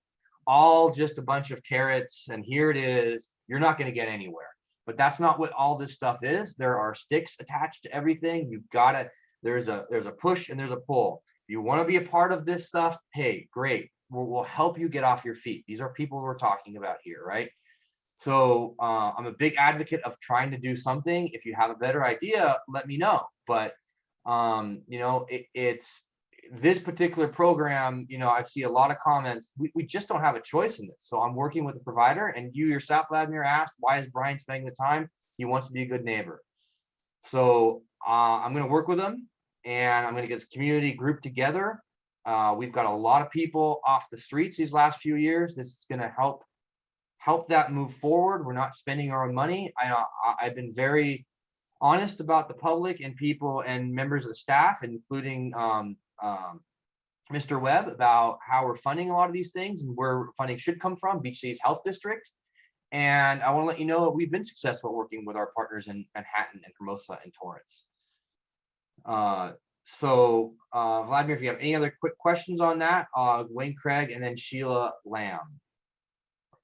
all just a bunch of carrots, and here it is, you're not going to get anywhere. But that's not what all this stuff is. There are sticks attached to everything. You've got to, there's a push and there's a pull. If you want to be a part of this stuff, hey, great. We'll help you get off your feet. These are people we're talking about here, right? So I'm a big advocate of trying to do something. If you have a better idea, let me know. But it's this particular program, I see a lot of comments. We just don't have a choice in this. So I'm working with the provider, and you yourself, Vladimir, asked, why is Brian spending the time? He wants to be a good neighbor. So I'm going to work with them, and I'm going to get this community group together. We've got a lot of people off the streets these last few years. This is going to help that move forward. We're not spending our own money. I've been very honest about the public and people and members of the staff, including Mr. Webb, about how we're funding a lot of these things and where funding should come from, Beach Cities Health District. And I want to let you know that we've been successful working with our partners in Manhattan and Hermosa and Torrance. Vladimir, if you have any other quick questions on that, Wayne Craig and then Sheila Lamb.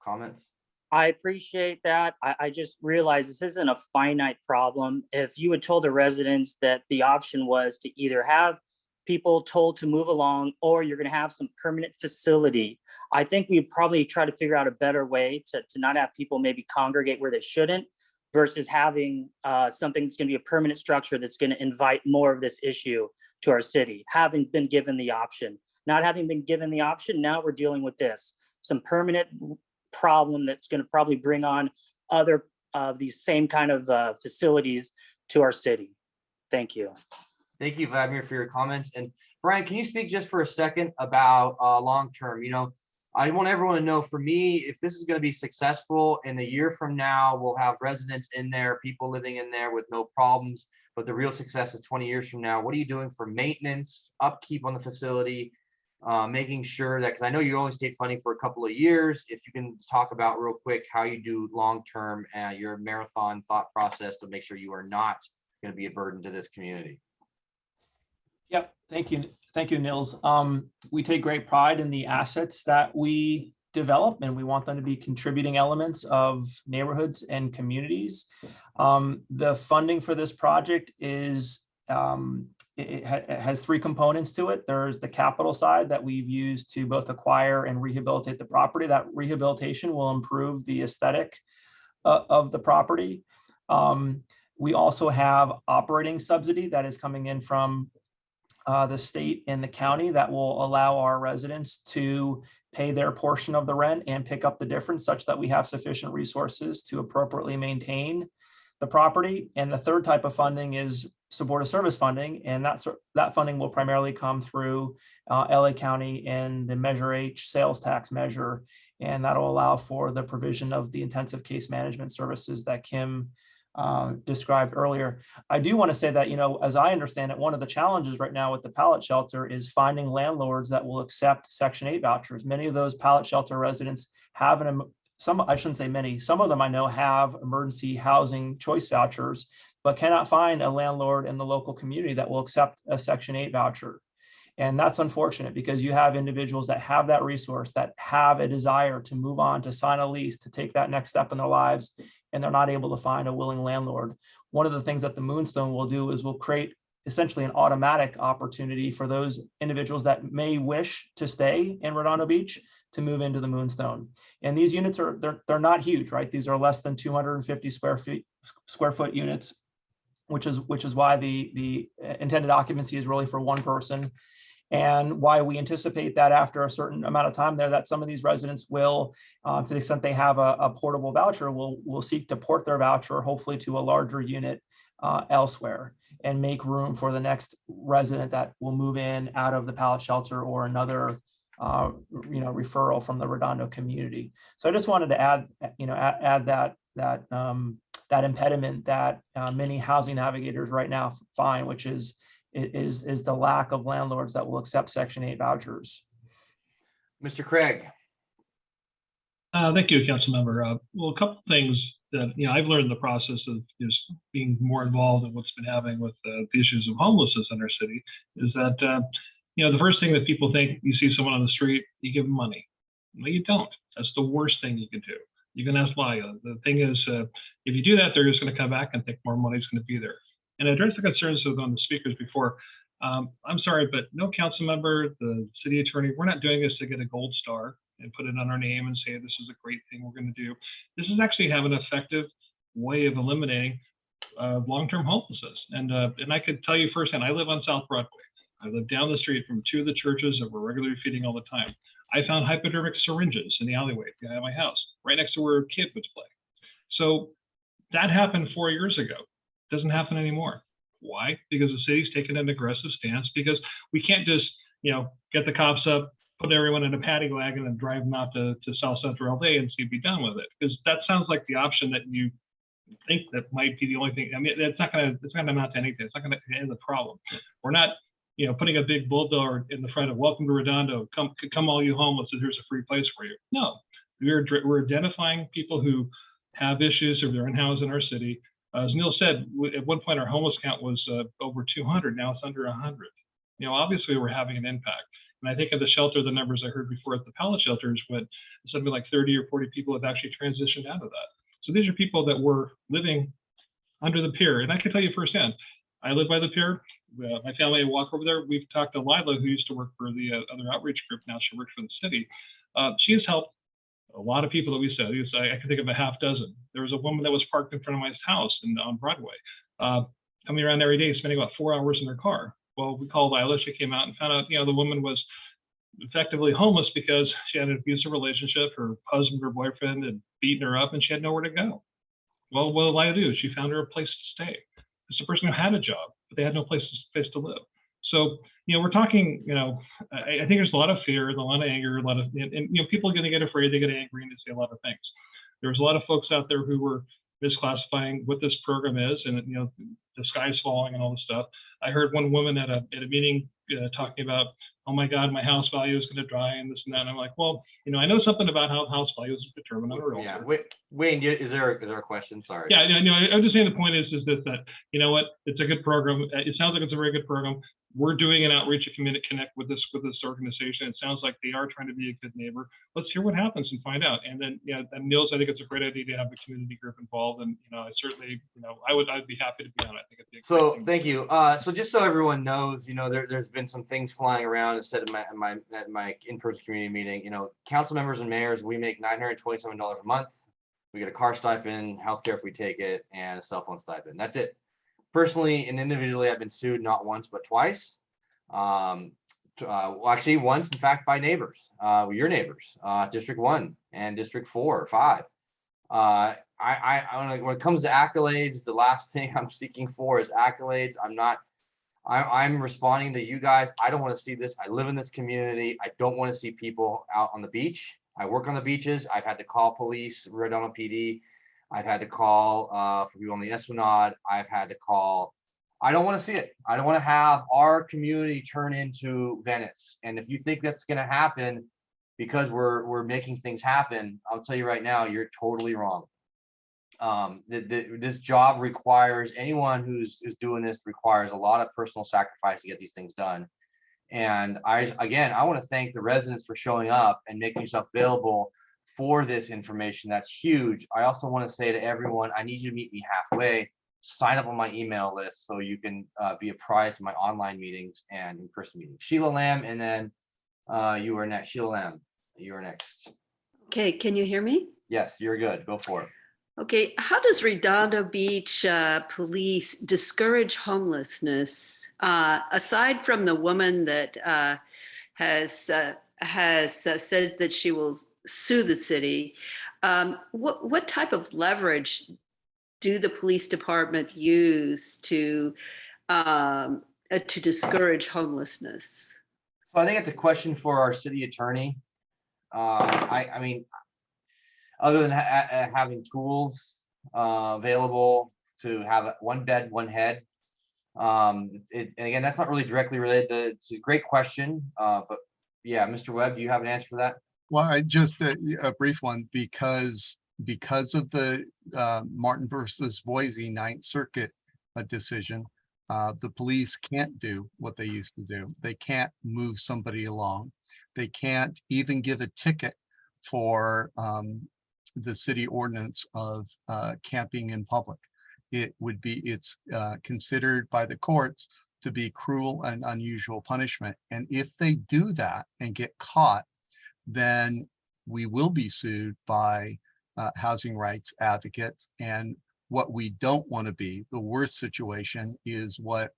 Comments? I appreciate that. I just realized this isn't a finite problem. If you had told the residents that the option was to either have people told to move along or you're going to have some permanent facility, I think we'd probably try to figure out a better way to not have people maybe congregate where they shouldn't, versus having something that's going to be a permanent structure that's going to invite more of this issue to our city. Having been given the option, not having been given the option, now we're dealing with this, some permanent problem that's going to probably bring on other of these same kind of facilities to our city. Thank you. Thank you, Vladimir, for your comments. And Brian, can you speak just for a second about long-term? I want everyone to know, for me, if this is going to be successful in a year from now, we'll have residents in there, people living in there with no problems. But the real success is 20 years from now. What are you doing for maintenance, upkeep on the facility, making sure that, because I know you only state funding for a couple of years, if you can talk about real quick how you do long-term, your marathon thought process to make sure you are not going to be a burden to this community. Yep, thank you, Nils. We take great pride in the assets that we develop, and we want them to be contributing elements of neighborhoods and communities. The funding for this project is it has three components to it. There's the capital side that we've used to both acquire and rehabilitate the property. That rehabilitation will improve the aesthetic of the property. We also have operating subsidy that is coming in from the state and the county that will allow our residents to pay their portion of the rent and pick up the difference, such that we have sufficient resources to appropriately maintain the property. And the third type of funding is supportive service funding, and that funding will primarily come through LA County and the Measure H sales tax measure, and that'll allow for the provision of the intensive case management services that Kim described earlier. I do want to say that, as I understand it, one of the challenges right now with the pallet shelter is finding landlords that will accept Section 8 vouchers. Many of those pallet shelter residents have I shouldn't say many, some of them I know have emergency housing choice vouchers, but cannot find a landlord in the local community that will accept a Section 8 voucher. And that's unfortunate, because you have individuals that have that resource, that have a desire to move on, to sign a lease, to take that next step in their lives, and they're not able to find a willing landlord. One of the things that the Moonstone will do is we'll create essentially an automatic opportunity for those individuals that may wish to stay in Redondo Beach to move into the Moonstone. And these units they're not huge, right? These are less than 250 square foot units, which is why the intended occupancy is really for one person. And why we anticipate that after a certain amount of time there, that some of these residents will, to the extent they have a portable voucher, will seek to port their voucher, hopefully to a larger unit elsewhere, and make room for the next resident that will move in out of the pallet shelter or another referral from the Redondo community. So I just wanted to add that impediment that many housing navigators right now find, which is the lack of landlords that will accept Section 8 vouchers. Mr. Craig. Thank you, Councilmember. Well, a couple of things that I've learned in the process of just being more involved in what's been happening with the issues of homelessness in our city is that the first thing that people think, you see someone on the street, you give them money. No, you don't. That's the worst thing you can do. You can ask why. The thing is, if you do that, they're just going to come back and think more money is going to be there. And address the concerns of on the speakers before. I'm sorry, but no council member, the city attorney, we're not doing this to get a gold star and put it on our name and say this is a great thing we're going to do. This is actually have an effective way of eliminating long-term homelessness. And I could tell you firsthand, I live on South Broadway. I live down the street from two of the churches that we're regularly feeding all the time. I found hypodermic syringes in the alleyway behind my house, right next to where a kid would play. So that happened 4 years ago. It doesn't happen anymore. Why? Because the city's taken an aggressive stance, because we can't just, get the cops up, put everyone in a paddy wagon and drive them out to South Central LA and see be done with it. Because that sounds like the option that you think that might be the only thing. I mean, it's not going to amount to anything. It's not going to end the problem. We're not, putting a big bulldozer in the front of welcome to Redondo, come all you homeless, and here's a free place for you. No, we're identifying people who have issues or they're unhoused in our city. As Neil said, at one point our homeless count was over 200. Now it's under 100. Obviously we're having an impact. And I think at the shelter, the numbers I heard before at the pallet shelters, went something like 30 or 40 people have actually transitioned out of that. So these are people that were living under the pier. And I can tell you firsthand, I live by the pier. My family walk over there. We've talked to Lila, who used to work for the other outreach group. Now she works for the city. She has helped a lot of people that we said. I can think of a half dozen. There was a woman that was parked in front of my house on Broadway, coming around every day, spending about 4 hours in her car. Well, we called Lila. She came out and found out, the woman was effectively homeless because she had an abusive relationship. Her husband or boyfriend had beaten her up and she had nowhere to go. Well, what did Lila do? She found her a place to stay. It's a person who had a job, but they had no place to live. So, we're talking, I think there's a lot of fear, a lot of anger, and people are going to get afraid, they get angry, and they say a lot of things. There's a lot of folks out there who were misclassifying what this program is, and the sky's falling and all this stuff. I heard one woman at a meeting talking about, oh my God, my house value is going to die and this and that. And I'm like, well, I know something about how house values are determined on a realtor. Yeah, Wayne, is there a question? Sorry. Yeah, I'm just saying the point is that what, it's a good program. It sounds like it's a very good program. We're doing an outreach to connect with this organization. It sounds like they are trying to be a good neighbor. Let's hear what happens and find out. And then, and Nils, I think it's a great idea to have a community group involved. And I certainly, I'd be happy to be on it. I think it'd be a great thing. Thank you. So just so everyone knows, there's been some things flying around. Instead of my in-person community meeting, council members and mayors, we make $927 a month. We get a car stipend, healthcare if we take it, and a cell phone stipend. That's it. Personally and individually, I've been sued not once but twice. Actually, once, in fact, by neighbors, your neighbors, District 1 and District 4 or 5. When it comes to accolades, the last thing I'm seeking for is accolades. I'm responding to you guys. I don't want to see this. I live in this community. I don't want to see people out on the beach. I work on the beaches. I've had to call police, Redondo PD. I've had to call for people on the Esplanade. I've had to call. I don't want to see it. I don't want to have our community turn into Venice. And if you think that's going to happen because we're making things happen, I'll tell you right now, you're totally wrong. This job requires, anyone who's doing this requires a lot of personal sacrifice to get these things done. And I want to thank the residents for showing up and making yourself available for this information. That's huge. I also want to say to everyone, I need you to meet me halfway. Sign up on my email list so you can be apprised of my online meetings and in-person meetings. Sheila Lamb, and then you are next. Sheila Lamb, you are next. Okay, can you hear me? Yes, you're good. Go for it. Okay, how does Redondo Beach Police discourage homelessness? Aside from the woman that has said that she will sue the city, what type of leverage do the police department use to discourage homelessness? So I think it's a question for our city attorney. I mean, other than having tools available to have one bed, one head. And again, that's not really directly related to, it's a great question. But yeah, Mr. Webb, do you have an answer for that? Well, I just a brief one because of the Martin versus Boise Ninth Circuit decision. The police can't do what they used to do. They can't move somebody along. They can't even give a ticket for the city ordinance of camping in public. It's considered by the courts to be cruel and unusual punishment. And if they do that and get caught, then we will be sued by housing rights advocates. And what we don't want to be, the worst situation is what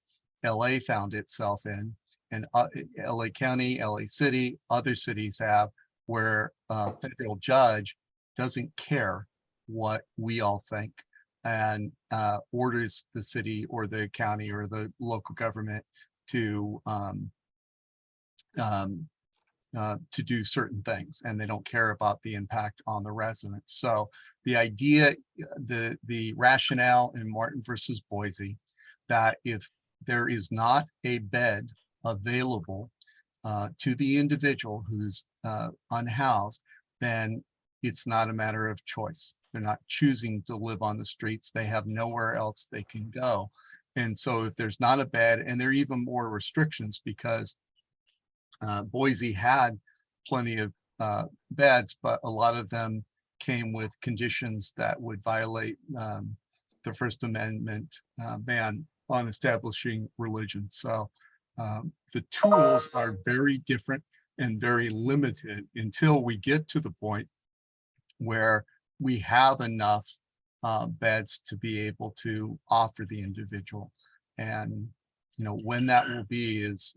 LA found itself in, and LA County, LA City, other cities have, where a federal judge doesn't care what we all think and orders the city or the county or the local government to do certain things, and they don't care about the impact on the residents. So the idea, the rationale in Martin versus Boise, that if there is not a bed available to the individual who's unhoused, then it's not a matter of choice. They're not choosing to live on the streets. They have nowhere else they can go. And so if there's not a bed, and there are even more restrictions because Boise had plenty of beds, but a lot of them came with conditions that would violate the First Amendment ban on establishing religion. So the tools are very different and very limited until we get to the point where we have enough beds to be able to offer the individual. And when that will be is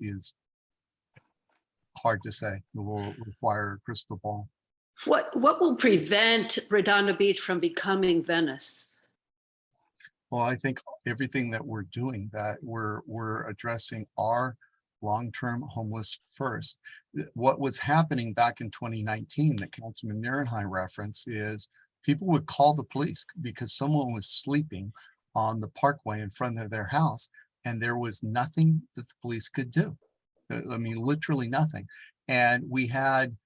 hard to say. It will require a crystal ball. What will prevent Redondo Beach from becoming Venice? Well, I think everything that we're doing, that we're addressing our long-term homeless first. What was happening back in 2019 that Councilman Nehrenheim referenced is people would call the police because someone was sleeping on the parkway in front of their house, and there was nothing that the police could do. I mean, literally nothing. And we had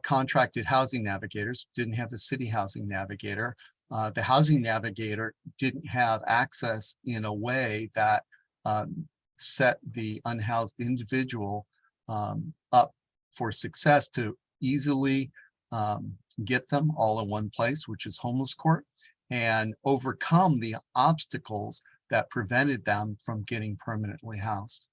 contracted housing navigators, didn't have a city housing navigator. The housing navigator didn't have access in a way that set the unhoused individual up for success to easily get them all in one place, which is homeless court, and overcome the obstacles that prevented them from getting permanently housed.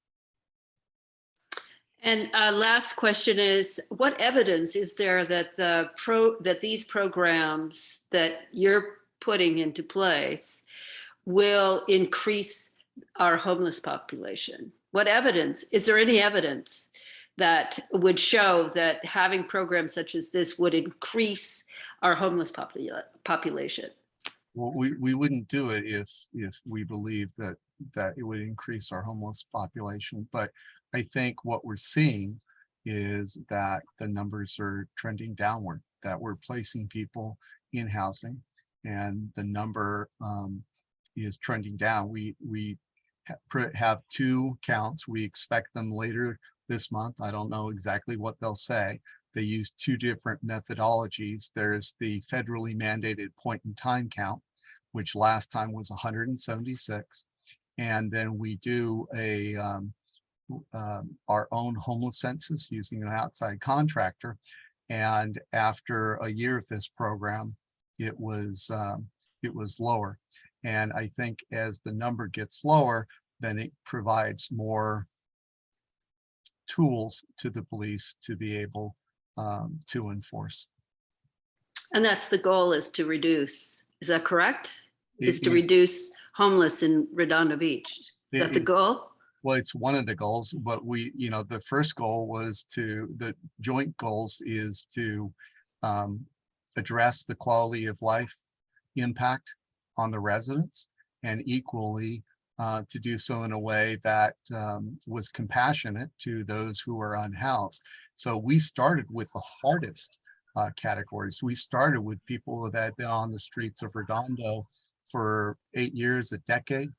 And last question is, what evidence is there that that these programs that you're putting into place will increase our homeless population? What evidence? Is there any evidence that would show that having programs such as this would increase our homeless population? Well, we wouldn't do it if we believe that it would increase our homeless population. But I think what we're seeing is that the numbers are trending downward, that we're placing people in housing, and the number is trending down. We have 2 counts. We expect them later this month. I don't know exactly what they'll say. They use 2 different methodologies. There's the federally mandated point in time count, which last time was 176. And then we do our own homeless census using an outside contractor. And after a year of this program, it was lower. And I think as the number gets lower, then it provides more tools to the police to be able to enforce. And that's the goal, is to reduce. Is that correct? Is to reduce homeless in Redondo Beach. Is that the goal? Well, it's one of the goals, but the first goal was the joint goals is to address the quality of life impact on the residents, and equally to do so in a way that was compassionate to those who were unhoused. So we started with the hardest categories. We started with people that had been on the streets of Redondo for 8 years, a decade,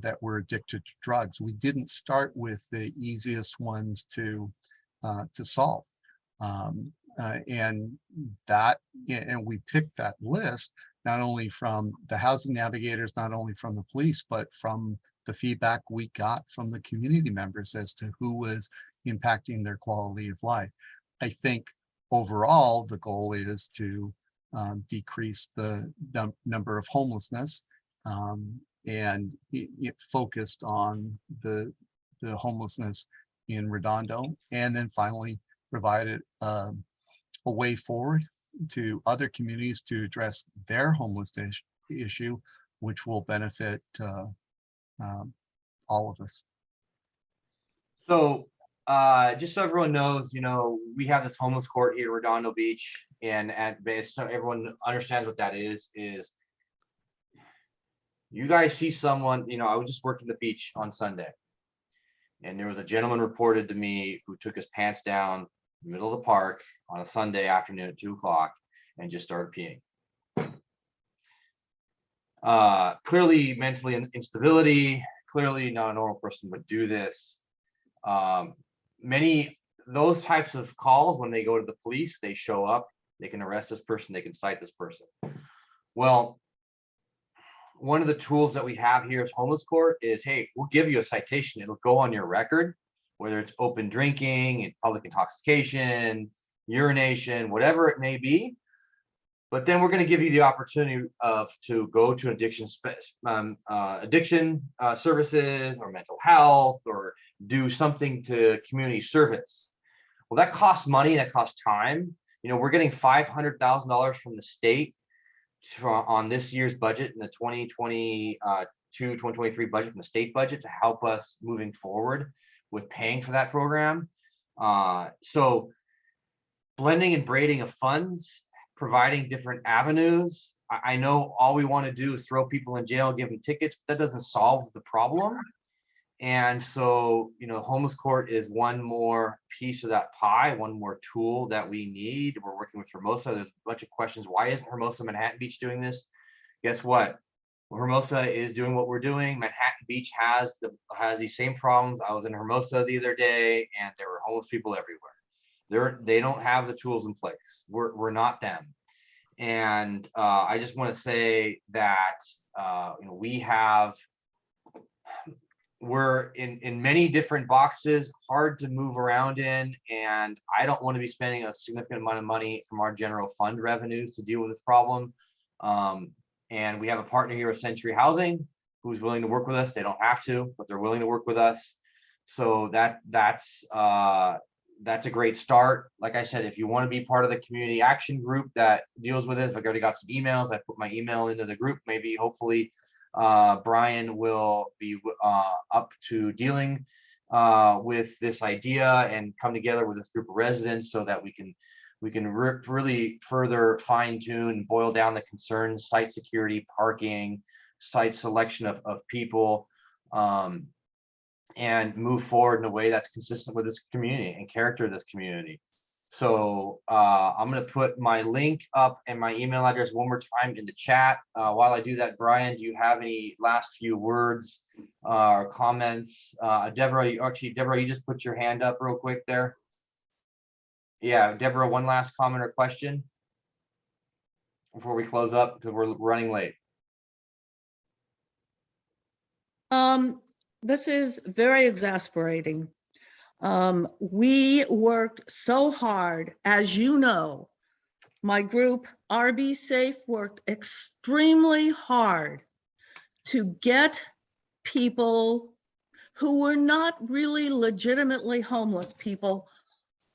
that were addicted to drugs. We didn't start with the easiest ones to solve. And we picked that list not only from the housing navigators, not only from the police, but from the feedback we got from the community members as to who was impacting their quality of life. I think overall, the goal is to decrease the number of homelessness, and it focused on the homelessness in Redondo, and then finally provided a way forward to other communities to address their homelessness issue, which will benefit all of us. So just so everyone knows, we have this homeless court here at Redondo Beach, and so everyone understands what that is you guys see someone, I was just working the beach on Sunday, and there was a gentleman reported to me who took his pants down in the middle of the park on a Sunday afternoon at 2 o'clock and just started peeing. Clearly mentally instability, clearly not a normal person would do this. Those types of calls, when they go to the police, they show up, they can arrest this person, they can cite this person. Well, one of the tools that we have here as homeless court is, hey, we'll give you a citation. It'll go on your record, whether it's open drinking and public intoxication, urination, whatever it may be. But then we're going to give you the opportunity to go to addiction services or mental health, or do something to community service. Well, that costs money, that costs time. We're getting $500,000 from the state on this year's budget, in the 2022-2023 budget, from the state budget, to help us moving forward with paying for that program. So blending and braiding of funds, providing different avenues. I know all we want to do is throw people in jail, give them tickets, but that doesn't solve the problem. And so, homeless court is one more piece of that pie, one more tool that we need. We're working with Hermosa. There's a bunch of questions. Why isn't Hermosa Manhattan Beach doing this? Guess what? Well, Hermosa is doing what we're doing. Manhattan Beach has these same problems. I was in Hermosa the other day, and there were homeless people everywhere. They don't have the tools in place. We're not them. And I just want to say that we're in many different boxes, hard to move around in, and I don't want to be spending a significant amount of money from our general fund revenues to deal with this problem. And we have a partner here at Century Housing who's willing to work with us. They don't have to, but they're willing to work with us. So that's a great start. Like I said, if you want to be part of the community action group that deals with this, I've already got some emails. I put my email into the group. Maybe, hopefully, Brian will be up to dealing with this idea and come together with this group of residents so that we can really further fine tune, boil down the concerns, site security, parking, site selection of people, and move forward in a way that's consistent with this community and character of this community. So I'm going to put my link up and my email address one more time in the chat. While I do that, Brian, do you have any last few words or comments? Deborah, you just put your hand up real quick there. Yeah, Deborah, one last comment or question before we close up, because we're running late. This is very exasperating. We worked so hard, as you know, my group, RB Safe, worked extremely hard to get people who were not really legitimately homeless people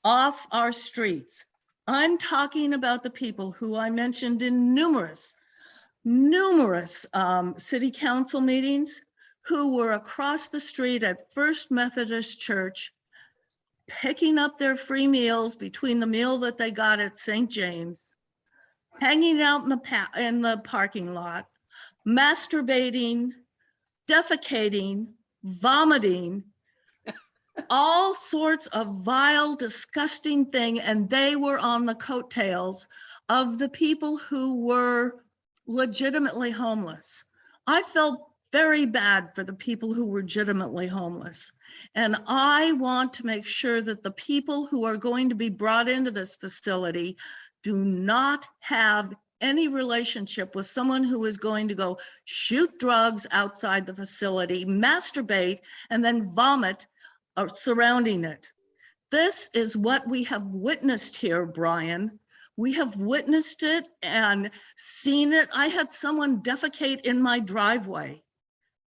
off our streets. I'm talking about the people who I mentioned in numerous city council meetings, who were across the street at First Methodist Church, picking up their free meals between the meal that they got at St. James, hanging out in the parking lot, masturbating, defecating, vomiting, all sorts of vile, disgusting thing, and they were on the coattails of the people who were legitimately homeless. I felt very bad for the people who were legitimately homeless. And I want to make sure that the people who are going to be brought into this facility do not have any relationship with someone who is going to go shoot drugs outside the facility, masturbate, and then vomit surrounding it. This is what we have witnessed here, Brian. We have witnessed it and seen it. I had someone defecate in my driveway.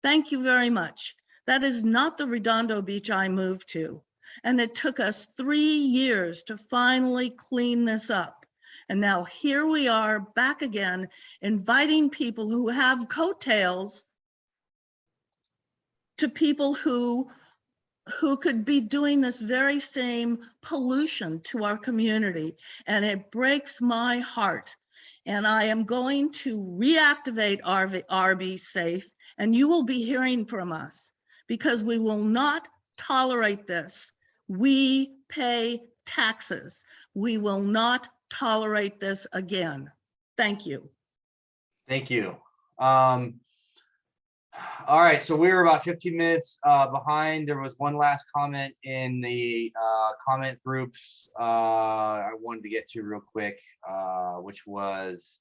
Thank you very much. That is not the Redondo Beach I moved to. And it took us 3 years to finally clean this up. And now here we are back again, inviting people who have coattails to people who could be doing this very same pollution to our community. And it breaks my heart. And I am going to reactivate RB Safe, and you will be hearing from us because we will not tolerate this. We pay taxes. We will not tolerate this again. Thank you. Thank you. All right, so we were about 15 minutes behind. There was one last comment in the comment groups I wanted to get to real quick, which was,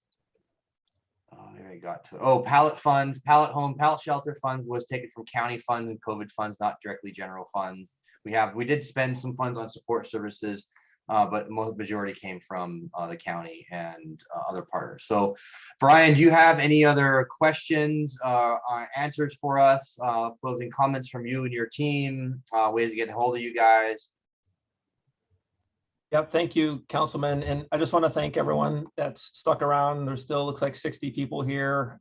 there I got to, pallet funds, pallet shelter funds was taken from county funds and COVID funds, not directly general funds. We did spend some funds on support services, but most majority came from the county and other partners. So Brian, do you have any other questions, answers for us, closing comments from you and your team, ways to get a hold of you guys? Yep, thank you, Councilman. And I just want to thank everyone that's stuck around. There still looks like 60 people here.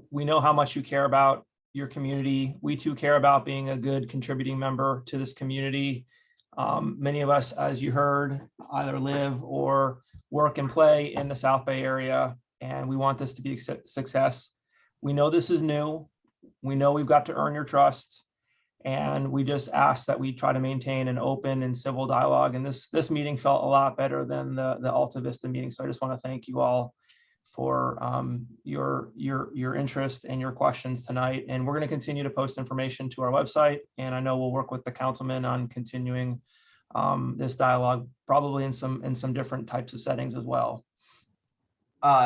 We know how much you care about your community. We too care about being a good contributing member to this community. Many of us, as you heard, either live or work and play in the South Bay area, and we want this to be a success. We know this is new. We know we've got to earn your trust, and we just ask that we try to maintain an open and civil dialogue. And this meeting felt a lot better than the Alta Vista meeting. So I just want to thank you all for your interest and your questions tonight. And we're going to continue to post information to our website. And I know we'll work with the councilman on continuing this dialogue, probably in some different types of settings as well.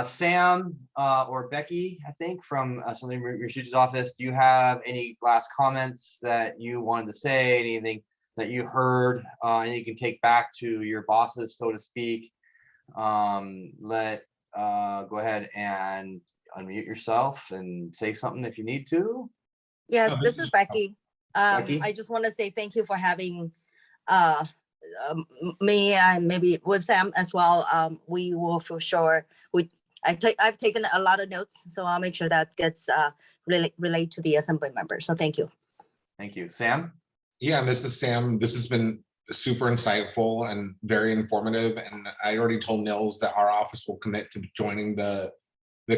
Sam or Becky, I think, from something from your teacher's office, do you have any last comments that you wanted to say, anything that you heard, and you can take back to your bosses, so to speak? Go ahead and unmute yourself and say something if you need to. Yes, this is Becky. Becky? I just want to say thank you for having me and maybe with Sam as well. We will for sure. I've taken a lot of notes, so I'll make sure that gets relayed to the assembly members. So thank you. Thank you, Sam. Yeah, this is Sam. This has been super insightful and very informative. And I already told Nils that our office will commit to joining the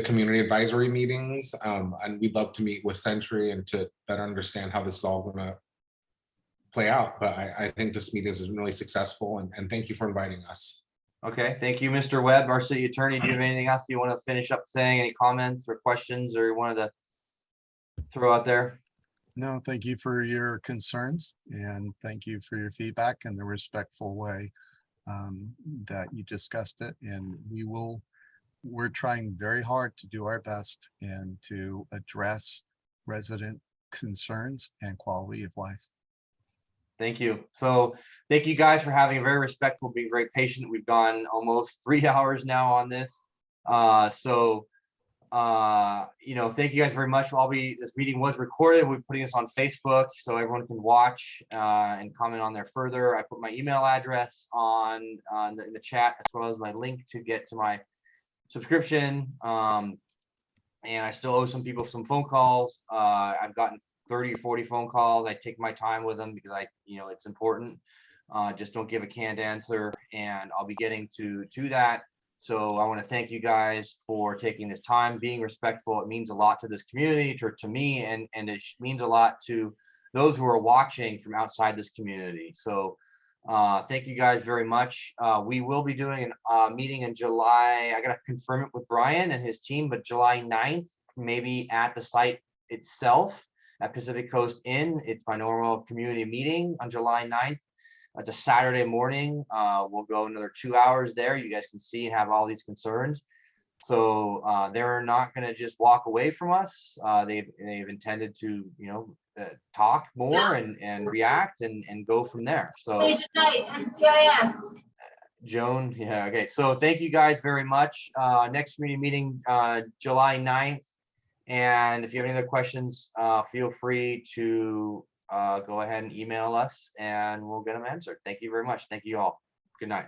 community advisory meetings. And we'd love to meet with Century and to better understand how this is all going to play out. But I think this meeting has been really successful, and thank you for inviting us. Okay, thank you, Mr. Webb, our city attorney. Do you have anything else you want to finish up saying? Any comments or questions or you wanted to throw out there? No, thank you for your concerns and thank you for your feedback and the respectful way that you discussed it. And we're trying very hard to do our best and to address resident concerns and quality of life. Thank you. So thank you guys for having a very respectful, being very patient. We've gone almost 3 hours now on this. Thank you guys very much. This meeting was recorded. We're putting this on Facebook so everyone can watch and comment on there further. I put my email address in the chat, as well as my link to get to my subscription. And I still owe some people some phone calls. I've gotten 30 or 40 phone calls. I take my time with them because it's important. Just don't give a canned answer, and I'll be getting to that. So I want to thank you guys for taking this time, being respectful. It means a lot to this community, to me, and it means a lot to those who are watching from outside this community. So thank you guys very much. We will be doing a meeting in July. I got to confirm it with Brian and his team, but July 9th, maybe at the site itself at Pacific Coast Inn. It's my normal community meeting on July 9th. It's a Saturday morning. We'll go another 2 hours there. You guys can see and have all these concerns. So they're not going to just walk away from us. They've intended to, talk more and react and go from there. So Joan, yeah, okay. So thank you guys very much. Next community meeting, July 9th. And if you have any other questions, feel free to go ahead and email us and we'll get them answered. Thank you very much. Thank you all. Good night.